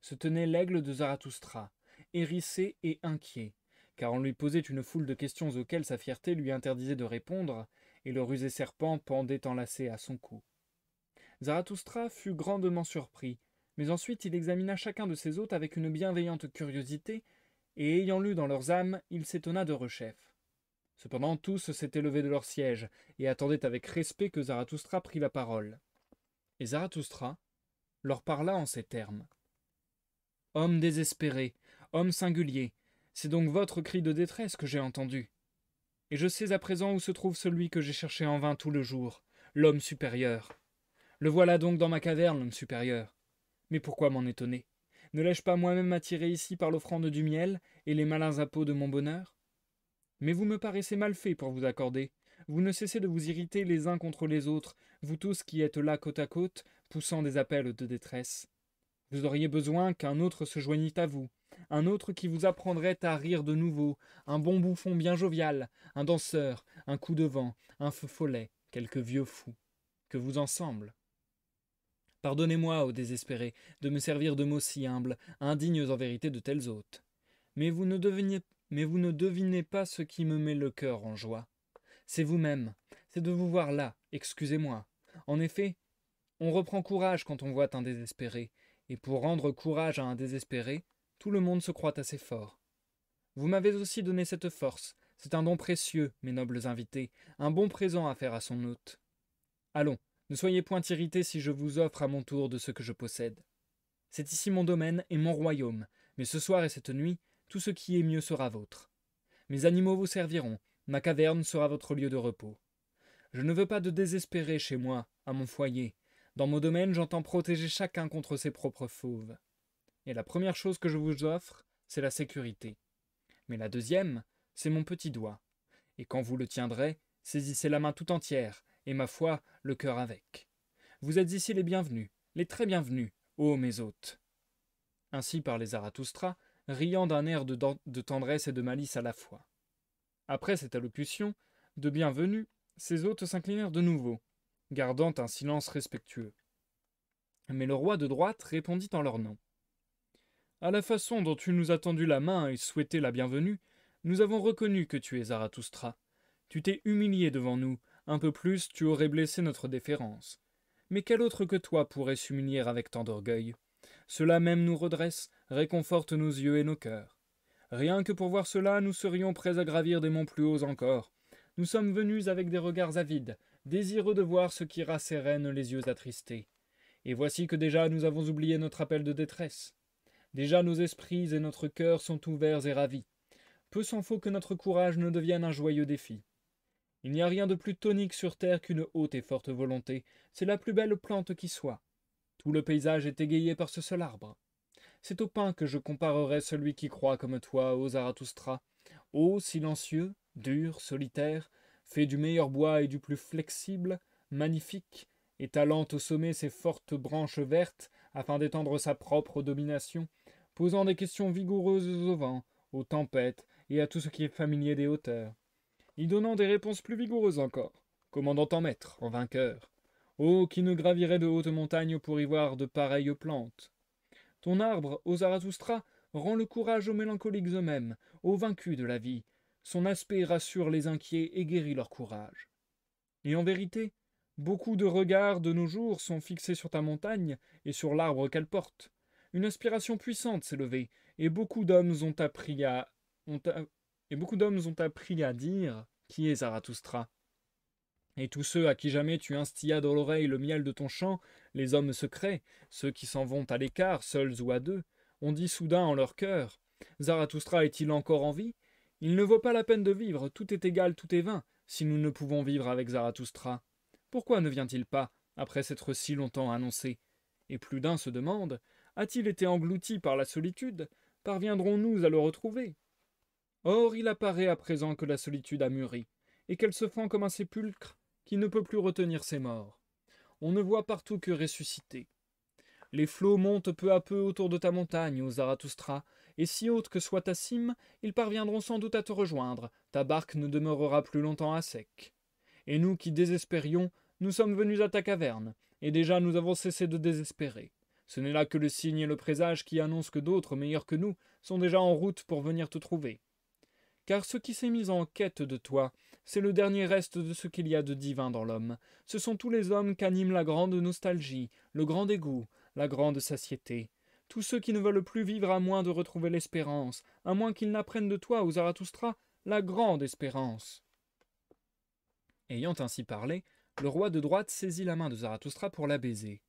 se tenait l'aigle de Zarathustra, hérissé et inquiet, car on lui posait une foule de questions auxquelles sa fierté lui interdisait de répondre, et le rusé serpent pendait enlacé à son cou. Zarathustra fut grandement surpris, mais ensuite il examina chacun de ses hôtes avec une bienveillante curiosité, et ayant lu dans leurs âmes, il s'étonna de rechef. Cependant tous s'étaient levés de leur siège, et attendaient avec respect que Zarathustra prît la parole. Et Zarathustra leur parla en ces termes. Homme désespéré, homme singulier, c'est donc votre cri de détresse que j'ai entendu. Et je sais à présent où se trouve celui que j'ai cherché en vain tout le jour, l'homme supérieur. Le voilà donc dans ma caverne, l'homme supérieur. Mais pourquoi m'en étonner? Ne l'ai-je pas moi-même attiré ici par l'offrande du miel et les malins appâts de mon bonheur? Mais vous me paraissez mal fait pour vous accorder. Vous ne cessez de vous irriter les uns contre les autres, vous tous qui êtes là côte à côte, poussant des appels de détresse. Vous auriez besoin qu'un autre se joignît à vous, un autre qui vous apprendrait à rire de nouveau, un bon bouffon bien jovial, un danseur, un coup de vent, un feu follet, quelque vieux fou. Que vous ensemble. Pardonnez-moi, ô désespérés, de me servir de mots si humbles, indignes en vérité de tels hôtes. Mais vous ne devinez pas ce qui me met le cœur en joie. C'est vous-même, c'est de vous voir là, excusez-moi. En effet, on reprend courage quand on voit un désespéré, et pour rendre courage à un désespéré, tout le monde se croit assez fort. Vous m'avez aussi donné cette force, c'est un don précieux, mes nobles invités, un bon présent à faire à son hôte. Allons, ne soyez point irrités si je vous offre à mon tour de ce que je possède. C'est ici mon domaine et mon royaume, mais ce soir et cette nuit, tout ce qui est mieux sera vôtre. Mes animaux vous serviront, ma caverne sera votre lieu de repos. Je ne veux pas de désespérer chez moi, à mon foyer. Dans mon domaine, j'entends protéger chacun contre ses propres fauves. Et la première chose que je vous offre, c'est la sécurité. Mais la deuxième, c'est mon petit doigt. Et quand vous le tiendrez, saisissez la main tout entière, et ma foi, le cœur avec. Vous êtes ici les bienvenus, les très bienvenus, ô mes hôtes. Ainsi parlait Zarathustra, riant d'un air de tendresse et de malice à la fois. Après cette allocution, de bienvenue, ses hôtes s'inclinèrent de nouveau, gardant un silence respectueux. Mais le roi de droite répondit en leur nom. À la façon dont tu nous as tendu la main et souhaité la bienvenue, nous avons reconnu que tu es Zarathustra. Tu t'es humilié devant nous, un peu plus tu aurais blessé notre déférence. Mais quel autre que toi pourrait s'humilier avec tant d'orgueil? Cela même nous redresse, réconforte nos yeux et nos cœurs. Rien que pour voir cela, nous serions prêts à gravir des monts plus hauts encore. Nous sommes venus avec des regards avides, désireux de voir ce qui rassérène les yeux attristés. Et voici que déjà nous avons oublié notre appel de détresse. Déjà nos esprits et notre cœur sont ouverts et ravis. Peu s'en faut que notre courage ne devienne un joyeux défi. Il n'y a rien de plus tonique sur terre qu'une haute et forte volonté. C'est la plus belle plante qui soit. Tout le paysage est égayé par ce seul arbre. C'est au pin que je comparerai celui qui croit comme toi, ô Zarathustra. Ô silencieux, dur, solitaire, fait du meilleur bois et du plus flexible, magnifique, étalant au sommet ses fortes branches vertes afin d'étendre sa propre domination, posant des questions vigoureuses au vent, aux tempêtes et à tout ce qui est familier des hauteurs, y donnant des réponses plus vigoureuses encore, commandant en maître, en vainqueur. Ô qui ne gravirait de hautes montagnes pour y voir de pareilles plantes. Ton arbre, ô Zarathustra, rend le courage aux mélancoliques eux-mêmes, aux vaincus de la vie. Son aspect rassure les inquiets et guérit leur courage. Et en vérité, beaucoup de regards de nos jours sont fixés sur ta montagne et sur l'arbre qu'elle porte. Une aspiration puissante s'est levée, et beaucoup d'hommes ont appris à... et beaucoup d'hommes ont appris à dire qui est Zarathustra. Et tous ceux à qui jamais tu instillas dans l'oreille le miel de ton chant, les hommes secrets, ceux qui s'en vont à l'écart, seuls ou à deux, ont dit soudain en leur cœur: Zarathustra est-il encore en vie? Il ne vaut pas la peine de vivre, tout est égal, tout est vain, si nous ne pouvons vivre avec Zarathustra. Pourquoi ne vient-il pas, après s'être si longtemps annoncé? Et plus d'un se demande: a-t-il été englouti par la solitude? Parviendrons-nous à le retrouver? Or il apparaît à présent que la solitude a mûri, et qu'elle se fend comme un sépulcre qui ne peut plus retenir ses morts. On ne voit partout que ressuscités. Les flots montent peu à peu autour de ta montagne, ô Zarathustra, et si haute que soit ta cime, ils parviendront sans doute à te rejoindre, ta barque ne demeurera plus longtemps à sec. Et nous qui désespérions, nous sommes venus à ta caverne, et déjà nous avons cessé de désespérer. Ce n'est là que le signe et le présage qui annoncent que d'autres, meilleurs que nous, sont déjà en route pour venir te trouver. Car ce qui s'est mis en quête de toi, c'est le dernier reste de ce qu'il y a de divin dans l'homme. Ce sont tous les hommes qu'anime la grande nostalgie, le grand dégoût, la grande satiété. Tous ceux qui ne veulent plus vivre à moins de retrouver l'espérance, à moins qu'ils n'apprennent de toi, ô Zarathustra, la grande espérance. Ayant ainsi parlé, le roi de droite saisit la main de Zarathustra pour la baiser.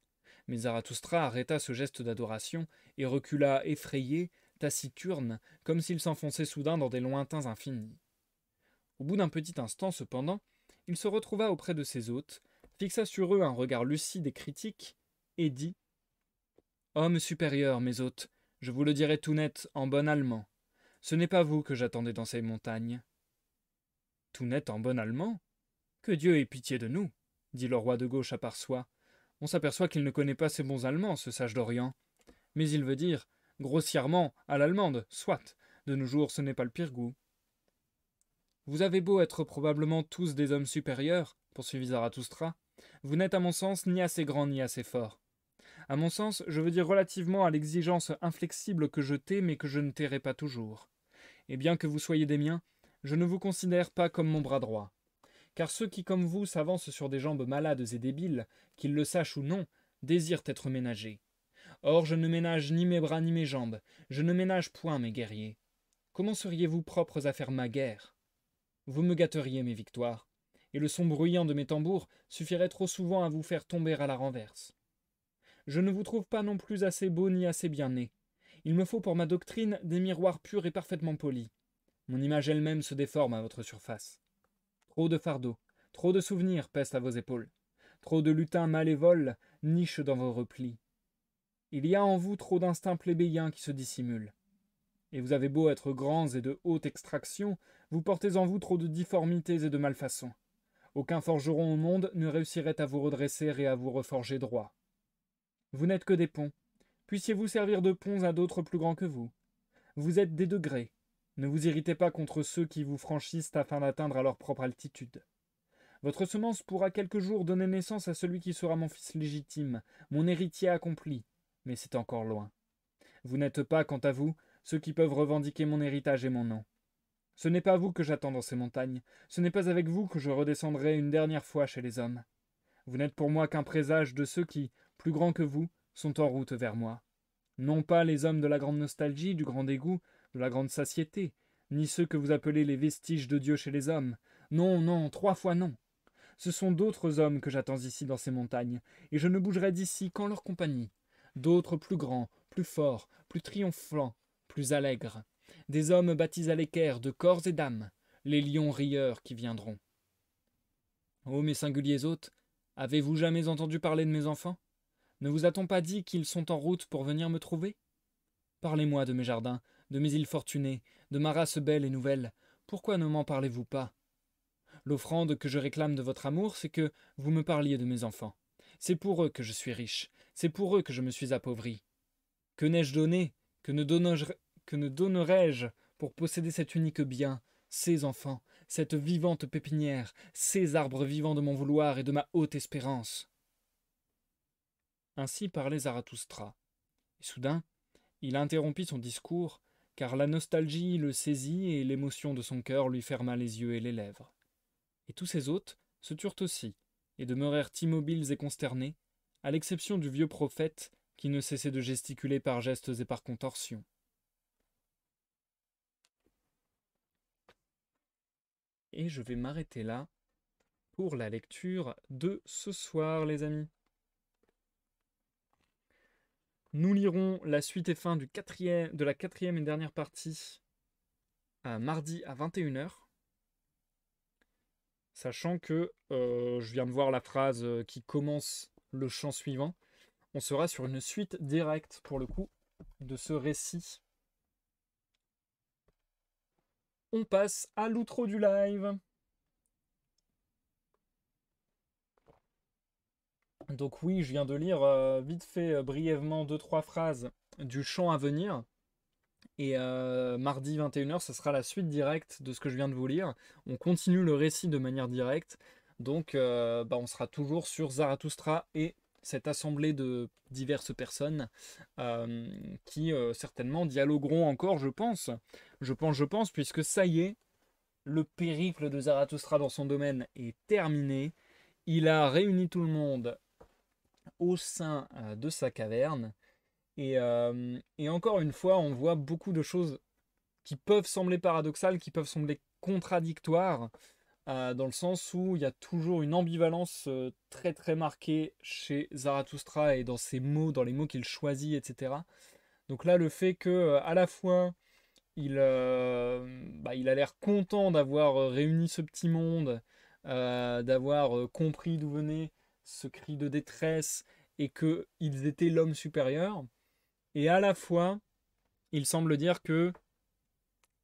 Mais Zarathustra arrêta ce geste d'adoration et recula effrayé, taciturne, comme s'il s'enfonçait soudain dans des lointains infinis. Au bout d'un petit instant, cependant, il se retrouva auprès de ses hôtes, fixa sur eux un regard lucide et critique, et dit: « Hommes supérieurs, mes hôtes, je vous le dirai tout net, en bon allemand. Ce n'est pas vous que j'attendais dans ces montagnes. » Tout net en bon allemand? Que Dieu ait pitié de nous, dit le roi de gauche à part soi. On s'aperçoit qu'il ne connaît pas ses bons Allemands, ce sage d'Orient. Mais il veut dire, grossièrement, à l'allemande, soit. De nos jours, ce n'est pas le pire goût. Vous avez beau être probablement tous des hommes supérieurs, poursuivit Zarathustra, vous n'êtes à mon sens ni assez grand ni assez fort. À mon sens, je veux dire relativement à l'exigence inflexible que je tais mais que je ne tairai pas toujours. Et bien que vous soyez des miens, je ne vous considère pas comme mon bras droit. Car ceux qui, comme vous, s'avancent sur des jambes malades et débiles, qu'ils le sachent ou non, désirent être ménagés. Or, je ne ménage ni mes bras ni mes jambes, je ne ménage point mes guerriers. Comment seriez-vous propres à faire ma guerre? Vous me gâteriez mes victoires, et le son bruyant de mes tambours suffirait trop souvent à vous faire tomber à la renverse. Je ne vous trouve pas non plus assez beau ni assez bien né. Il me faut pour ma doctrine des miroirs purs et parfaitement polis. Mon image elle-même se déforme à votre surface. Trop de fardeaux, trop de souvenirs pèsent à vos épaules. Trop de lutins malévoles nichent dans vos replis. Il y a en vous trop d'instincts plébéiens qui se dissimulent. Et vous avez beau être grands et de haute extraction, vous portez en vous trop de difformités et de malfaçons. Aucun forgeron au monde ne réussirait à vous redresser et à vous reforger droit. Vous n'êtes que des ponts. Puissiez-vous servir de ponts à d'autres plus grands que vous. Vous êtes des degrés. Ne vous irritez pas contre ceux qui vous franchissent afin d'atteindre à leur propre altitude. Votre semence pourra quelque jour donner naissance à celui qui sera mon fils légitime, mon héritier accompli, mais c'est encore loin. Vous n'êtes pas, quant à vous, ceux qui peuvent revendiquer mon héritage et mon nom. Ce n'est pas vous que j'attends dans ces montagnes, ce n'est pas avec vous que je redescendrai une dernière fois chez les hommes. Vous n'êtes pour moi qu'un présage de ceux qui, plus grands que vous, sont en route vers moi. Non pas les hommes de la grande nostalgie, du grand dégoût, de la grande satiété, ni ceux que vous appelez les vestiges de Dieu chez les hommes. Non, non, 3 fois non. Ce sont d'autres hommes que j'attends ici dans ces montagnes, et je ne bougerai d'ici qu'en leur compagnie. D'autres plus grands, plus forts, plus triomphants, plus allègres. Des hommes baptisés à l'équerre de corps et d'âme, les lions rieurs qui viendront. Ô mes singuliers hôtes, avez-vous jamais entendu parler de mes enfants? Ne vous a-t-on pas dit qu'ils sont en route pour venir me trouver? Parlez-moi de mes jardins, de mes îles fortunées, de ma race belle et nouvelle. Pourquoi ne m'en parlez-vous pas? L'offrande que je réclame de votre amour, c'est que vous me parliez de mes enfants. C'est pour eux que je suis riche, c'est pour eux que je me suis appauvri. Que n'ai-je donné, que ne donnerais-je pour posséder cet unique bien, ces enfants, cette vivante pépinière, ces arbres vivants de mon vouloir et de ma haute espérance? Ainsi parlait Zarathustra. Et soudain, il interrompit son discours, car la nostalgie le saisit et l'émotion de son cœur lui ferma les yeux et les lèvres. Et tous ses hôtes se turent aussi, et demeurèrent immobiles et consternés, à l'exception du vieux prophète, qui ne cessait de gesticuler par gestes et par contorsions. Et je vais m'arrêter là pour la lecture de ce soir, les amis. Nous lirons la suite et fin de la quatrième et dernière partie mardi à 21h. Sachant que je viens de voir la phrase qui commence le chant suivant. On sera sur une suite directe, pour le coup, de ce récit. On passe à l'outro du live. Donc oui, je viens de lire vite fait, brièvement, 2-3 phrases du chant à venir. Et mardi 21h, ce sera la suite directe de ce que je viens de vous lire. On continue le récit de manière directe. Donc on sera toujours sur Zarathustra et cette assemblée de diverses personnes qui certainement dialogueront encore, je pense. Je pense, puisque ça y est, le périple de Zarathustra dans son domaine est terminé. Il a réuni tout le monde au sein de sa caverne. Et encore une fois, on voit beaucoup de choses qui peuvent sembler paradoxales, qui peuvent sembler contradictoires, dans le sens où il y a toujours une ambivalence très très marquée chez Zarathustra et dans ses mots, dans les mots qu'il choisit, etc. Donc là, le fait que à la fois il a l'air content d'avoir réuni ce petit monde, d'avoir compris d'où venait ce cri de détresse et qu'ils étaient l'homme supérieur, et à la fois il semble dire que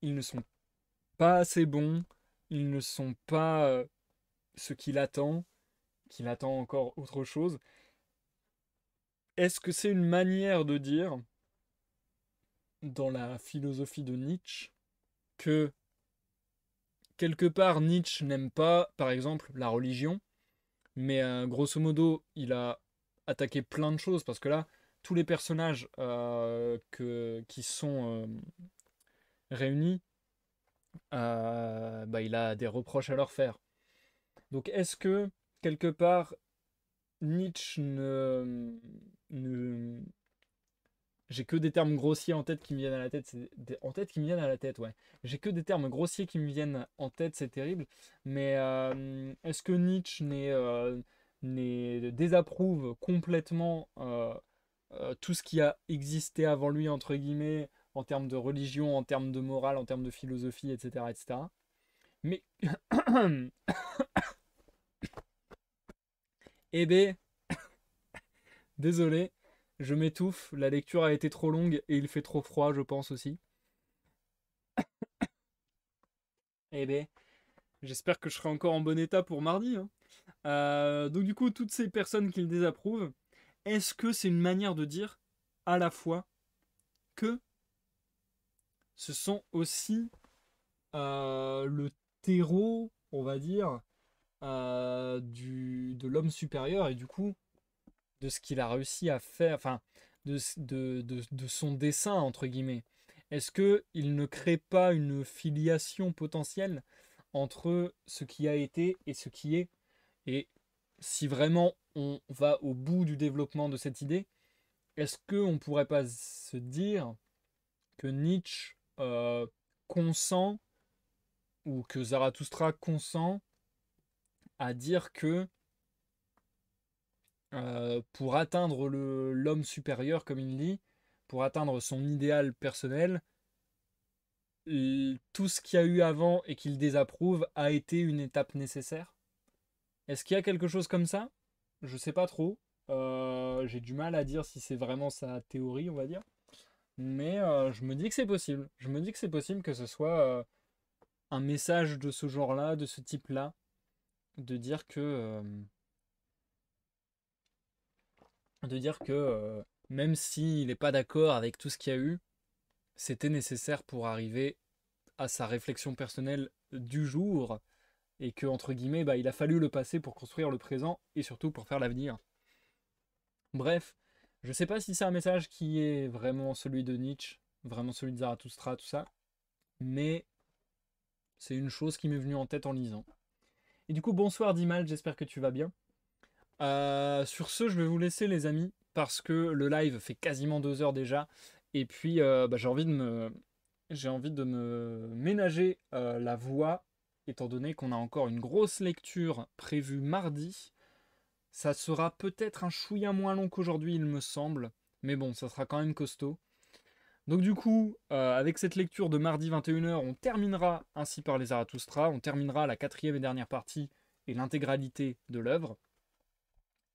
ils ne sont pas assez bons, ils ne sont pas ce qu'il attend encore autre chose. Est-ce que c'est une manière de dire, dans la philosophie de Nietzsche, que quelque part Nietzsche n'aime pas, par exemple, la religion, mais grosso modo, il a attaqué plein de choses, parce que là, tous les personnages qui sont réunis, bah, il a des reproches à leur faire. Donc est-ce que, quelque part, Nietzsche ne... J'ai que des termes grossiers en tête qui me viennent à la tête. En tête qui me viennent à la tête, ouais. J'ai que des termes grossiers qui me viennent en tête, c'est terrible. Mais est-ce que Nietzsche désapprouve complètement tout ce qui a existé avant lui, entre guillemets, en termes de religion, en termes de morale, en termes de philosophie, etc. etc. Mais, eh ben, désolé, je m'étouffe, la lecture a été trop longue et il fait trop froid, je pense aussi. Eh ben, j'espère que je serai encore en bon état pour mardi, hein. Donc du coup, toutes ces personnes qui le désapprouvent, est-ce que c'est une manière de dire à la fois que ce sont aussi le terreau, on va dire, de l'homme supérieur et du coup de ce qu'il a réussi à faire, enfin de son dessin entre guillemets. Est-ce que il ne crée pas une filiation potentielle entre ce qui a été et ce qui est? Et si vraiment on va au bout du développement de cette idée, est-ce qu'on ne pourrait pas se dire que Nietzsche consent ou que Zarathustra consent à dire que pour atteindre l'homme supérieur, comme il dit, pour atteindre son idéal personnel, tout ce qu'il y a eu avant et qu'il désapprouve a été une étape nécessaire? Est-ce qu'il y a quelque chose comme ça? Je sais pas trop. J'ai du mal à dire si c'est vraiment sa théorie, on va dire. Mais je me dis que c'est possible. Je me dis que c'est possible que ce soit un message de ce genre-là, de ce type-là, de dire que même s'il n'est pas d'accord avec tout ce qu'il y a eu, c'était nécessaire pour arriver à sa réflexion personnelle du jour et que, entre guillemets, bah, il a fallu le passé pour construire le présent et surtout pour faire l'avenir. Bref, je sais pas si c'est un message qui est vraiment celui de Nietzsche, vraiment celui de Zarathustra, tout ça, mais c'est une chose qui m'est venue en tête en lisant. Et du coup, bonsoir Dimal, j'espère que tu vas bien. Sur ce, je vais vous laisser les amis, parce que le live fait quasiment 2 heures déjà, et puis bah, j'ai envie de me ménager la voix, étant donné qu'on a encore une grosse lecture prévue mardi. Ça sera peut-être un chouïa moins long qu'aujourd'hui, il me semble, mais bon, ça sera quand même costaud. Donc du coup, avec cette lecture de mardi 21 h, on terminera ainsi par les Zarathustra, on terminera la quatrième et dernière partie et l'intégralité de l'œuvre.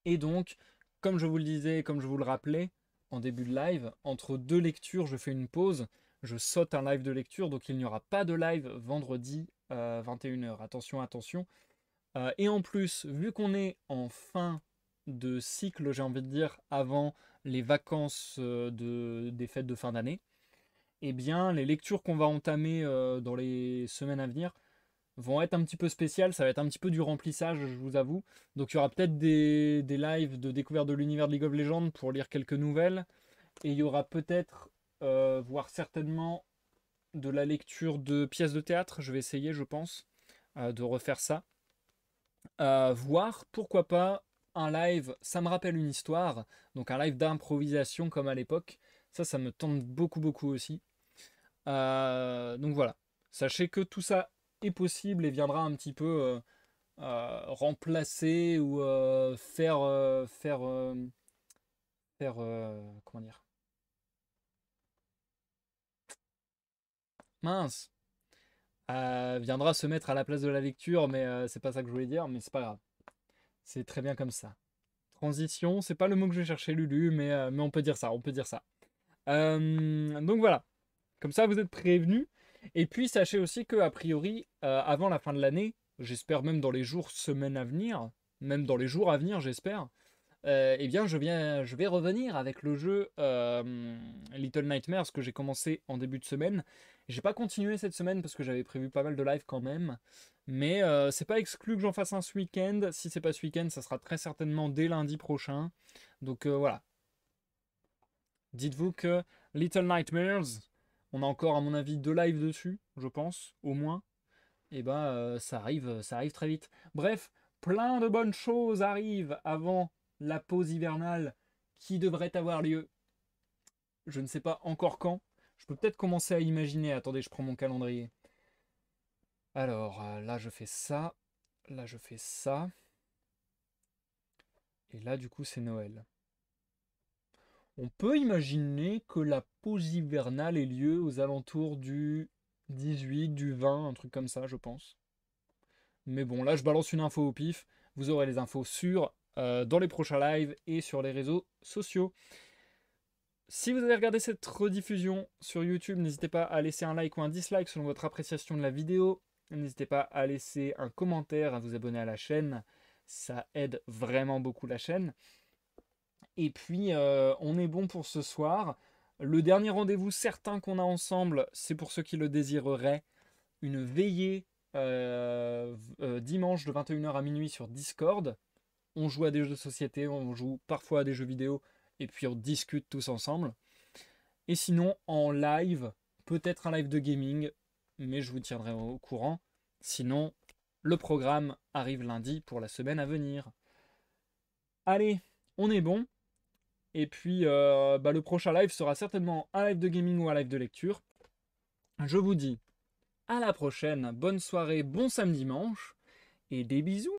Et donc, comme je vous le disais, comme je vous le rappelais en début de live, entre deux lectures, je fais une pause, je saute un live de lecture, donc il n'y aura pas de live vendredi 21 h. Attention, attention. Et en plus, vu qu'on est en fin de cycle, j'ai envie de dire, avant les vacances des fêtes de fin d'année, eh bien, les lectures qu'on va entamer dans les semaines à venir vont être un petit peu spéciales, ça va être un petit peu du remplissage, je vous avoue. Donc il y aura peut-être des lives de découverte de l'univers de League of Legends pour lire quelques nouvelles, et il y aura peut-être, voire certainement, de la lecture de pièces de théâtre, je vais essayer, je pense, de refaire ça. Voire, pourquoi pas, un live, ça me rappelle une histoire, donc un live d'improvisation comme à l'époque, ça me tente beaucoup beaucoup aussi. Donc voilà, sachez que tout ça est possible et viendra un petit peu remplacer ou comment dire, mince, viendra se mettre à la place de la lecture, mais c'est pas ça que je voulais dire, mais c'est pas grave, c'est très bien comme ça. Transition, c'est pas le mot que je vais chercher, Lulu, mais on peut dire ça, on peut dire ça. Donc voilà, comme ça vous êtes prévenus. Et puis sachez aussi que a priori, avant la fin de l'année, j'espère même dans les jours, semaines à venir, même dans les jours à venir, j'espère, eh bien je vais revenir avec le jeu Little Nightmares que j'ai commencé en début de semaine. J'ai pas continué cette semaine parce que j'avais prévu pas mal de live quand même, mais c'est pas exclu que j'en fasse un ce week-end. Si c'est pas ce week-end, ça sera très certainement dès lundi prochain. Donc voilà. Dites-vous que Little Nightmares, on a encore à mon avis 2 lives dessus, je pense, au moins. Et bah ça arrive très vite. Bref, plein de bonnes choses arrivent avant la pause hivernale qui devrait avoir lieu. Je ne sais pas encore quand. Je peux peut-être commencer à imaginer. Attendez, je prends mon calendrier. Alors là je fais ça. Là je fais ça. Et là du coup c'est Noël. On peut imaginer que la pause hivernale ait lieu aux alentours du 18, du 20, un truc comme ça, je pense. Mais bon, là, je balance une info au pif. Vous aurez les infos dans les prochains lives et sur les réseaux sociaux. Si vous avez regardé cette rediffusion sur YouTube, n'hésitez pas à laisser un like ou un dislike selon votre appréciation de la vidéo. N'hésitez pas à laisser un commentaire, à vous abonner à la chaîne. Ça aide vraiment beaucoup la chaîne. Et puis, on est bon pour ce soir. Le dernier rendez-vous certain qu'on a ensemble, c'est pour ceux qui le désireraient, une veillée dimanche de 21h à minuit sur Discord. On joue à des jeux de société, on joue parfois à des jeux vidéo, et puis on discute tous ensemble. Et sinon, en live, peut-être un live de gaming, mais je vous tiendrai au courant. Sinon, le programme arrive lundi pour la semaine à venir. Allez, on est bon. Et puis, le prochain live sera certainement un live de gaming ou un live de lecture. Je vous dis à la prochaine, bonne soirée, bon samedi dimanche, et des bisous.